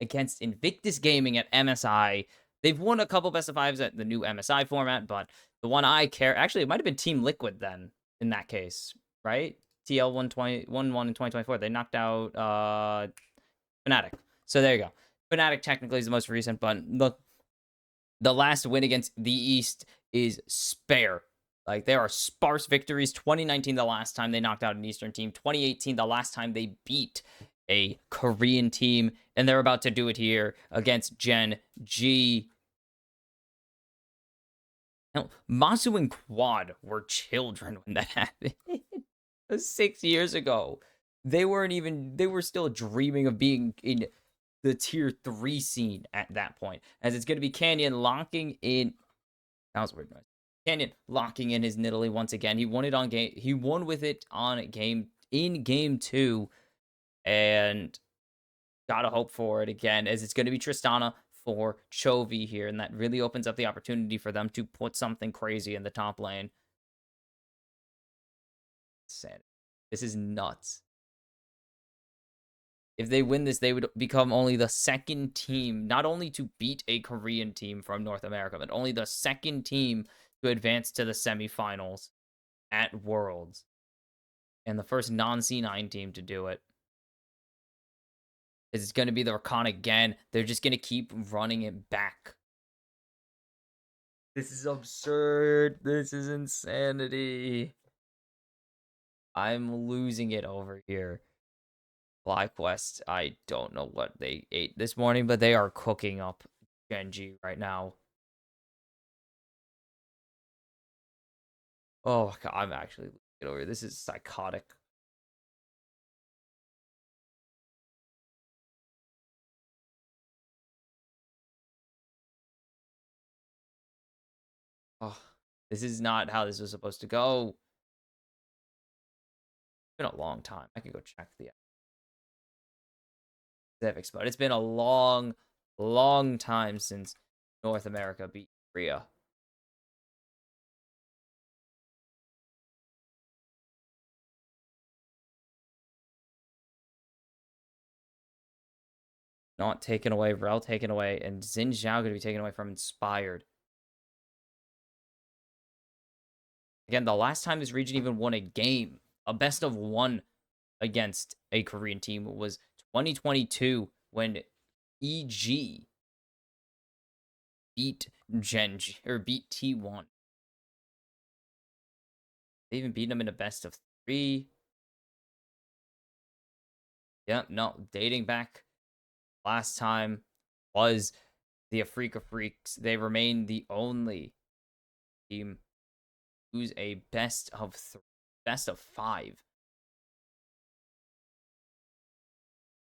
[SPEAKER 1] against Invictus Gaming at MSI. They've won a couple best of 5s at the new MSI format, but the one I care... Actually, it might have been Team Liquid then, in that case, right? TL 1-1 in 2024. They knocked out Fnatic. So there you go. Fnatic technically is the most recent, but the last win against the East is spare. Like, there are sparse victories. 2019, the last time they knocked out an Eastern team. 2018, the last time they beat a Korean team. And they're about to do it here against Gen.G. Now, Masu and Quad were children when that happened. 6 years ago. They were still dreaming of being in the tier 3 scene at that point. As it's going to be Canyon locking in... That was a weird noise. Canyon locking in his Nidalee once again. He won with it in game 2. And gotta hope for it again, as it's going to be Tristana for Chovy here, and that really opens up the opportunity for them to put something crazy in the top lane. Sad. This is nuts. If they win this, they would become only the second team, not only to beat a Korean team from North America, but only the second team to advance to the semifinals at Worlds. And the first non-C9 team to do it. It's going to be the Rakan again. They're just going to keep running it back. This is absurd. This is insanity. I'm losing it over here. FlyQuest, I don't know what they ate this morning, but they are cooking up Gen.G right now. Oh, God, I'm actually losing it over here. This is psychotic. Oh, this is not how this was supposed to go. It's been a long time. I can go check the specifics, but it's been a long, long time since North America beat Korea. Not taken away, Rel taken away, and Xin Zhao going to be taken away from Inspired. Again, the last time this region even won a game, a best of one against a Korean team, was 2022 when EG beat Gen.G or beat T1. They even beat them in a best of 3. Yeah, no, dating back last time was the Africa Freaks. They remain the only team who's a best of 5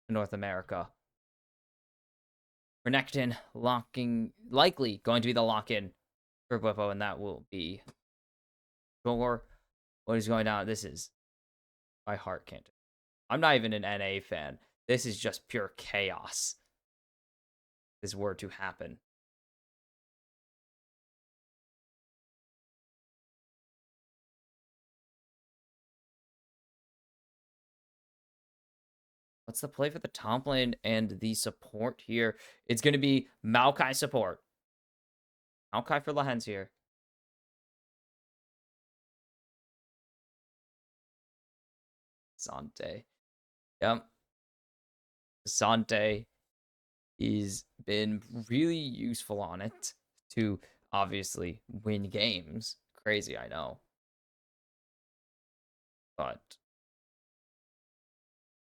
[SPEAKER 1] in North America. Renekton likely going to be the lock-in for Bwipo, and that will be sure what is going on. This is my heart can't. I'm not even an NA fan. This is just pure chaos. This were to happen. What's the play for the top lane and the support here? It's going to be Maokai support. Maokai for Lahens here. Sante. Yep. Sante. He's been really useful on it to obviously win games. Crazy, I know. But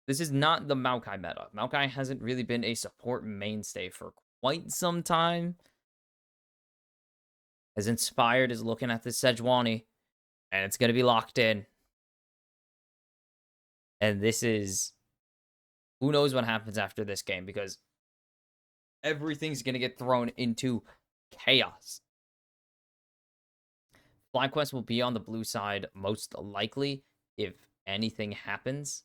[SPEAKER 1] this is not the Maokai meta. Maokai hasn't really been a support mainstay for quite some time. As Inspired is looking at this Sejuani, and it's going to be locked in. And this is... Who knows what happens after this game, because everything's going to get thrown into chaos. FlyQuest will be on the blue side most likely if anything happens.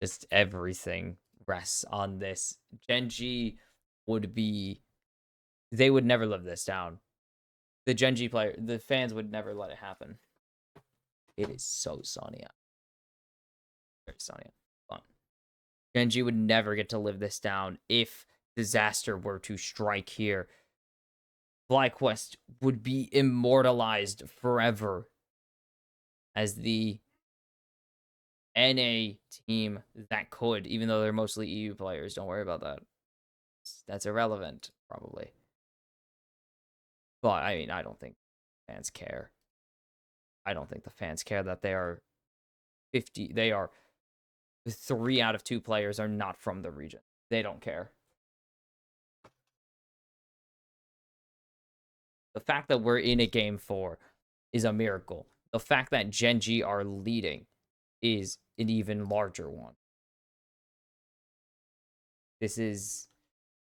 [SPEAKER 1] Just everything rests on this. Gen.G would be... They would never live this down. The Gen.G player, the fans would never let it happen. It is so sunny out. Very sunny out. Fun. Gen.G would never get to live this down if disaster were to strike here. FlyQuest would be immortalized forever as the NA team that could, even though they're mostly EU players. Don't worry about that. That's irrelevant, probably. But, I mean, I don't think fans care. I don't think the fans care that they are 50. They are 3 out of 2 players are not from the region. They don't care. The fact that we're in a game 4 is a miracle. The fact that Gen.G are leading is an even larger one. This is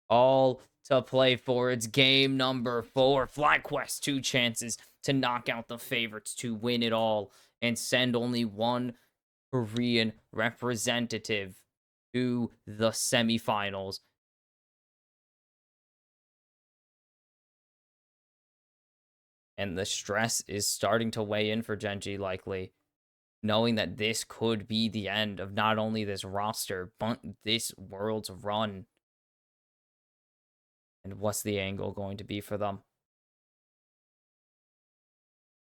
[SPEAKER 1] all to play for. It's game number 4. FlyQuest 2 chances to knock out the favorites to win it all and send only one Korean representative to the semifinals. And the stress is starting to weigh in for Gen.G likely, knowing that this could be the end of not only this roster, but this world's run. And what's the angle going to be for them?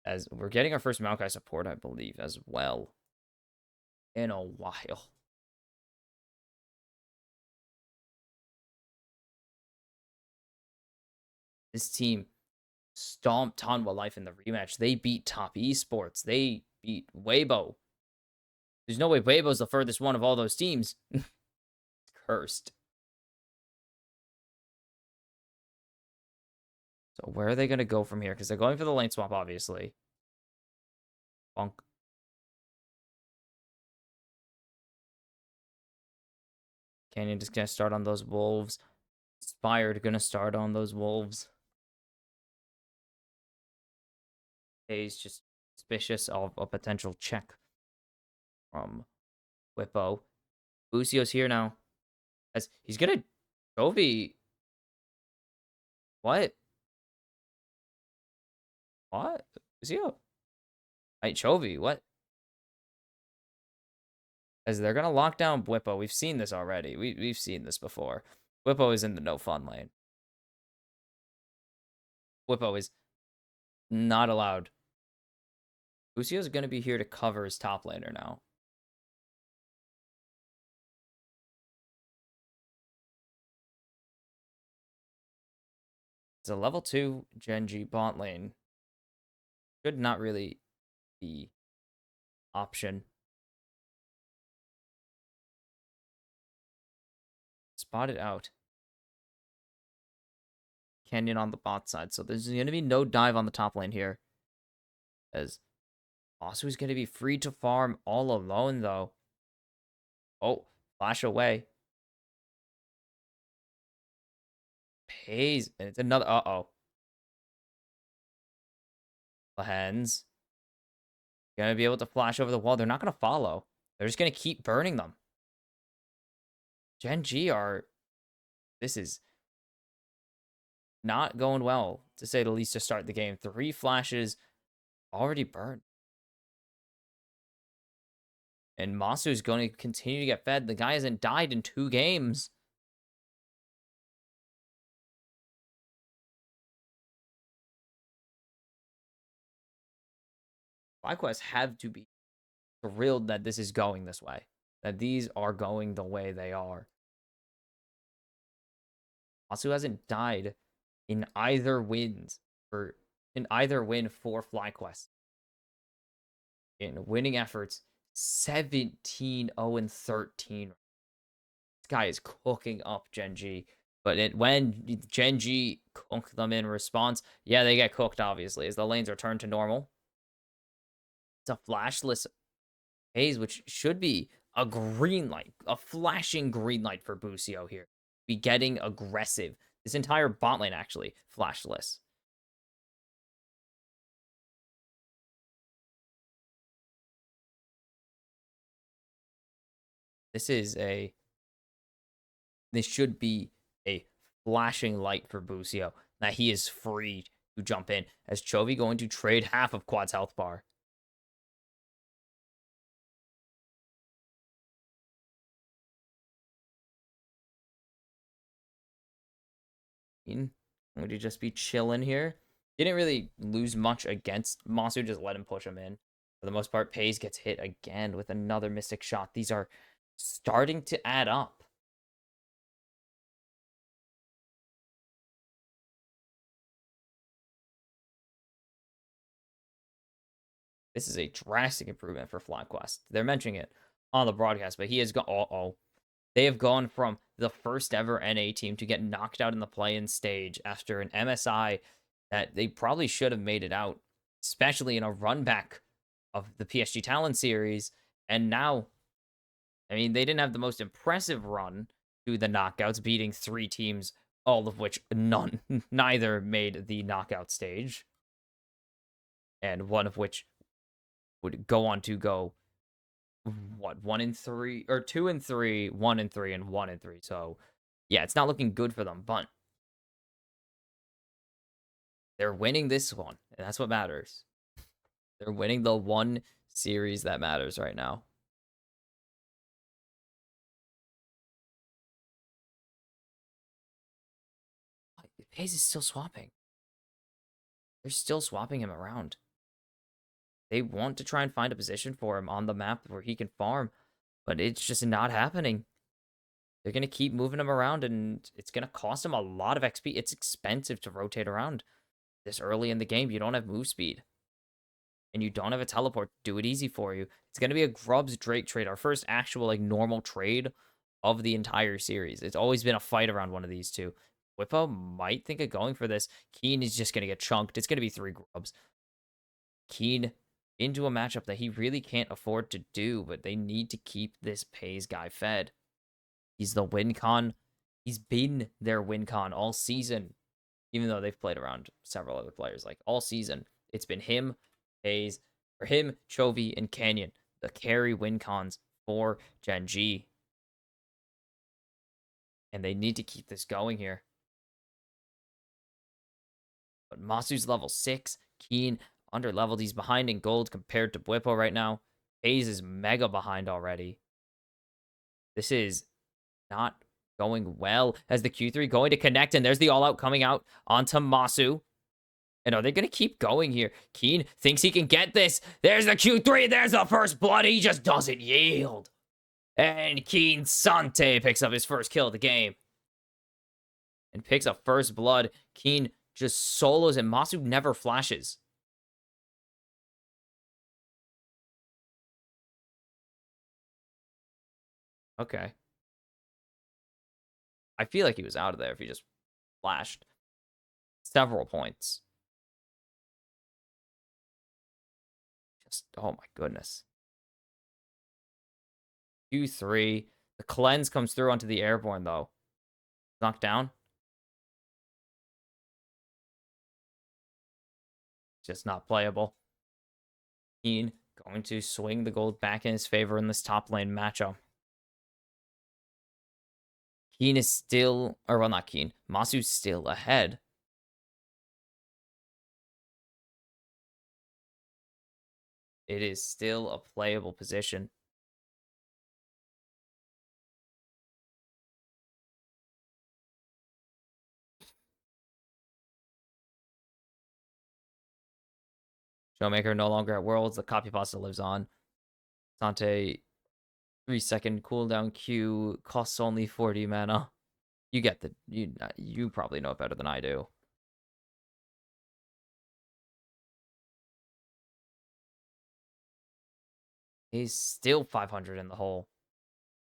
[SPEAKER 1] As we're getting our first Maokai support, I believe, as well. In a while. This team stomped Hanwha Life in the rematch. They beat Top Esports. They beat Weibo. There's no way Weibo's the furthest one of all those teams. Cursed. So where are they going to go from here? Because they're going for the lane swap, obviously. Bonk. Canyon just going to start on those wolves. Inspired going to start on those wolves. He's just suspicious of a potential check from Whippo. Busio's here now. As he's going to Chovy. What? What? Busio? Right, Chovy, what? As they're gonna lock down Whippo. We've seen this already. We've seen this before. Whippo is in the no fun lane. Whippo is not allowed. Busio's gonna be here to cover his top laner now. It's a level 2 Gen.G bot lane. Should not really be option. Spotted out. Canyon on the bot side. So there's going to be no dive on the top lane here. As Masu is going to be free to farm all alone, though. Oh, flash away. Pays. And it's another. Uh-oh. The hens. Going to be able to flash over the wall. They're not going to follow. They're just going to keep burning them. Gen.G are... This is not going well, to say the least, to start the game. 3 flashes already burned. And Masu's going to continue to get fed. The guy hasn't died in 2 games. FlyQuest have to be thrilled that this is going this way. That these are going the way they are. Masu hasn't died in either wins for in either win for FlyQuest. In winning efforts, 17-0-13. This guy is cooking up Gen.G. But when Gen.G cook them in response, yeah, they get cooked, obviously, as the lanes are turned to normal. It's a flashless Haze, which should be a green light, a flashing green light for Busio here. Be getting aggressive. This entire bot lane, actually, flashless. This should be a flashing light for Busio. That he is free to jump in. As Chovy going to trade half of Quad's health bar. Going to just be chilling here. Didn't really lose much against Masu, just let him push him in. For the most part, Pays gets hit again with another Mystic Shot. These are starting to add up. This is a drastic improvement for FlyQuest. They're mentioning it on the broadcast, but he has gone. Uh-oh. They have gone from the first ever NA team to get knocked out in the play-in stage after an MSI that they probably should have made it out, especially in a run back of the PSG Talent Series. And now, I mean, they didn't have the most impressive run to the knockouts, beating 3 teams, all of which neither made the knockout stage, and one of which would go on to go what 1-3 or 2-3, 1-3, and 1-3. So yeah, it's not looking good for them, but they're winning this one, and that's what matters. They're winning the one series that matters right now. FaZe is still swapping. They're still swapping him around. They want to try and find a position for him on the map where he can farm, but it's just not happening. They're going to keep moving him around, and it's going to cost him a lot of XP. It's expensive to rotate around this early in the game. You don't have move speed, and you don't have a teleport to do it easy for you. It's going to be a Grubs Drake trade, our first actual like normal trade of the entire series. It's always been a fight around one of these two. Whippo might think of going for this. Keen is just going to get chunked. It's going to be 3 Grubs. Keen into a matchup that he really can't afford to do, but they need to keep this Pays guy fed. He's the win con. He's been their win con all season, even though they've played around several other players. Like all season, it's been him, Pays, or him, Chovy, and Canyon, the carry win cons for Gen.G. And they need to keep this going here. But Masu's level 6. Keen under leveled. He's behind in gold compared to Bwipo right now. Pays is mega behind already. This is not going well as the Q3 going to connect, and there's the all-out coming out onto Masu. And are they going to keep going here? Keen thinks he can get this. There's the Q3. There's the first blood. He just doesn't yield. And Keen Sante picks up his first kill of the game. And picks up first blood. Keen just solos, and Masu never flashes. Okay. I feel like he was out of there if he just flashed several points. Just, oh my goodness. Q3. The cleanse comes through onto the airborne, though. Knocked down. Just not playable. Keen going to swing the gold back in his favor in this top lane matchup. Keen is still, or well, not Keen. Masu's still ahead. It is still a playable position. Showmaker no longer at Worlds. The copy pasta lives on. Sante 3-second cooldown Q costs only 40 mana. You get the you probably know it better than I do. He's still 500 in the hole.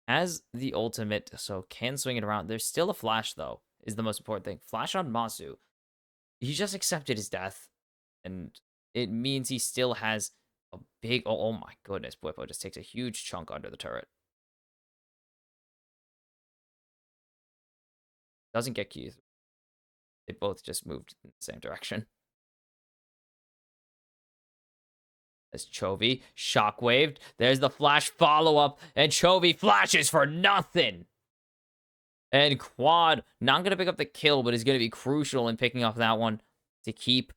[SPEAKER 1] Has the ultimate, so can swing it around. There's still a flash, though, is the most important thing. Flash on Masu. He just accepted his death, and it means he still has a big... Oh my goodness, Bwipo just takes a huge chunk under the turret. Doesn't get Q. They both just moved in the same direction. As Chovy shockwaved. There's the flash follow-up, and Chovy flashes for nothing. And Quad, not going to pick up the kill, but is going to be crucial in picking up that one to keep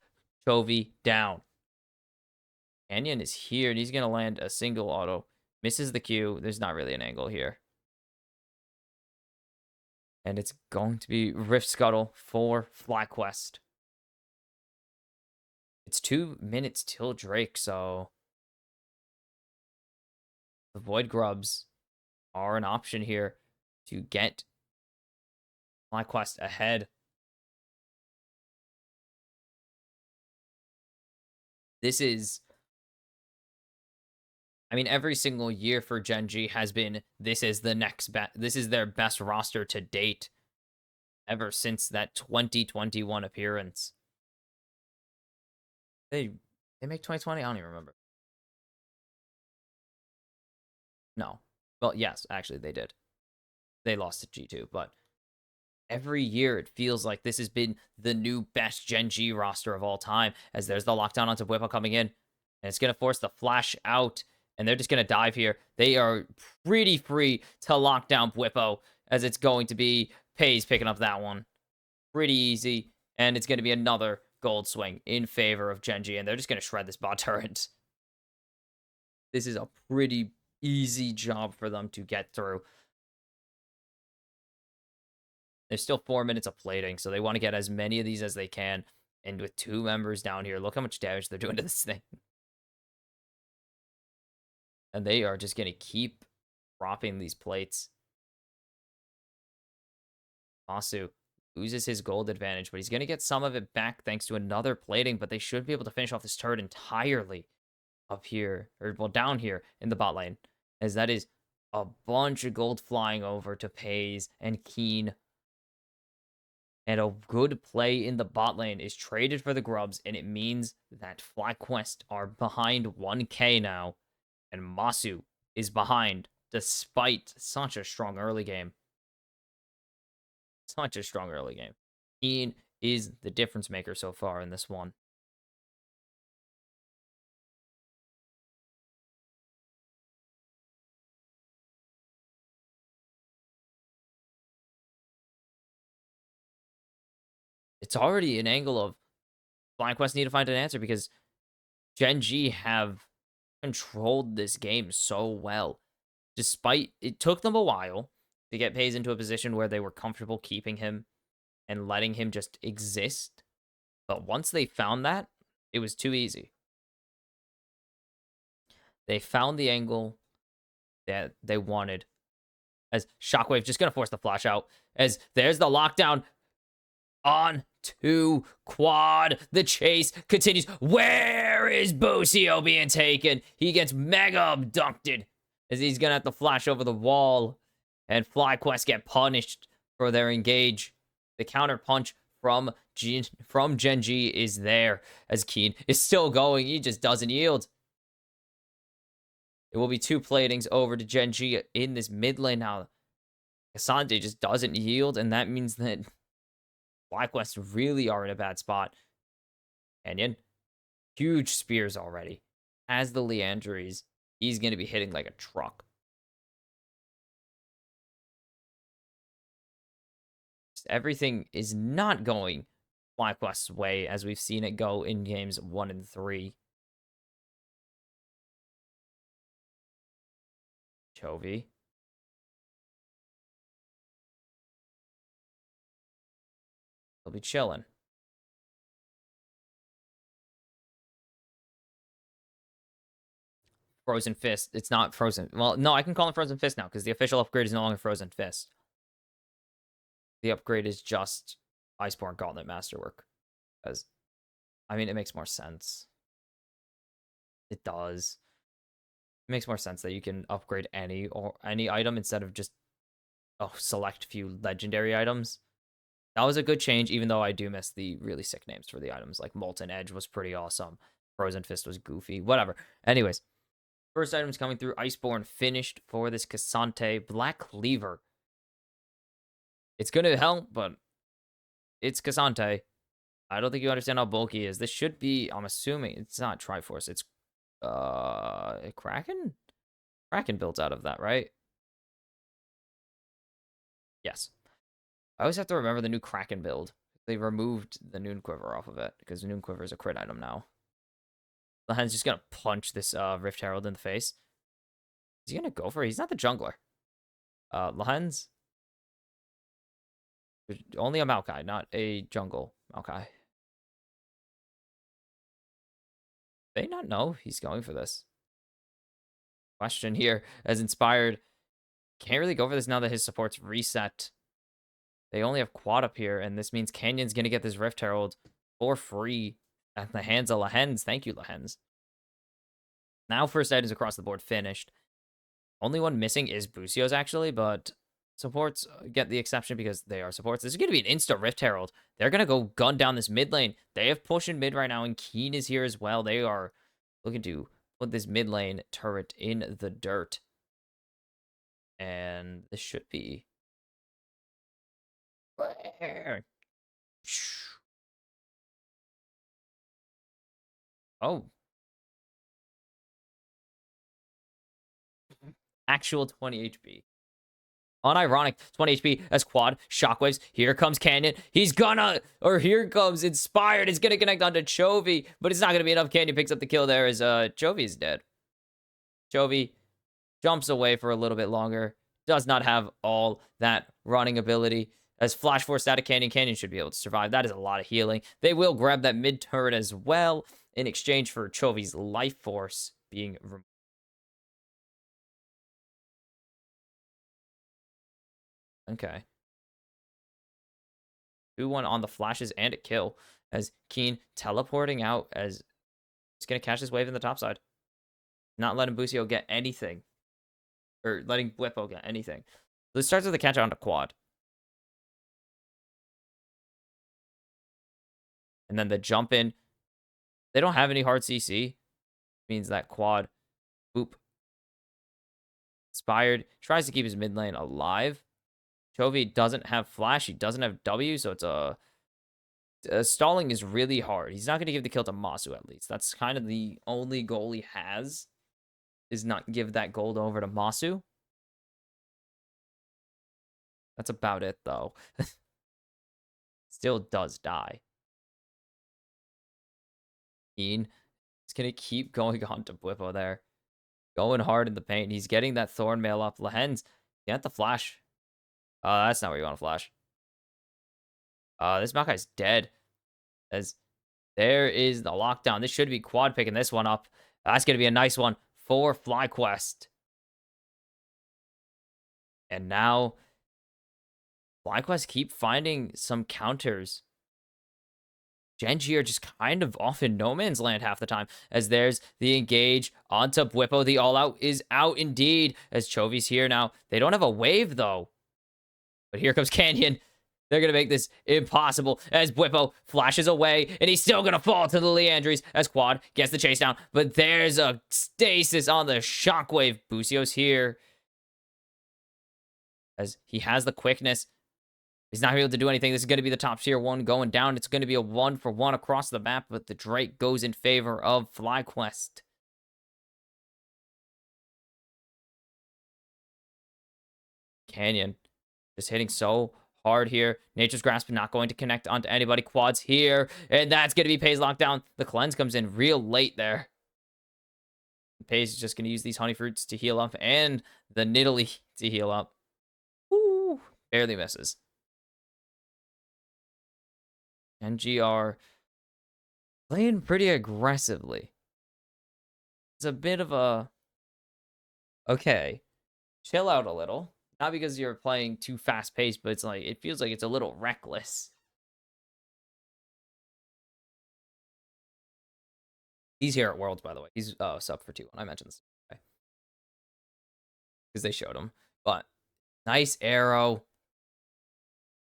[SPEAKER 1] Chovy down. Canyon is here, and he's going to land a single auto. Misses the Q. There's not really an angle here. And it's going to be Rift Scuttle for FlyQuest. It's 2 minutes till Drake, so the Void Grubs are an option here to get FlyQuest ahead. This is... I mean, every single year for Gen.G has been, this is the next this is their best roster to date ever since that 2021 appearance. They make 2020? I don't even remember. No. Well, yes, actually they did. They lost to G2, but every year it feels like this has been the new best Gen.G roster of all time, as there's the lockdown onto Bwipo coming in, and it's going to force the flash out. And they're just going to dive here. They are pretty free to lock down Bwipo, as it's going to be Pays picking up that one. Pretty easy. And it's going to be another gold swing in favor of Gen.G. And they're just going to shred this bot turret. This is a pretty easy job for them to get through. There's still 4 minutes of plating, so they want to get as many of these as they can. And with 2 members down here, look how much damage they're doing to this thing. And they are just going to keep dropping these plates. Masu loses his gold advantage, but he's going to get some of it back thanks to another plating, but they should be able to finish off this turret entirely up here, or well, down here in the bot lane, as that is a bunch of gold flying over to Pays and Keen. And a good play in the bot lane is traded for the grubs, and it means that FlyQuest are behind 1k now, and Masu is behind despite such a strong early game. Such a strong early game. Keen is the difference maker so far in this one. It's already an angle of FlyQuest need to find an answer because Gen.G have controlled this game so well. Despite it took them a while to get Pays into a position where they were comfortable keeping him and letting him just exist. But once they found that, it was too easy. They found the angle that they wanted. As Shockwave just going to force the flash out. As there's the lockdown on to quad. The chase continues. Where is Busio being taken? He gets mega abducted as he's going to have to flash over the wall. And FlyQuest get punished for their engage. The counter punch from Gen.G is there as Keen is still going. He just doesn't yield. It will be 2 platings over to Gen.G in this mid lane now. Cassante just doesn't yield, and that means that FlyQuest really are in a bad spot. Canyon, huge spears already. As the Leandries, he's going to be hitting like a truck. Everything is not going FlyQuest's way as we've seen it go in games 1 and 3. Chovy. He'll be chilling. Frozen Fist. It's not Frozen. Well, no, I can call him Frozen Fist now because the official upgrade is no longer Frozen Fist. The upgrade is just Iceborne Gauntlet Masterwork. Because, I mean, it makes more sense. It does. It makes more sense that you can upgrade any item instead of just select few legendary items. That was a good change, even though I do miss the really sick names for the items. Like Molten Edge was pretty awesome. Frozen Fist was goofy. Whatever. Anyways, first items coming through. Iceborne finished for this Cassante. Black Cleaver. It's going to help, but it's Cassante. I don't think you understand how bulky he is. This should be, I'm assuming, it's not Triforce. It's Kraken? Kraken builds out of that, right? Yes. I always have to remember the new Kraken build. They removed the Noon Quiver off of it because Noon Quiver is a crit item now. Lahan's just gonna punch this Rift Herald in the face. Is he gonna go for it? He's not the jungler. Lahan's only a Maokai, not a jungle Maokai. They not know he's going for this. Question here, as Inspired can't really go for this now that his support's reset. They only have quad up here, and this means Canyon's gonna get this Rift Herald for free at the hands of Lahens. Thank you, Lahens. Now first items across the board finished. Only one missing is Busio's actually, but supports get the exception because they are supports. This is going to be an insta Rift Herald. They're going to go gun down this mid lane. They have push in mid right now, and Keen is here as well. They are looking to put this mid lane turret in the dirt. And this should be... Oh. Actual 20 HP. Unironic 20 HP as quad shockwaves. Here comes Canyon. He's gonna, or here comes Inspired. It's gonna connect onto Chovy, but it's not gonna be enough. Canyon picks up the kill there as Chovy is dead. Chovy jumps away for a little bit longer. Does not have all that running ability As Flash Force out of Canyon, Canyon should be able to survive. That is a lot of healing. They will grab that mid turret as well in exchange for Chovy's Life Force being removed. Okay. 2-1 on the flashes and a kill as Keen teleporting out as he's going to catch this wave in the top side. Not letting Busio get anything. Or letting Whippo get anything. This starts with a catch on to quad. And then the jump in. They don't have any hard CC. Means that quad. Boop. Inspired. Tries to keep his mid lane alive. Chovy doesn't have flash. He doesn't have W. So it's a stalling is really hard. He's not going to give the kill to Masu at least. That's kind of the only goal he has. Is not give that gold over to Masu. That's about it though. Still does die. Keen is going to keep going on to Bwippo there. Going hard in the paint. He's getting that Thorn Mail up. Lahen's get the flash. That's not where you want to flash. This Maokai's dead. As there is the lockdown. This should be quad picking this one up. That's going to be a nice one for FlyQuest. And now FlyQuest keep finding some counters. Gen.G are just kind of off in no man's land half the time. As there's the engage onto Bwippo. The all-out is out indeed. As Chovy's here now. They don't have a wave, though. But here comes Canyon. They're going to make this impossible as Bwippo flashes away. And he's still going to fall to the Leandries as Quad gets the chase down. But there's a stasis on the shockwave. Busio's here. As he has the quickness. He's not able to do anything. This is going to be the top tier one going down. It's going to be a 1-for-1 across the map, but the Drake goes in favor of FlyQuest. Canyon just hitting so hard here. Nature's Grasp not going to connect onto anybody. Quad's here, and that's going to be Pay's lockdown. The cleanse comes in real late there. Pay's just going to use these honey fruits to heal up, and the Nidalee to heal up. Ooh, barely misses. Gen.G are playing pretty aggressively. It's a bit of a... Okay, chill out a little. Not because you're playing too fast-paced, but it's like, it feels like it's a little reckless. He's here at Worlds, by the way. He's sub for 2-1. I mentioned this. Okay. Because they showed him. But, nice arrow.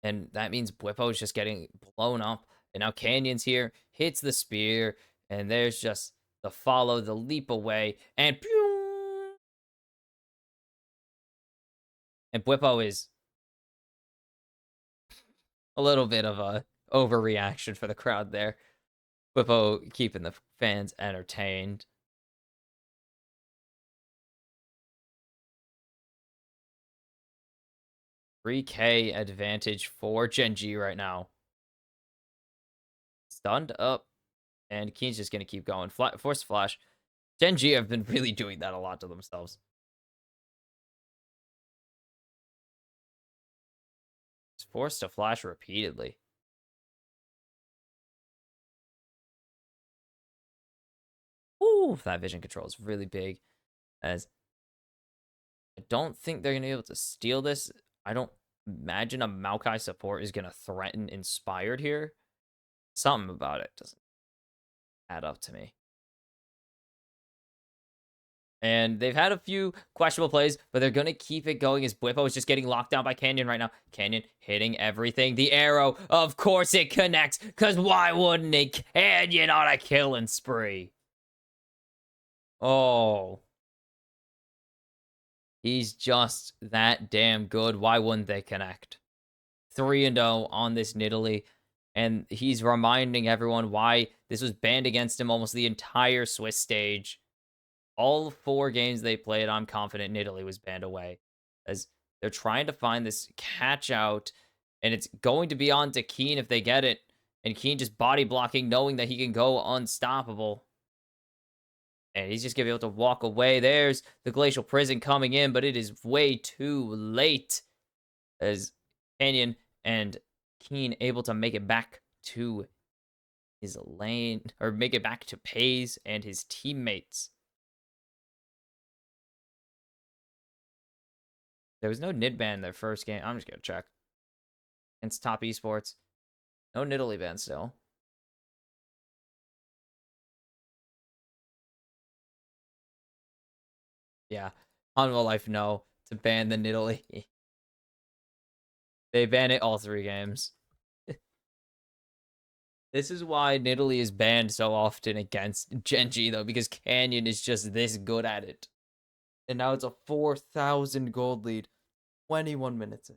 [SPEAKER 1] And that means Bwippo's just getting blown up. And now Canyon's here, hits the spear, and there's just the follow, the leap away, and pew! And Bwippo is a little bit of a overreaction for the crowd there. Bwippo keeping the fans entertained. $3K advantage for Gen.G right now. Stunned up. And Keen's just going to keep going. Force flash. Gen.G have been really doing that a lot to themselves. It's forced to flash repeatedly. Ooh, that vision control is really big. As I don't think they're going to be able to steal this. I don't imagine a Maokai support is going to threaten Inspired here. Something about it doesn't add up to me. And they've had a few questionable plays, but they're going to keep it going as Bwippo is just getting locked down by Canyon right now. Canyon hitting everything. The arrow, of course it connects, because why wouldn't it? Canyon on a killing spree. Oh. He's just that damn good. Why wouldn't they connect? 3-0 on this Nidalee. And he's reminding everyone why this was banned against him almost the entire Swiss stage. All 4 games they played, I'm confident Nidalee was banned away. As they're trying to find this catch out. And it's going to be on to Keen if they get it. And Keen just body blocking, knowing that he can go unstoppable. And he's just going to be able to walk away. There's the Glacial Prison coming in, but it is way too late. As Canyon And Keen able to make it back to his lane, or make it back to Pays and his teammates. There was no Nid ban in their first game. I'm just going to check. Against Top Esports. No Nidalee ban still. Yeah. Unreal Life, no. To ban the Nidalee. They ban it all 3 games. This is why Nidalee is banned so often against Gen.G, though, because Canyon is just this good at it. And now it's a 4,000 gold lead. 21 minutes in.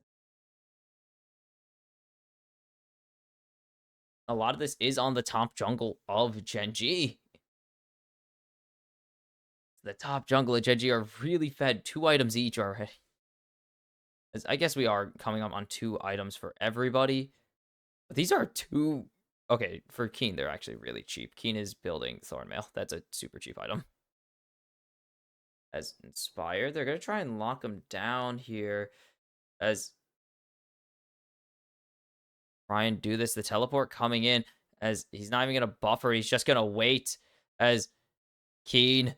[SPEAKER 1] A lot of this is on the top jungle of Gen.G. The top jungle of Gen.G are really fed 2 items each already. As I guess we are coming up on 2 items for everybody. But these are 2... Okay, for Keen, they're actually really cheap. Keen is building Thornmail. That's a super cheap item. As Inspire, they're going to try and lock him down here. As try and do this. The teleport coming in as he's not even going to buffer. He's just going to wait as Keen.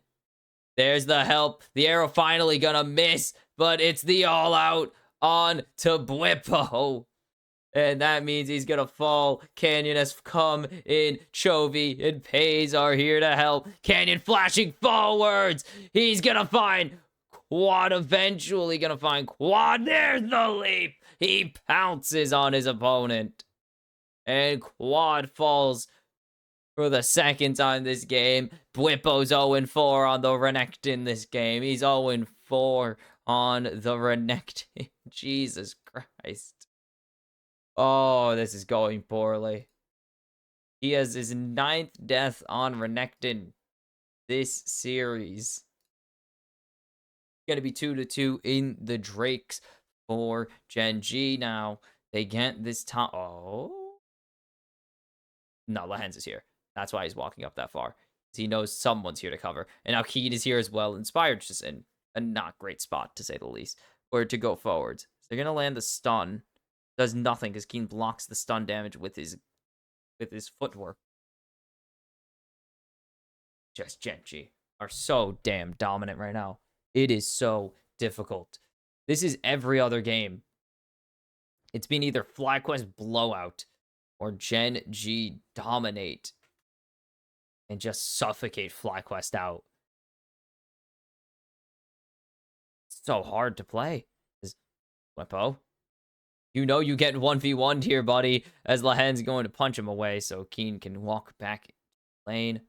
[SPEAKER 1] There's the help. The arrow finally going to miss, but it's the all out on to Bwipo. And that means he's going to fall. Canyon has come in. Chovy and Pays are here to help. Canyon flashing forwards. He's going to find Quad, eventually going to find Quad. There's the leap. He pounces on his opponent. And Quad falls for the second time this game. Bwipo's 0-4 on the Renekton this game. He's 0-4 on the Renekton. Jesus Christ. Oh, this is going poorly. He has his 9th death on Renekton this series. Gonna be 2-2 in the Drakes for Gen.G now. They get this top. Oh. No, Lehens is here. That's why he's walking up that far. He knows someone's here to cover. And now Keen is here as well. Inspired just in a not great spot, to say the least. Or to go forwards. So they're going to land the stun. Does nothing because Keen blocks the stun damage with his footwork. Just Gen.G are so damn dominant right now. It is so difficult. This is every other game. It's been either FlyQuest blowout or Gen.G dominate and just suffocate FlyQuest out. It's so hard to play. Bwipo, you know you get 1v1'd here, buddy, as Lehen's going to punch him away so Keen can walk back lane.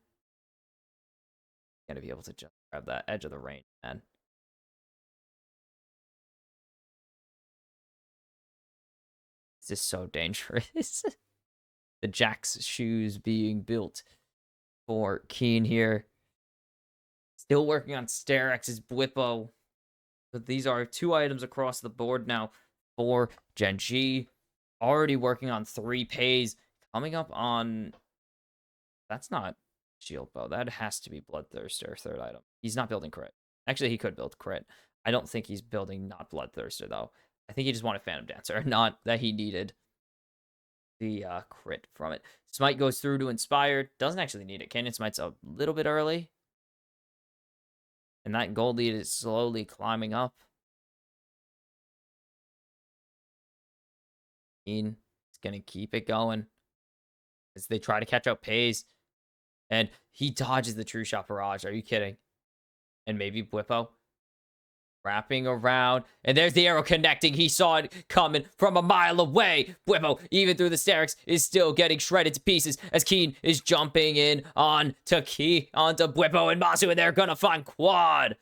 [SPEAKER 1] Gotta be able to just grab that edge of the range, man. This is so dangerous. The Jack's shoes being built for Keen here. Still working on Sterex's Bwipo. But these are 2 items across the board now for Gen.G. Already working on 3 Pays. Coming up on... That's not Shield Bow. That has to be Bloodthirster, 3rd item. He's not building crit. Actually, he could build crit. I don't think he's building not Bloodthirster, though. I think he just wanted Phantom Dancer, not that he needed the crit from it. Smite goes through to Inspired. Doesn't actually need it. Canyon Smite's a little bit early. And that gold lead is slowly climbing up. Keen is going to keep it going as they try to catch up Pays. And he dodges the True Shot Barrage. Are you kidding? And maybe Bwipo wrapping around. And there's the arrow connecting. He saw it coming from a mile away. Bwipo, even through the Sterix, is still getting shredded to pieces as Keen is jumping in onto Bwipo and Masu. And they're going to find Quad.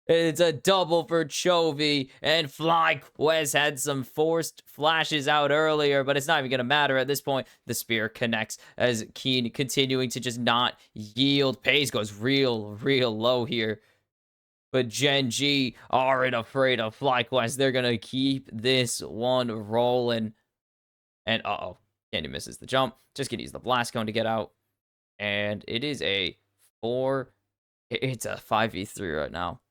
[SPEAKER 1] It's a double for Chovy, and FlyQuest had some forced flashes out earlier, but it's not even going to matter at this point. The spear connects as Keen continuing to just not yield. Pays goes real low here. But Gen.G aren't afraid of FlyQuest. They're going to keep this one rolling. And uh-oh, Candy misses the jump. Just going to use the Blast Cone to get out. And it is a 4... It's a 5v3 right now.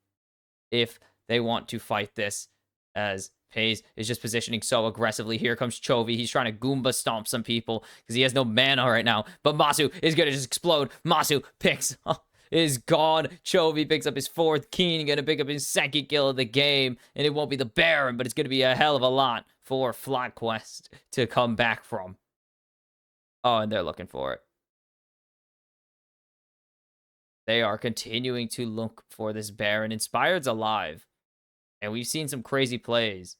[SPEAKER 1] If they want to fight this, as FaZe is just positioning so aggressively. Here comes Chovy. He's trying to Goomba stomp some people because he has no mana right now. But Masu is going to just explode. Masu picks up. Is gone. Chovy picks up his 4th. Keen going to pick up his 2nd kill of the game. And it won't be the Baron, but it's going to be a hell of a lot for FlyQuest to come back from. Oh, and they're looking for it. They are continuing to look for this Baron. Inspired's alive. And we've seen some crazy plays.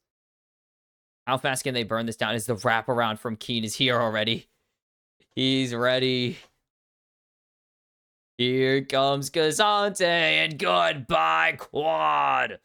[SPEAKER 1] How fast can they burn this down? Is the wraparound from Keen is here already? He's ready. Here comes Kazante, and goodbye, Quad.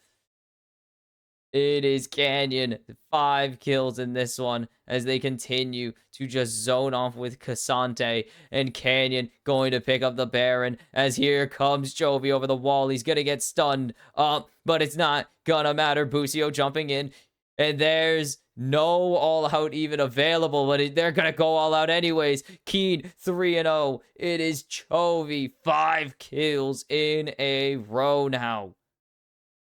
[SPEAKER 1] It is Canyon. 5 kills in this one as they continue to just zone off with Kazante, and Canyon going to pick up the Baron as here comes Chovy over the wall. He's going to get stunned up, but it's not gonna matter. Busio jumping in, and there's no all-out even available, but they're going to go all out anyways. Keen 3-0. It is Chovy. 5 kills in a row now.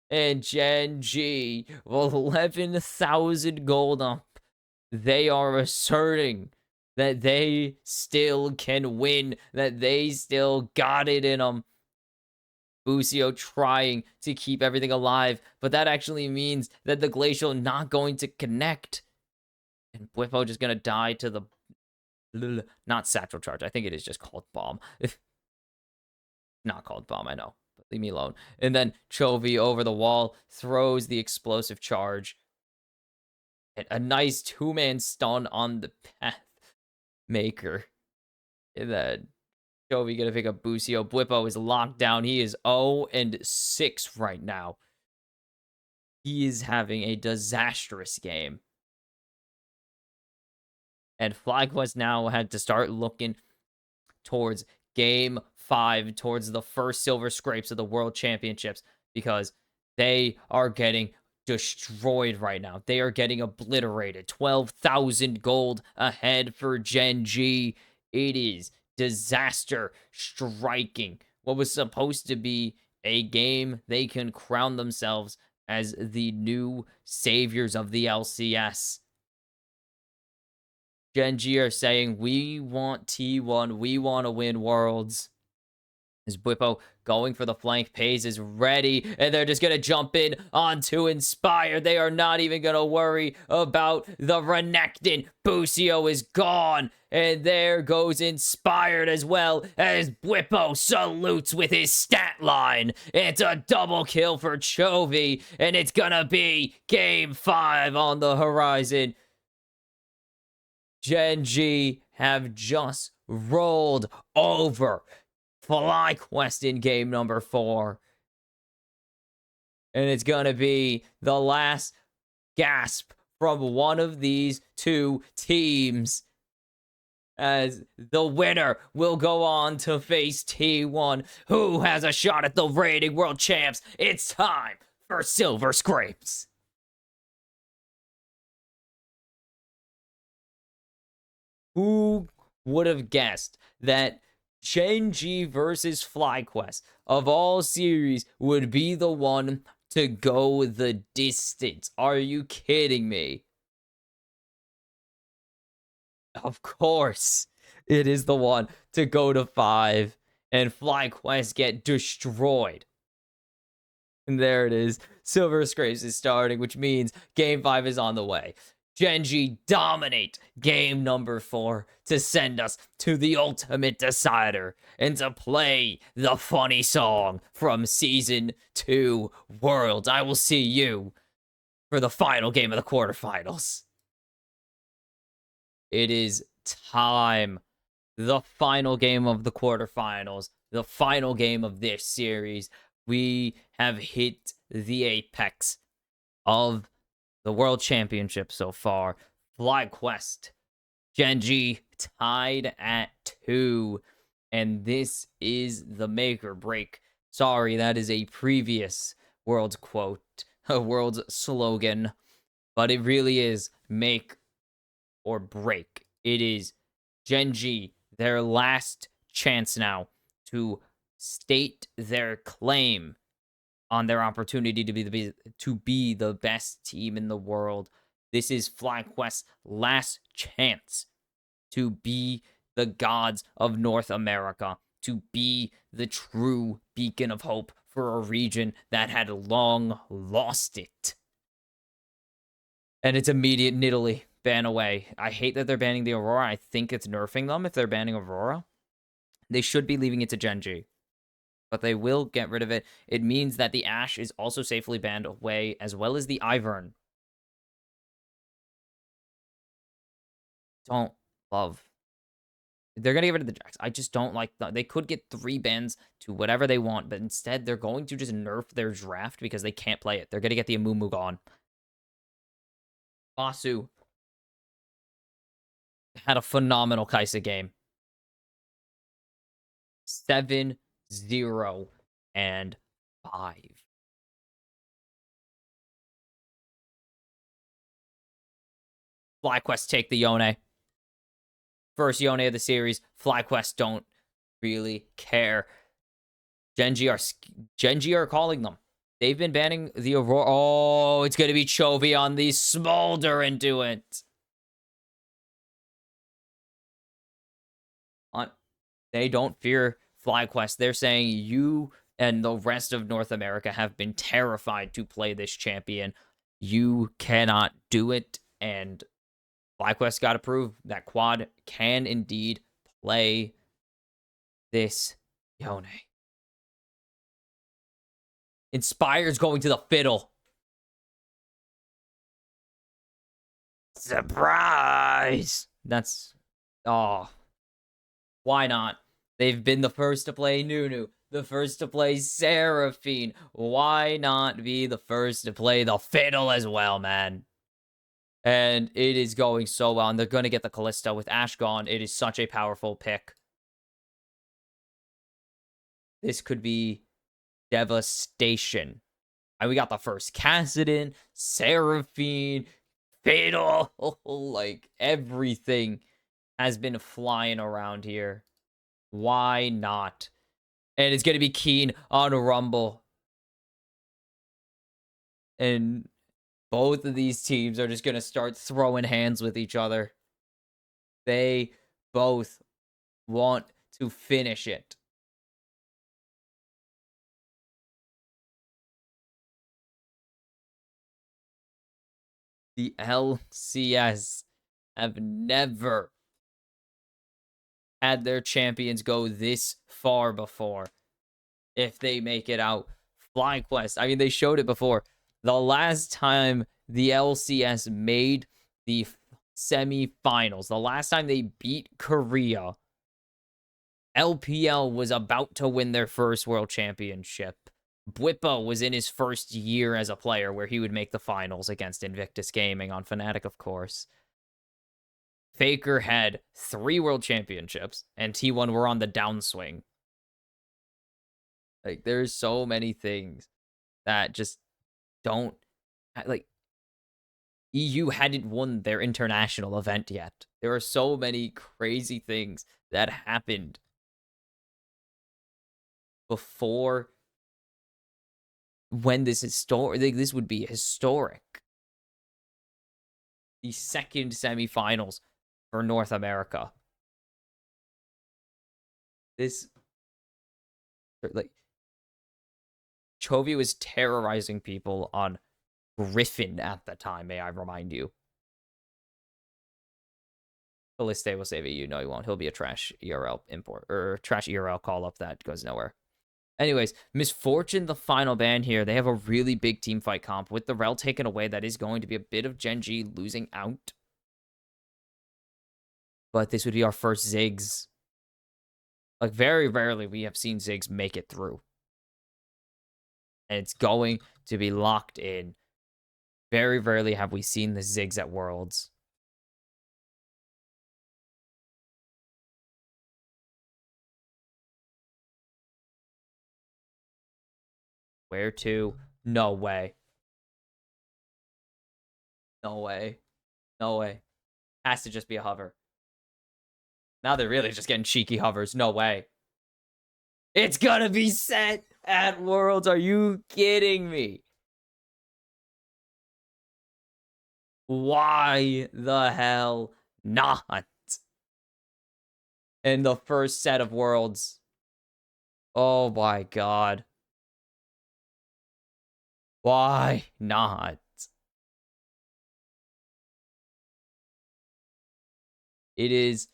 [SPEAKER 1] And Gen.G, 11,000 gold up. They are asserting that they still can win, that they still got it in them. Busio trying to keep everything alive, but that actually means that the Glacial not going to connect. And Bwipo just going to die to the... Not Satchel Charge. I think it is just called Bomb. Not called Bomb, I know. But leave me alone. And then Chovy over the wall throws the explosive charge. And a nice 2-man stun on the Path Maker. And then Chovy gonna pick up Busio. Bwipo is locked down. He is 0-6 right now. He is having a disastrous game. And FlyQuest now had to start looking towards Game 5, towards the first silver scrapes of the World Championships, because they are getting destroyed right now. They are getting obliterated. 12,000 gold ahead for Gen.G. It is disaster striking. What was supposed to be a game they can crown themselves as the new saviors of the LCS. Gen.G are saying, we want T1, we want to win Worlds. As Bwipo going for the flank, Pays is ready, and they're just going to jump in onto Inspire. They are not even going to worry about the Renekton. Busio is gone, and there goes Inspired as well, as Bwipo salutes with his stat line. It's a double kill for Chovy, and it's going to be Game 5 on the horizon. Gen.G have just rolled over FlyQuest in game number 4. And it's going to be the last gasp from one of these two teams, as the winner will go on to face T1, who has a shot at the reigning world champs. It's time for Silver Scrapes. Who would have guessed that Gen.G versus FlyQuest of all series would be the one to go the distance? Are you kidding me? Of course, it is the one to go to 5 and FlyQuest get destroyed. And there it is. Silver Scrapes is starting, which means Game 5 is on the way. Gen.G dominate game number 4 to send us to the ultimate decider and to play the funny song from Season 2 Worlds. I will see you for the final game of the quarterfinals. It is time. The final game of the quarterfinals. The final game of this series. We have hit the apex of the World Championship so far. FlyQuest, Gen.G tied at 2. And this is the make or break. Sorry, that is a previous World's quote, a World's slogan. But it really is make or break. It is Gen.G, their last chance now to state their claim on their opportunity to be the best team in the world. This is FlyQuest's last chance to be the gods of North America, to be the true beacon of hope for a region that had long lost it. And it's immediate Nidalee ban away. I hate that they're banning the Aurora. I think it's nerfing them if they're banning Aurora. They should be leaving it to Gen.G, but they will get rid of it. It means that the Ashe is also safely banned away, as well as the Ivern. Don't love. They're going to get rid of the Jax. I just don't like that. They could get 3 bans to whatever they want, but instead they're going to just nerf their draft because they can't play it. They're going to get the Amumu gone. Basu had a phenomenal Kaisa game. 7-0 and 5. FlyQuest take the Yone. First Yone of the series. FlyQuest don't really care. Gen.G are calling them. They've been banning the Aurora. Oh, it's going to be Chovy on the Smolder into it. They don't fear FlyQuest. They're saying you and the rest of North America have been terrified to play this champion. You cannot do it. And FlyQuest got to prove that Quad can indeed play this Yone. Inspire's going to the fiddle. Surprise! That's... Oh. Why not? They've been the first to play Nunu, the first to play Seraphine. Why not be the first to play the fiddle as well, man? And it is going so well. And they're going to get the Callisto with Ashe gone. It is such a powerful pick. This could be devastation. And we got the first Kassadin, Seraphine, Fatal. Like, everything has been flying around here. Why not? And it's going to be Keen on a Rumble. And both of these teams are just going to start throwing hands with each other. They both want to finish it. The LCS have never had their champions go this far before. If they make it out. FlyQuest, I mean, they showed it before. The last time the LCS made the semifinals, the last time they beat Korea, LPL was about to win their first world championship. Bwipo was in his first year as a player where he would make the finals against Invictus Gaming on Fnatic, of course. Faker had 3 world championships, and T1 were on the downswing. Like, there's so many things that just don't... Like, EU hadn't won their international event yet. There are so many crazy things that happened before when this this would be historic. The second semifinals for North America. This, like, Chovy was terrorizing people on Griffin at the time, may I remind you. Caliste will save you. No, he won't. He'll be a trash ERL import, or trash ERL call-up that goes nowhere. Anyways, Misfortune, the final ban here. They have a really big team fight comp. With the Rel taken away, that is going to be a bit of Gen.G losing out. But this would be our first Ziggs. Like, very rarely we have seen Ziggs make it through. And it's going to be locked in. Very rarely have we seen the Ziggs at Worlds. Where to? No way. No way. No way. Has to just be a hover. Now they're really just getting cheeky hovers. No way. It's gonna be set. At Worlds, are you kidding me? Why the hell not? In the first set of Worlds. Oh my god. Why not? It is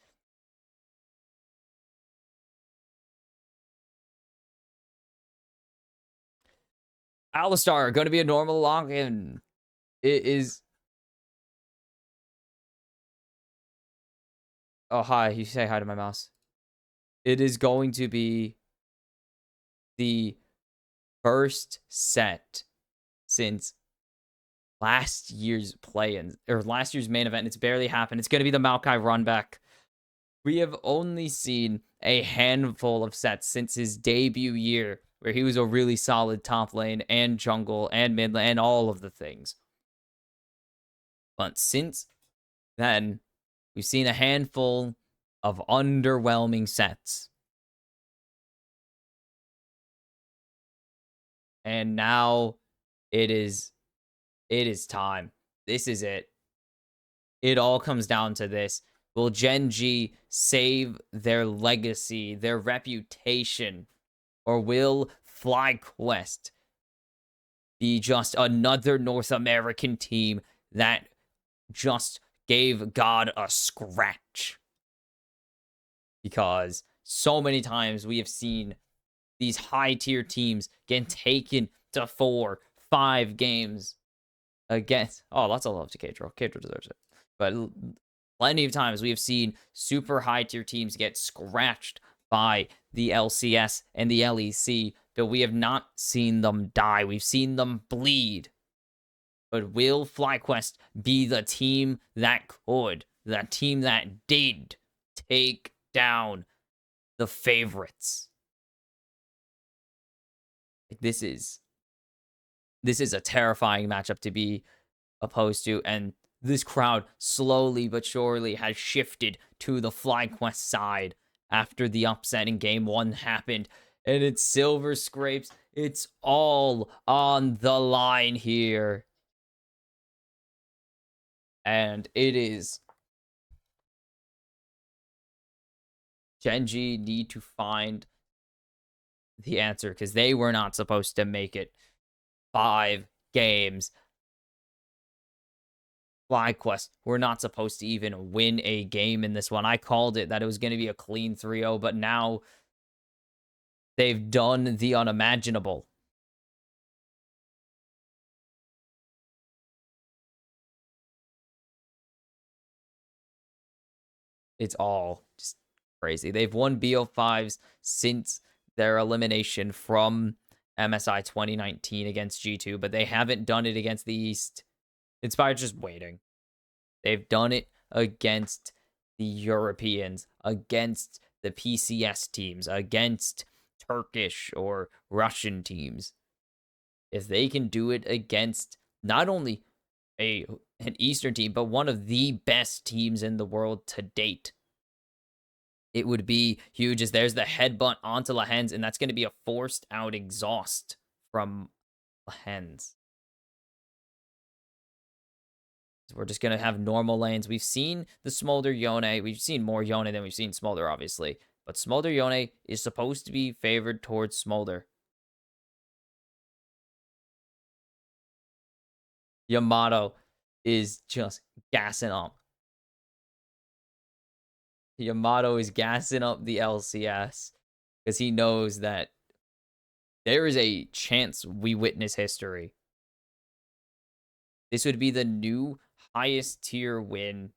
[SPEAKER 1] Alistar going to be a normal login. It is. Oh, hi. You say hi to my mouse. It is going to be the first set since last year's play-in or last year's main event. It's barely happened. It's going to be the Maokai run back. We have only seen a handful of sets since his debut year where he was a really solid top lane and jungle and mid lane and all of the things. But since then, we've seen a handful of underwhelming sets. And now it is time. This is it. It all comes down to this. Will Gen.G save their legacy, their reputation, or will FlyQuest be just another North American team that just gave God a scratch? Because so many times we have seen these high tier teams get taken to 4, 5 games against. Oh, lots of love to Kadro. Kadro deserves it. But plenty of times we have seen super high tier teams get scratched by the LCS and the LEC, but we have not seen them die. We've seen them bleed. But will FlyQuest be the team that could, the team that did take down the favorites? This is a terrifying matchup to be opposed to, and this crowd slowly but surely has shifted to the FlyQuest side after the upset in game 1 happened, and it's silver scrapes. It's all on the line here. And it is Gen.G need to find the answer because they were not supposed to make it 5 games. FlyQuest were not supposed to even win a game in this one. I called it that it was going to be a clean 3-0, but now they've done the unimaginable. It's all just crazy. They've won BO5s since their elimination from MSI 2019 against G2, but they haven't done it against the East. It's by just waiting. They've done it against the Europeans, against the PCS teams, against Turkish or Russian teams. If they can do it against not only an Eastern team, but one of the best teams in the world to date, it would be huge. As there's the headbutt onto Lahens, and that's going to be a forced out exhaust from Lahens. So we're just going to have normal lanes. We've seen the Smolder Yone. We've seen more Yone than we've seen Smolder, obviously. But Smolder Yone is supposed to be favored towards Smolder. Yamato is just gassing up. Yamato is gassing up the LCS because he knows that there is a chance we witness history. This would be the new highest tier win,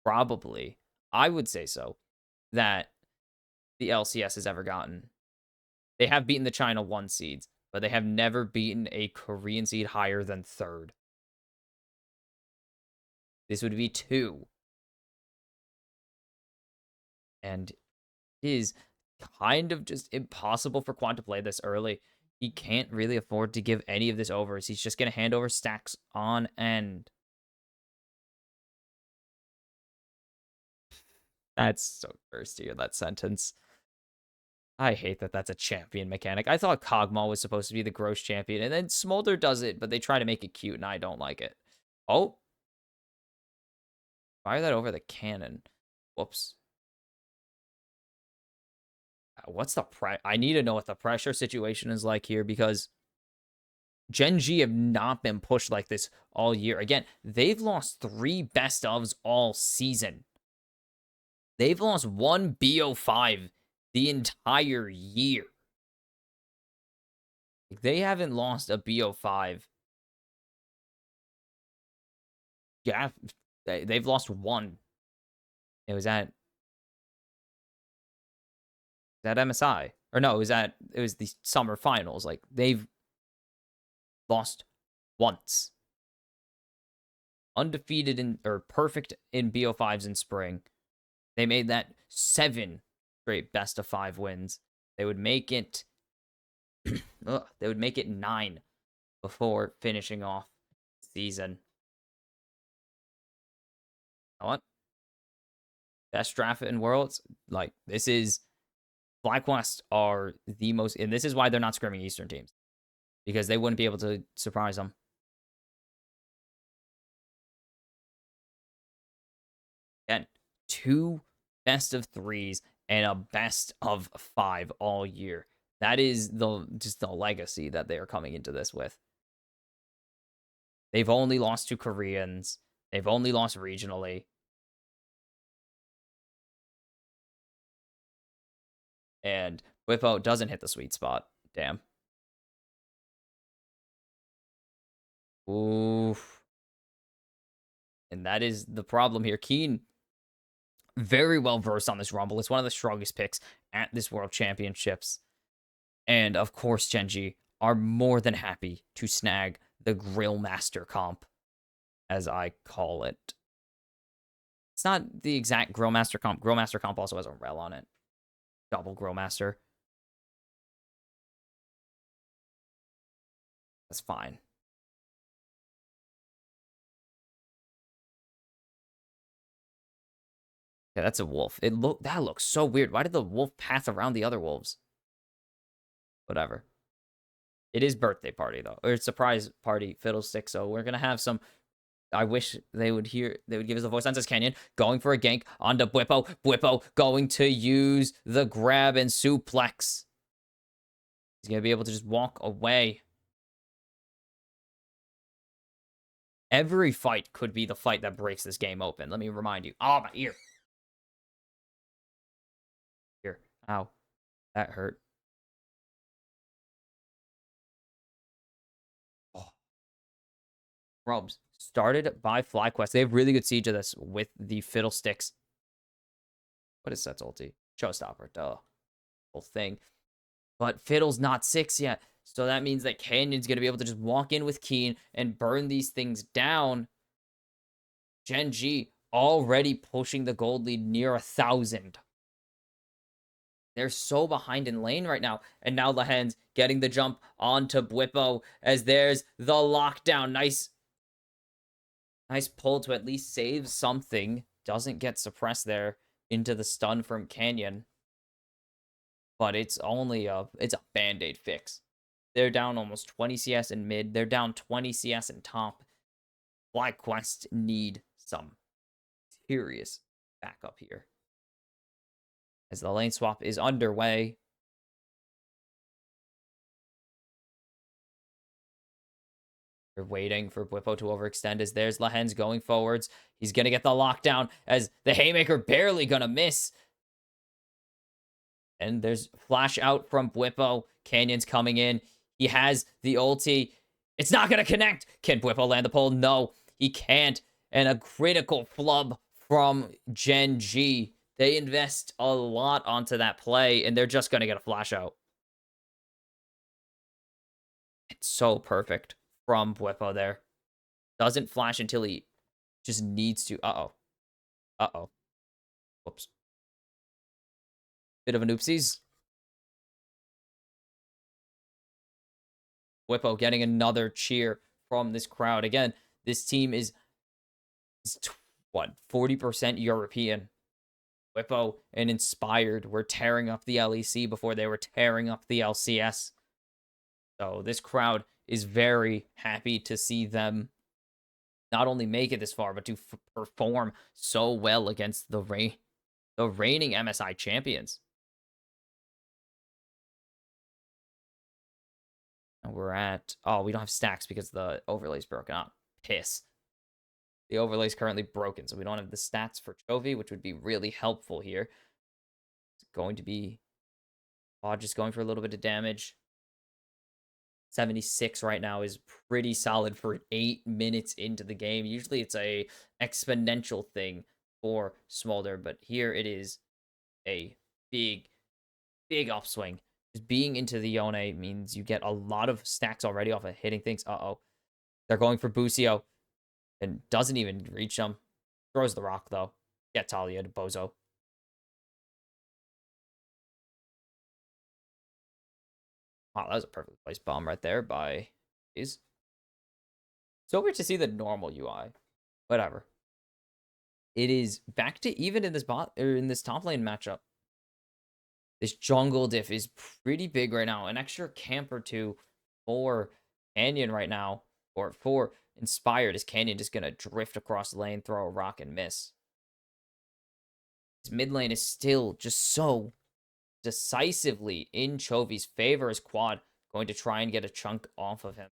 [SPEAKER 1] probably. I would say so, that the LCS has ever gotten. They have beaten the China 1 seeds, but they have never beaten a Korean seed higher than 3rd. This would be 2. And it is kind of just impossible for Quan to play this early. He can't really afford to give any of this over. He's just going to hand over stacks on end. That's so cursed to hear that sentence. I hate that that's a champion mechanic. I thought Kog'Maw was supposed to be the gross champion, and then Smolder does it, but they try to make it cute, and I don't like it. Oh, fire that over the cannon. Whoops. What's the I need to know what the pressure situation is like here because Gen.G have not been pushed like this all year. Again, they've lost 3 best ofs all season. They've lost 1 BO5 the entire year. They haven't lost a BO5. Yeah, they've lost 1. It was at MSI. Or no, it was the summer finals. Like they've lost once. Undefeated in or perfect in BO5s in spring. They made that 7 straight best of 5 wins. They would make it they would make it 9 before finishing off the season. You know what? Best draft in Worlds, like this is FlyQuest are the most, and this is why they're not scrimming Eastern teams because they wouldn't be able to surprise them. Again, 2 best of 3s and a best of 5 all year. That is just the legacy that they are coming into this with. They've only lost to Koreans. They've only lost regionally. And Whippo doesn't hit the sweet spot. Damn. Oof. And that is the problem here. Keen, very well versed on this Rumble. It's one of the strongest picks at this World Championships. And of course, Gen.G are more than happy to snag the Grill Master comp, as I call it. It's not the exact Grill Master comp. Grill Master comp also has a rel on it. Double Grill Master. That's fine. Yeah, that's a wolf. That looks so weird. Why did the wolf path around the other wolves? Whatever. It is birthday party though, or surprise party fiddlestick. So we're gonna have some. I wish they would give us a voice on this Canyon going for a gank onto Bwippo. Bwippo going to use the grab and suplex. He's gonna be able to just walk away. Every fight could be the fight that breaks this game open. Let me remind you. Oh, my ear. Here. Ow. That hurt. Oh. Rubs. Started by FlyQuest. They have really good siege of this with the fiddlesticks. What is Set's ulti? Showstopper. Duh. Whole thing. But Fiddle's not 6 yet. So that means that Canyon's going to be able to just walk in with Keen and burn these things down. Gen.G already pushing the gold lead near 1,000. They're so behind in lane right now. And now Lehen's getting the jump onto Bwippo as there's the lockdown. Nice pull to at least save something. Doesn't get suppressed there into the stun from Canyon. But it's only it's a band-aid fix. They're down almost 20 CS in mid. They're down 20 CS in top. FlyQuest need some serious backup here. As the lane swap is underway. They're waiting for Bwippo to overextend as there's Lehen's going forwards. He's going to get the lockdown as the Haymaker barely going to miss. And there's flash out from Bwippo. Canyon's coming in. He has the ulti. It's not going to connect. Can Bwippo land the pole? No, he can't. And a critical flub from Gen.G. They invest a lot onto that play, and they're just going to get a flash out. It's so perfect from Bwippo there. Doesn't flash until he just needs to. Uh-oh. Uh-oh. Whoops. Bit of an oopsies. Bwippo getting another cheer from this crowd. Again, this team is what, 40% European. Whippo and Inspired were tearing up the LEC before they were tearing up the LCS. So this crowd is very happy to see them not only make it this far, but to perform so well against the reigning MSI champions. And we're at, oh, we don't have stacks because the overlay's broken up. Piss. The overlay's currently broken, so we don't have the stats for Chovy, which would be really helpful here. It's going to be just going for a little bit of damage. 76 right now is pretty solid for 8 minutes into the game. Usually it's a exponential thing for Smolder, but here it is a big, big upswing. Just being into the Yone means you get a lot of stacks already off of hitting things. Uh-oh. They're going for Busio and doesn't even reach them. Throws the rock, though. Get Talia to Bozo. Wow, that was a perfectly placed bomb right there by is. So weird to see the normal UI. Whatever. It is back to even in this bot or in this top lane matchup. This jungle diff is pretty big right now. An extra camp or two for Canyon right now, or for Inspired. Is Canyon just gonna drift across the lane, throw a rock, and miss? His mid lane is still just so decisively in Chovy's favor as Quad going to try and get a chunk off of him.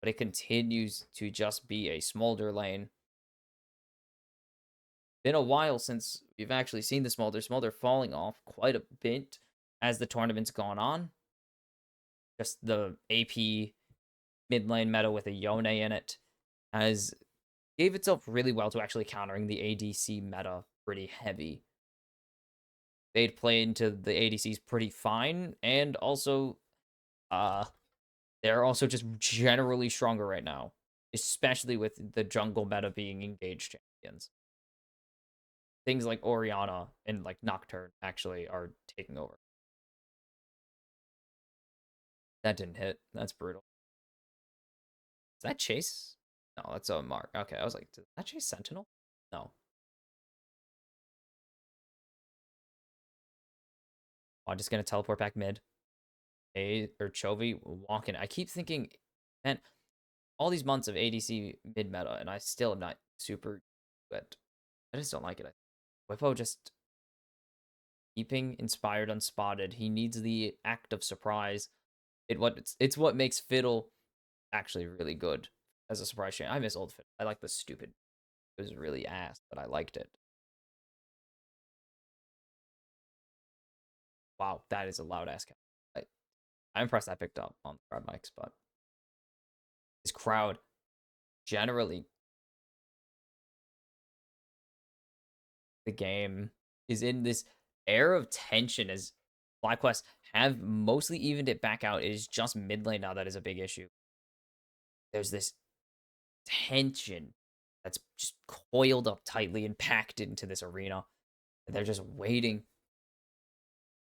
[SPEAKER 1] But it continues to just be a Smolder lane. Been a while since we've actually seen the Smolder falling off quite a bit as the tournament's gone on. Just the AP mid lane meta with a Yone in it has gave itself really well to actually countering the ADC meta pretty heavy. They'd play into the ADCs pretty fine, and also they're also just generally stronger right now, especially with the jungle meta being engaged champions. Things like Orianna and like Nocturne actually are taking over. That didn't hit. That's brutal. Is that Chase? No, that's a Mark. Okay, I was like, did that Chase Sentinel? No. I'm just gonna teleport back mid. Or Chovy walking. I keep thinking, man, all these months of ADC mid meta, and I still am not super good. I just don't like it. Whippo just keeping Inspired unspotted. He needs the act of surprise. It's what makes Fiddle actually really good as a surprise chain. I miss old Fiddle. I like the stupid. It was really ass, but I liked it. Wow, that is a loud ass count. I'm impressed I picked up on the crowd mics, but this crowd generally, the game is in this air of tension as FlyQuest have mostly evened it back out. It is just mid lane now that is a big issue. There's this tension that's just coiled up tightly and packed into this arena. And they're just waiting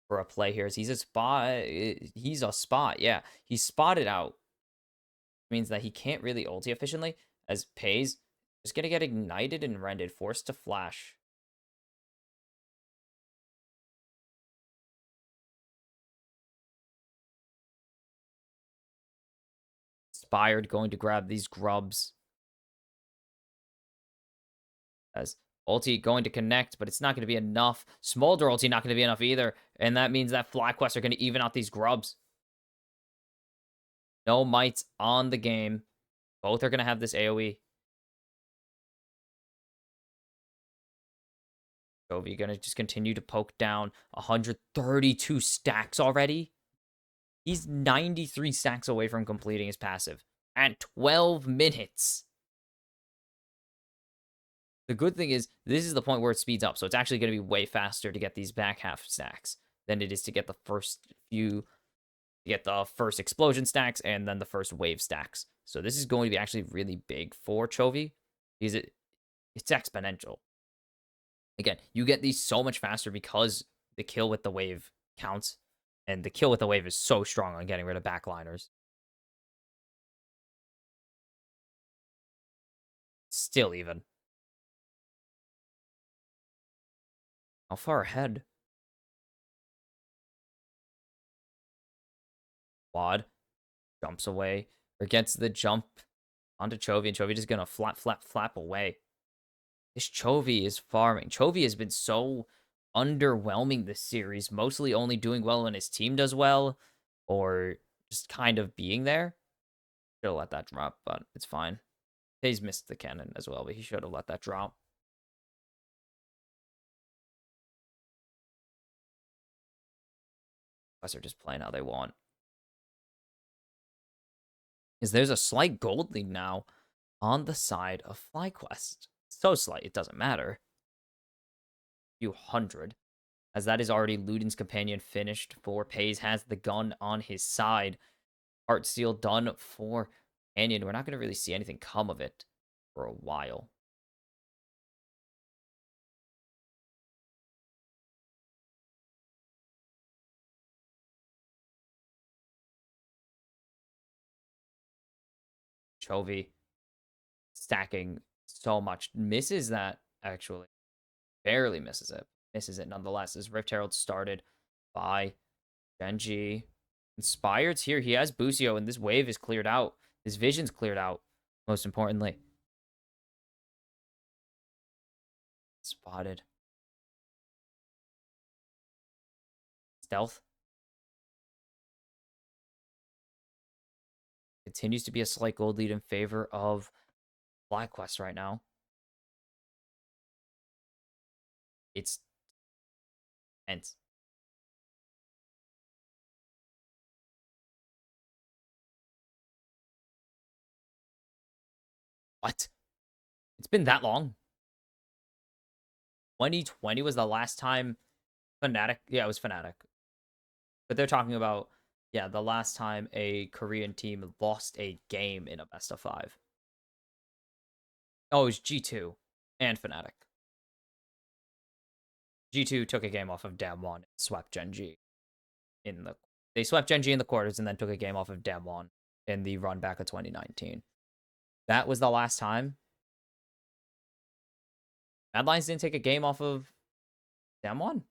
[SPEAKER 1] for a play here. As he's a spot. He's a spot. Yeah, he's spotted out. Means that he can't really ulti efficiently. As Pays is gonna get ignited and rendered, forced to flash. Inspired going to grab these grubs. As ulti going to connect, but it's not going to be enough. Smolder ulti not going to be enough either. And that means that FlyQuest are going to even out these grubs. No mites on the game. Both are going to have this AoE. Chovy going to just continue to poke down. 132 stacks already. He's 93 stacks away from completing his passive at 12 minutes. The good thing is, this is the point where it speeds up, so it's actually going to be way faster to get these back half stacks than it is to get the first few, get the first explosion stacks and then the first wave stacks. So this is going to be actually really big for Chovy because it's exponential. Again, you get these so much faster because the kill with the wave counts, and the kill with the wave is so strong on getting rid of backliners. Still even. How far ahead? Quad jumps away or gets the jump onto Chovy, and Chovy just gonna flap away. This Chovy is farming. Chovy has been so underwhelming this series, mostly only doing well when his team does well, or just kind of being there. Should have let that drop, but it's fine. He's missed the cannon as well, but he should have let that drop. Unless they're just playing how they want. Is there's a slight gold lead now on the side of FlyQuest. So slight, it doesn't matter. Few hundred. As that is already Luden's companion finished for Pays has the gun on his side. Heart Seal done for Canyon. We're not going to really see anything come of it for a while. Chovy stacking so much. Misses that, actually. Barely misses it. Misses it nonetheless. As Rift Herald started by Gen.G. Inspired's here. He has Busio, and this wave is cleared out. His vision's cleared out, most importantly. Spotted. Stealth. Continues to be a slight gold lead in favor of FlyQuest right now. It's tense. What? It's been that long? 2020 was the last time Fnatic... Yeah, it was Fnatic. But they're talking about, yeah, the last time a Korean team lost a game in a best of 5. Oh, it was G2 and Fnatic. G2 took a game off of Damwon and swept Gen.G in the... They swept Gen.G in the quarters and then took a game off of Damwon in the run back of 2019. That was the last time. Mad Lions didn't take a game off of Damwon?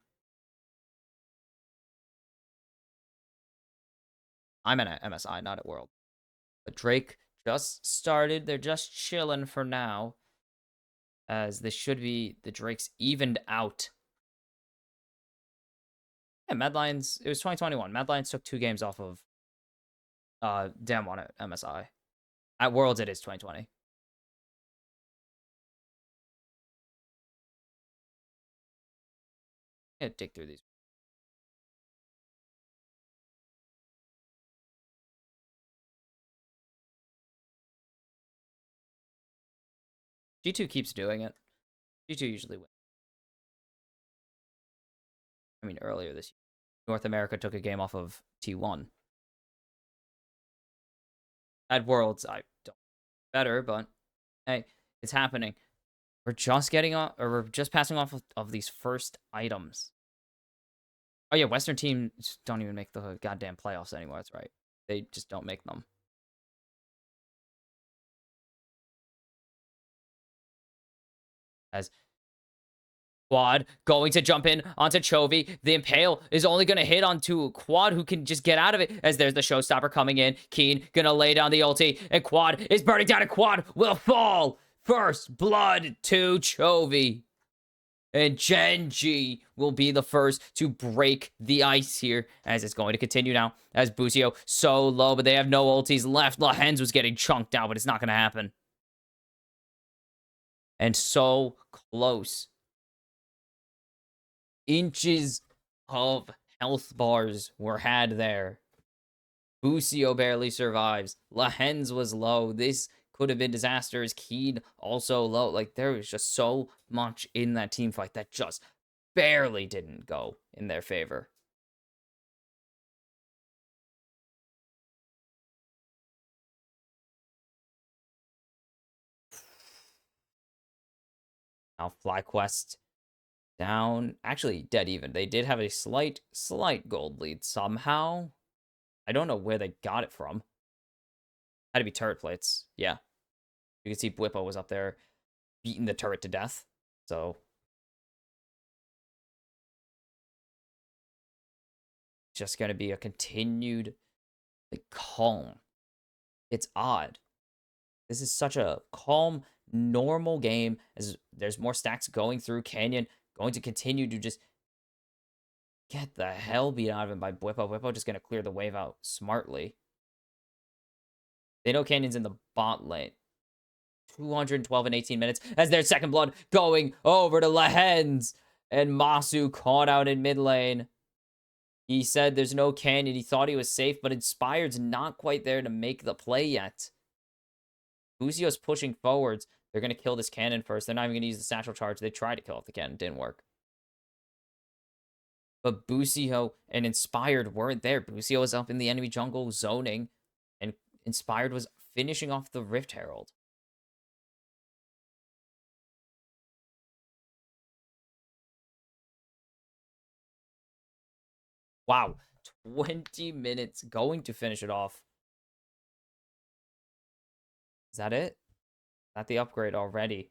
[SPEAKER 1] I'm at MSI, not at World. But Drake just started. They're just chilling for now. As this should be the Drake's evened out. Yeah, Mad Lions, it was 2021. Mad Lions took 2 games off of Damwon at MSI. At Worlds, it is 2020. Yeah, dig through these. G2 keeps doing it. G2 usually wins. I mean, earlier this year, North America took a game off of T1. At Worlds, I don't better, but hey, it's happening. We're just getting off, or we're just passing off of these first items. Oh yeah, Western teams don't even make the goddamn playoffs anymore. That's right. They just don't make them. As Quad going to jump in onto Chovy. The Impale is only going to hit onto Quad, who can just get out of it. As there's the showstopper coming in. Keen going to lay down the ulti. And Quad is burning down. And Quad will fall. First blood to Chovy. And Gen.G will be the first to break the ice here. As it's going to continue now. As Busio so low, but they have no ultis left. Lahens was getting chunked out, but it's not going to happen. And so close. Inches of health bars were had there. Busio barely survives. Lahens was low. This could have been disastrous. Keed also low. Like, there was just so much in that team fight that just barely didn't go in their favor. Now, FlyQuest down. Actually, dead even. They did have a slight gold lead somehow. I don't know where they got it from. Had to be turret plates. Yeah. You can see Bwippo was up there beaten the turret to death. So just going to be a continued like calm. It's odd. This is such a calm, normal game as there's more stacks going through. Canyon going to continue to just get the hell beat out of him by Whippo. Whippo just going to clear the wave out smartly. They know Canyon's in the bot lane. 212 and 18 minutes as their second blood going over to Lehens. And Masu caught out in mid lane. He said there's no Canyon. He thought he was safe, but Inspired's not quite there to make the play yet. Busio's pushing forwards. They're going to kill this cannon first. They're not even going to use the satchel charge. They tried to kill off the cannon. Didn't work. But Busio and Inspired weren't there. Busio was up in the enemy jungle zoning. And Inspired was finishing off the Rift Herald. Wow. 20 minutes going to finish it off. Is that it? Is that the upgrade already?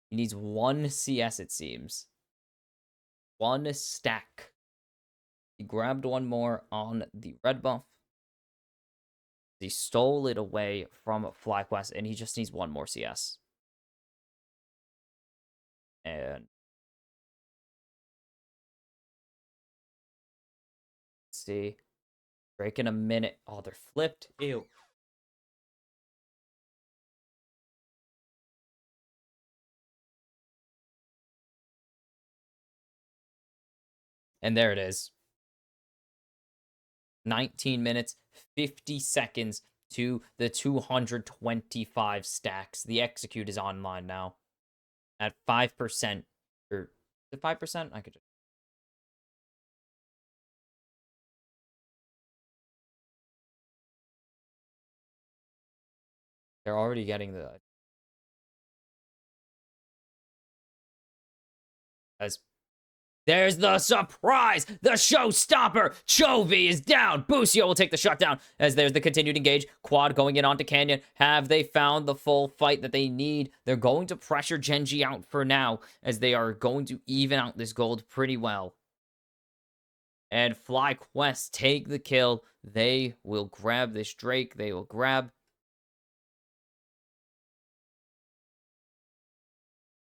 [SPEAKER 1] He needs 1 CS, it seems. 1 stack. He grabbed 1 more on the red buff. He stole it away from FlyQuest, and he just needs 1 more CS. And let's see. Break in a minute. Oh, they're flipped. Ew. And there it is. 19 minutes, 50 seconds to the 225 stacks. The execute is online now at 5%. Or is it 5%? I could just. They're already getting the. As there's the surprise! The showstopper! Chovy is down! Busio will take the shutdown as there's the continued engage. Quad going in onto Canyon. Have they found the full fight that they need? They're going to pressure Gen.G out for now as they are going to even out this gold pretty well. And FlyQuest take the kill. They will grab this Drake. They will grab.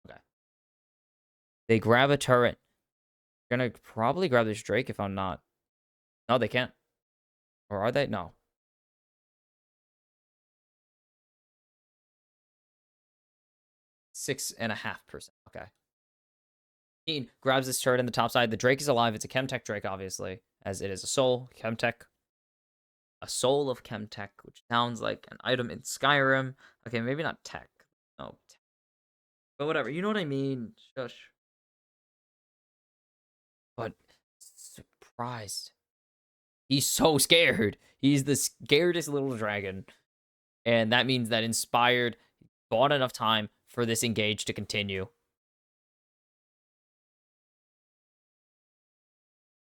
[SPEAKER 1] Okay. They grab a turret. Gonna probably grab this Drake if I'm not. No, they can't. Or are they? No. 6.5%. Okay. Keen grabs this turret in the top side. The Drake is alive. It's a Chemtech Drake, obviously, as it is a soul. Chemtech. A soul of Chemtech, which sounds like an item in Skyrim. Okay, maybe not tech. No. But whatever. You know what I mean. Shush. But surprised. He's so scared. He's the scaredest little dragon. And that means that Inspired bought enough time for this engage to continue.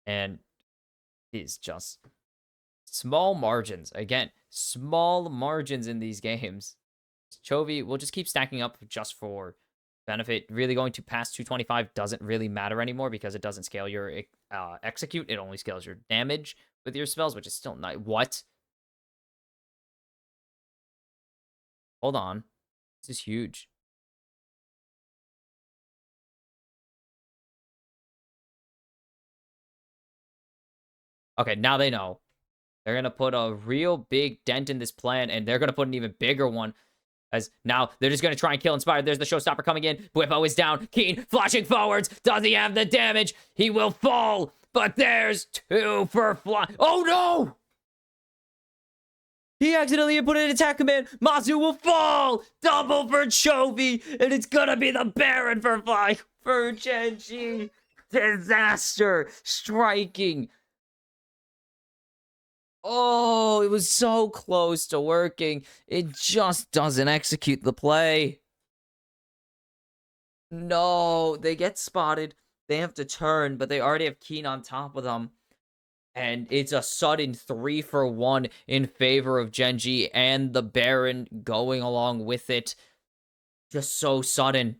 [SPEAKER 1] And it's just small margins. Again, small margins in these games. Chovy will just keep stacking up just for benefit. Really going to pass 225 doesn't really matter anymore because it doesn't scale your execute. It only scales your damage with your spells, which is still not. What? Hold on. This is huge. Okay, now they know. They're going to put a real big dent in this plan, and they're going to put an even bigger one. As now, they're just going to try and kill Inspired. There's the showstopper coming in. Whippo is down. Keen flashing forwards. Does he have the damage? He will fall. But there's 2 for Fly. Oh, no! He accidentally put an attack command. Mazu will fall. Double for Chovy. And it's going to be the Baron for Fly. For Gen.G. Disaster. Striking. Oh, it was so close to working. It just doesn't execute the play. No, they get spotted. They have to turn, but they already have Keen on top of them. And it's a sudden 3 for 1 in favor of Gen.G and the Baron going along with it. Just so sudden.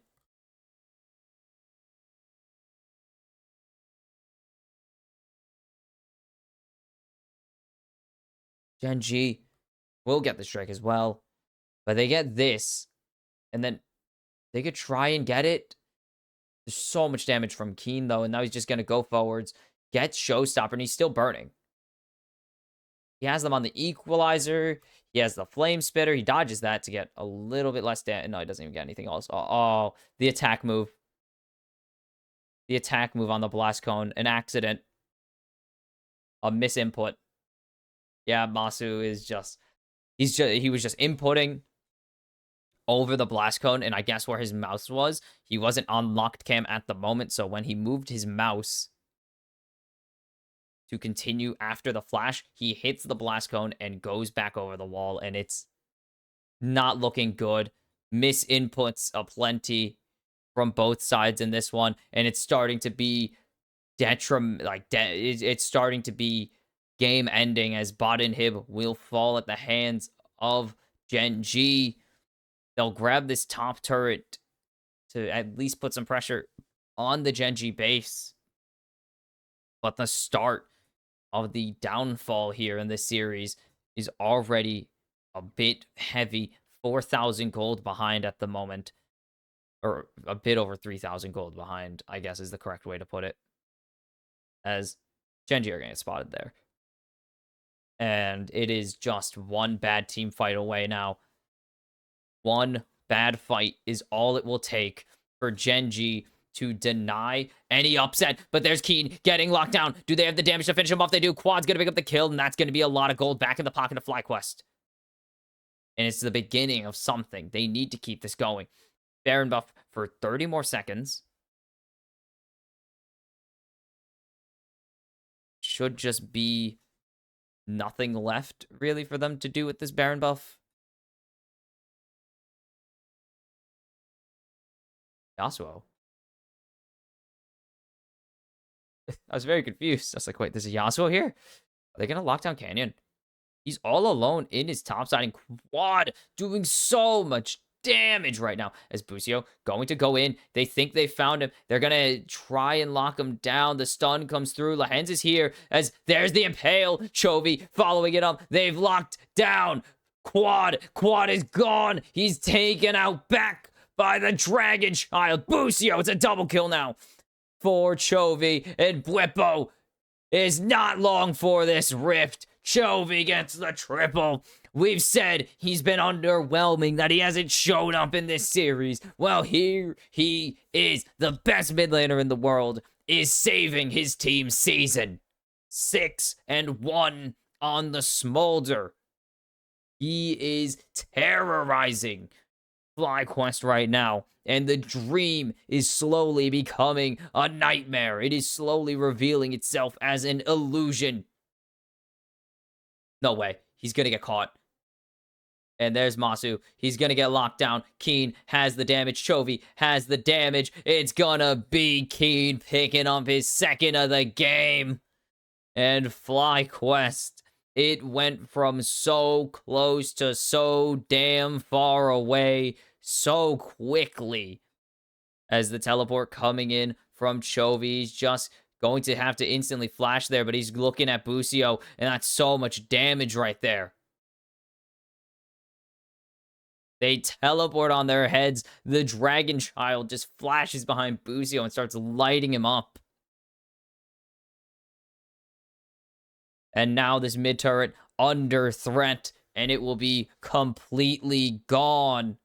[SPEAKER 1] Gen.G will get the strike as well. But they get this. And then they could try and get it. There's so much damage from Keen, though. And now he's just going to go forwards. Gets Showstopper, and he's still burning. He has them on the Equalizer. He has the Flame Spitter. He dodges that to get a little bit less damage. No, he doesn't even get anything else. Oh, the attack move. The attack move on the Blast Cone. An accident. A misinput. Yeah, Masu is just... He was just inputting over the Blast Cone, and I guess where his mouse was, he wasn't on locked cam at the moment, so when he moved his mouse to continue after the flash, he hits the Blast Cone and goes back over the wall, and it's not looking good. Misinputs aplenty from both sides in this one, and it's starting to be it's starting to be game ending as bot inhib will fall at the hands of Gen.G. They'll grab this top turret to at least put some pressure on the Gen.G base. But the start of the downfall here in this series is already a bit heavy. 4,000 gold behind at the moment. Or a bit over 3,000 gold behind, I guess is the correct way to put it. As Gen.G are going to get spotted there. And it is just one bad team fight away now. One bad fight is all it will take for Gen.G to deny any upset. But there's Keen getting locked down. Do they have the damage to finish him off? They do. Quad's going to pick up the kill, and that's going to be a lot of gold back in the pocket of FlyQuest. And it's the beginning of something. They need to keep this going. Baron buff for 30 more seconds. Should just be nothing left, really, for them to do with this Baron buff. Yasuo. I was very confused. I was like, wait, there's a Yasuo here? Are they going to lock down Canyon? He's all alone in his top side, and Quad doing so much damage right now as Busio going to go in. They think they found him. They're going to try and lock him down. The stun comes through. Lahens is here as there's the Impale. Chovy following it up. They've locked down Quad. Quad is gone. He's taken out back by the Dragon Child. Busio, it's a double kill now for Chovy, and Blippo is not long for this rift. Chovy gets the triple. We've said he's been underwhelming, that he hasn't shown up in this series. Well, here he is. The best mid laner in the world is saving his team's season. 6-1 on the Smolder. He is terrorizing FlyQuest right now. And the dream is slowly becoming a nightmare. It is slowly revealing itself as an illusion. No way. He's going to get caught. And there's Masu. He's going to get locked down. Keen has the damage. Chovy has the damage. It's going to be Keen picking up his second of the game. And FlyQuest, it went from so close to so damn far away so quickly. As the teleport coming in from Chovy, he's just going to have to instantly flash there, but he's looking at Busio, and that's so much damage right there. They teleport on their heads. The Dragon Child just flashes behind Busio and starts lighting him up. And now this mid turret under threat, and it will be completely gone.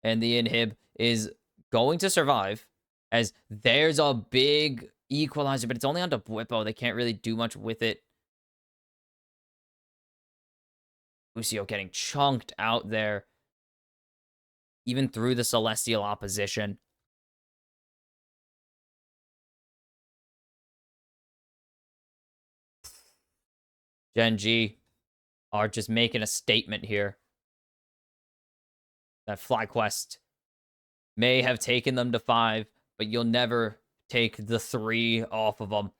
[SPEAKER 1] And the inhib is going to survive, as there's a big equalizer, but it's only onto Blippo. They can't really do much with it. Busio getting chunked out there, even through the Celestial opposition. Gen.G are just making a statement here that FlyQuest may have taken them to 5, but you'll never take the 3 off of them.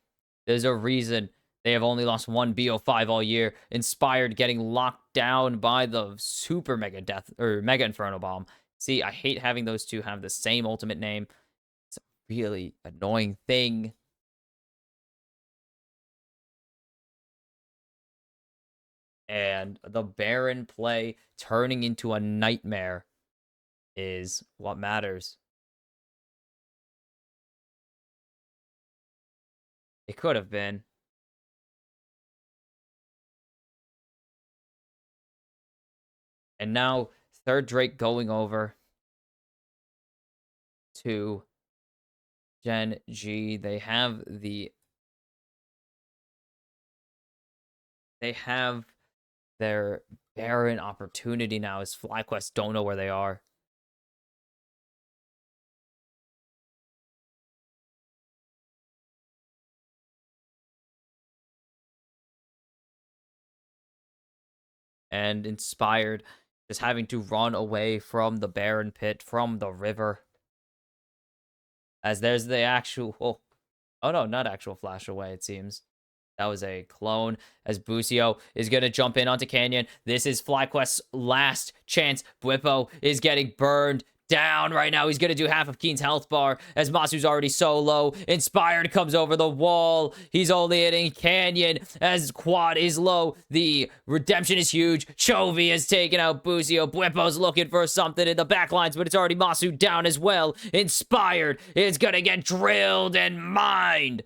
[SPEAKER 1] There's a reason they have only lost 1 BO5 all year. Inspired getting locked down by the super mega death or mega inferno bomb. See, I hate having those two have the same ultimate name. It's a really annoying thing. And the Baron play turning into a nightmare is what matters. It could have been. And now third Drake going over to Gen.G. They have their Baron opportunity now as FlyQuest don't know where they are. And Inspired just having to run away from the Baron pit, from the river. As there's the actual... Oh no, not actual flash away, it seems. That was a clone as Busio is going to jump in onto Canyon. This is FlyQuest's last chance. Bwipo is getting burned down right now. He's going to do half of Keen's health bar as Masu's already so low. Inspired comes over the wall. He's only hitting Canyon as Quad is low. The redemption is huge. Chovy has taken out Busio. Bwipo's looking for something in the backlines, but it's already Masu down as well. Inspired is going to get drilled and mined.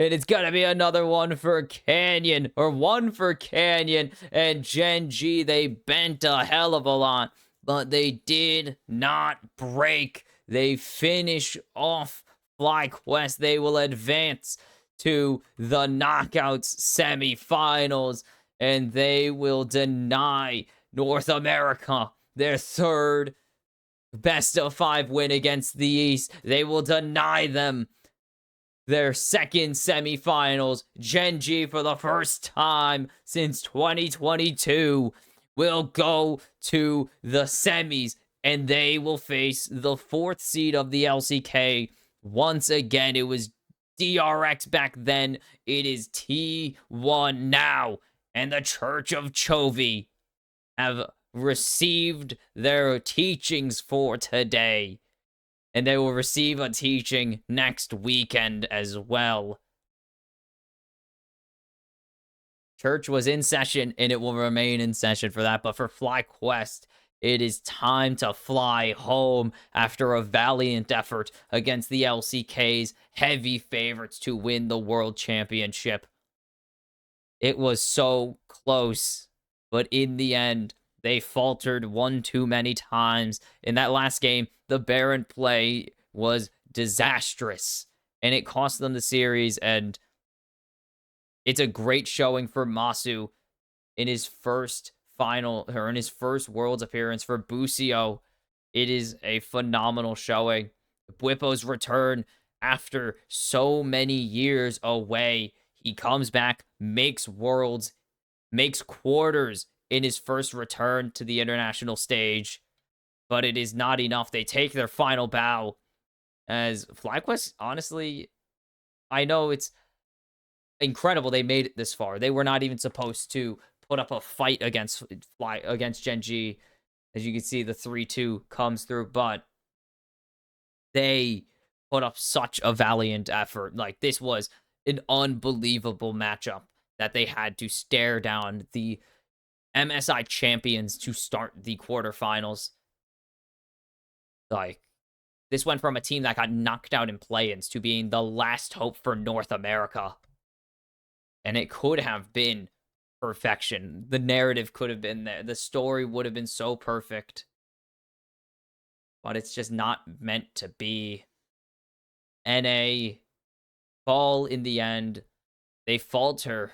[SPEAKER 1] And it's gonna be another one for Canyon, or one for Canyon. And Gen.G, they bent a hell of a lot, but they did not break. They finish off FlyQuest. They will advance to the knockouts semifinals, and they will deny North America their third best of 5 win against the East. They will deny them their second semifinals. Gen.G, for the first time since 2022, will go to the semis, and they will face the 4th seed of the LCK. Once again, it was DRX back then. It is T1 now, and the Church of Chovy have received their teachings for today. And they will receive a teaching next weekend as well. Church was in session, and it will remain in session for that. But for FlyQuest, it is time to fly home after a valiant effort against the LCK's heavy favorites to win the World Championship. It was so close, but in the end, they faltered one too many times. In that last game, the Baron play was disastrous, and it cost them the series, and it's a great showing for Masu in his first final, or in his first Worlds appearance. For Busio, it is a phenomenal showing. Bwipo's return after so many years away. He comes back, makes Worlds, makes quarters in his first return to the international stage, but it is not enough. They take their final bow as FlyQuest, honestly, I know it's incredible they made it this far. They were not even supposed to put up a fight against Gen.G. As you can see, the 3-2 comes through, but they put up such a valiant effort. Like, this was an unbelievable matchup that they had to stare down the MSI champions to start the quarterfinals. Like, this went from a team that got knocked out in play-ins to being the last hope for North America. And it could have been perfection. The narrative could have been there. The story would have been so perfect. But it's just not meant to be. NA fall in the end. They falter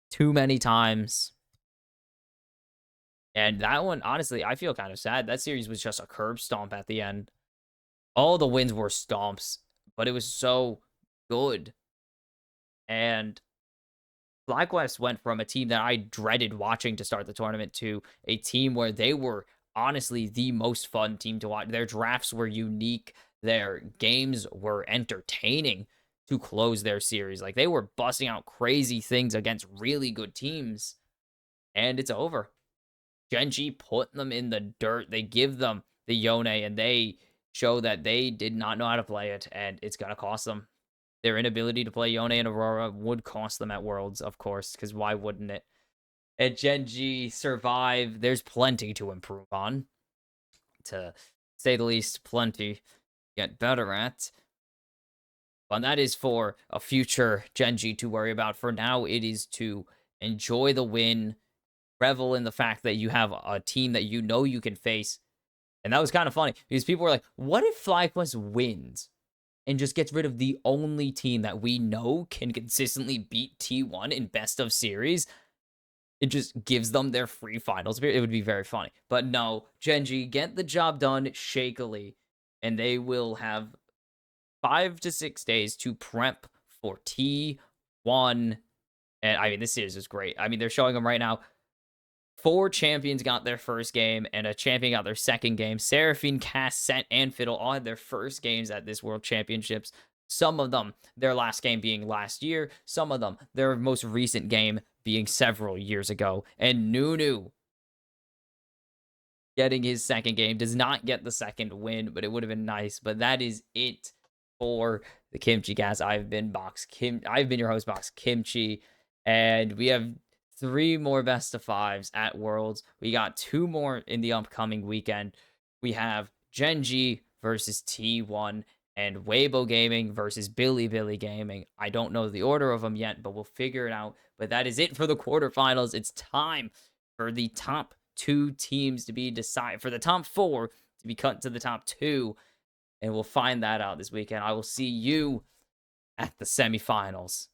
[SPEAKER 1] too many times. And that one, honestly, I feel kind of sad. That series was just a curb stomp at the end. All the wins were stomps, but it was so good. And FlyQuest went from a team that I dreaded watching to start the tournament to a team where they were honestly the most fun team to watch. Their drafts were unique. Their games were entertaining to close their series. Like, they were busting out crazy things against really good teams. And it's over. Gen.G put them in the dirt. They give them the Yone, and they show that they did not know how to play it, and it's going to cost them. Their inability to play Yone and Aurora would cost them at Worlds, of course, because why wouldn't it? At Gen.G survive, there's plenty to improve on, to say the least, plenty get better at. But that is for a future Gen.G to worry about. For now, it is to enjoy the win, revel in the fact that you have a team that you know you can face. And that was kind of funny because people were like, what if FlyQuest wins and just gets rid of the only team that we know can consistently beat T1 in best of series? It just gives them their free finals. It would be very funny. But no, Gen.G get the job done shakily, and they will have 5 to 6 days to prep for T1. And I mean, this series is great. I mean, they're showing them right now. 4 champions got their first game, and a champion got their second game. Seraphine, Cass, Scent, and Fiddle all had their first games at this World Championships. Some of them, their last game being last year. Some of them, their most recent game being several years ago. And Nunu getting his second game does not get the second win, but it would have been nice. But that is it for the kimchicast. I've been your host, Box Kimchi, and we have 3 more best of 5s at Worlds. We got 2 more in the upcoming weekend. We have Gen.G versus T1 and Weibo Gaming versus Billy Gaming. I don't know the order of them yet, but we'll figure it out. But that is it for the quarterfinals. It's time for the top 2 teams to be decided, for the top 4 to be cut to the top 2. And we'll find that out this weekend. I will see you at the semifinals.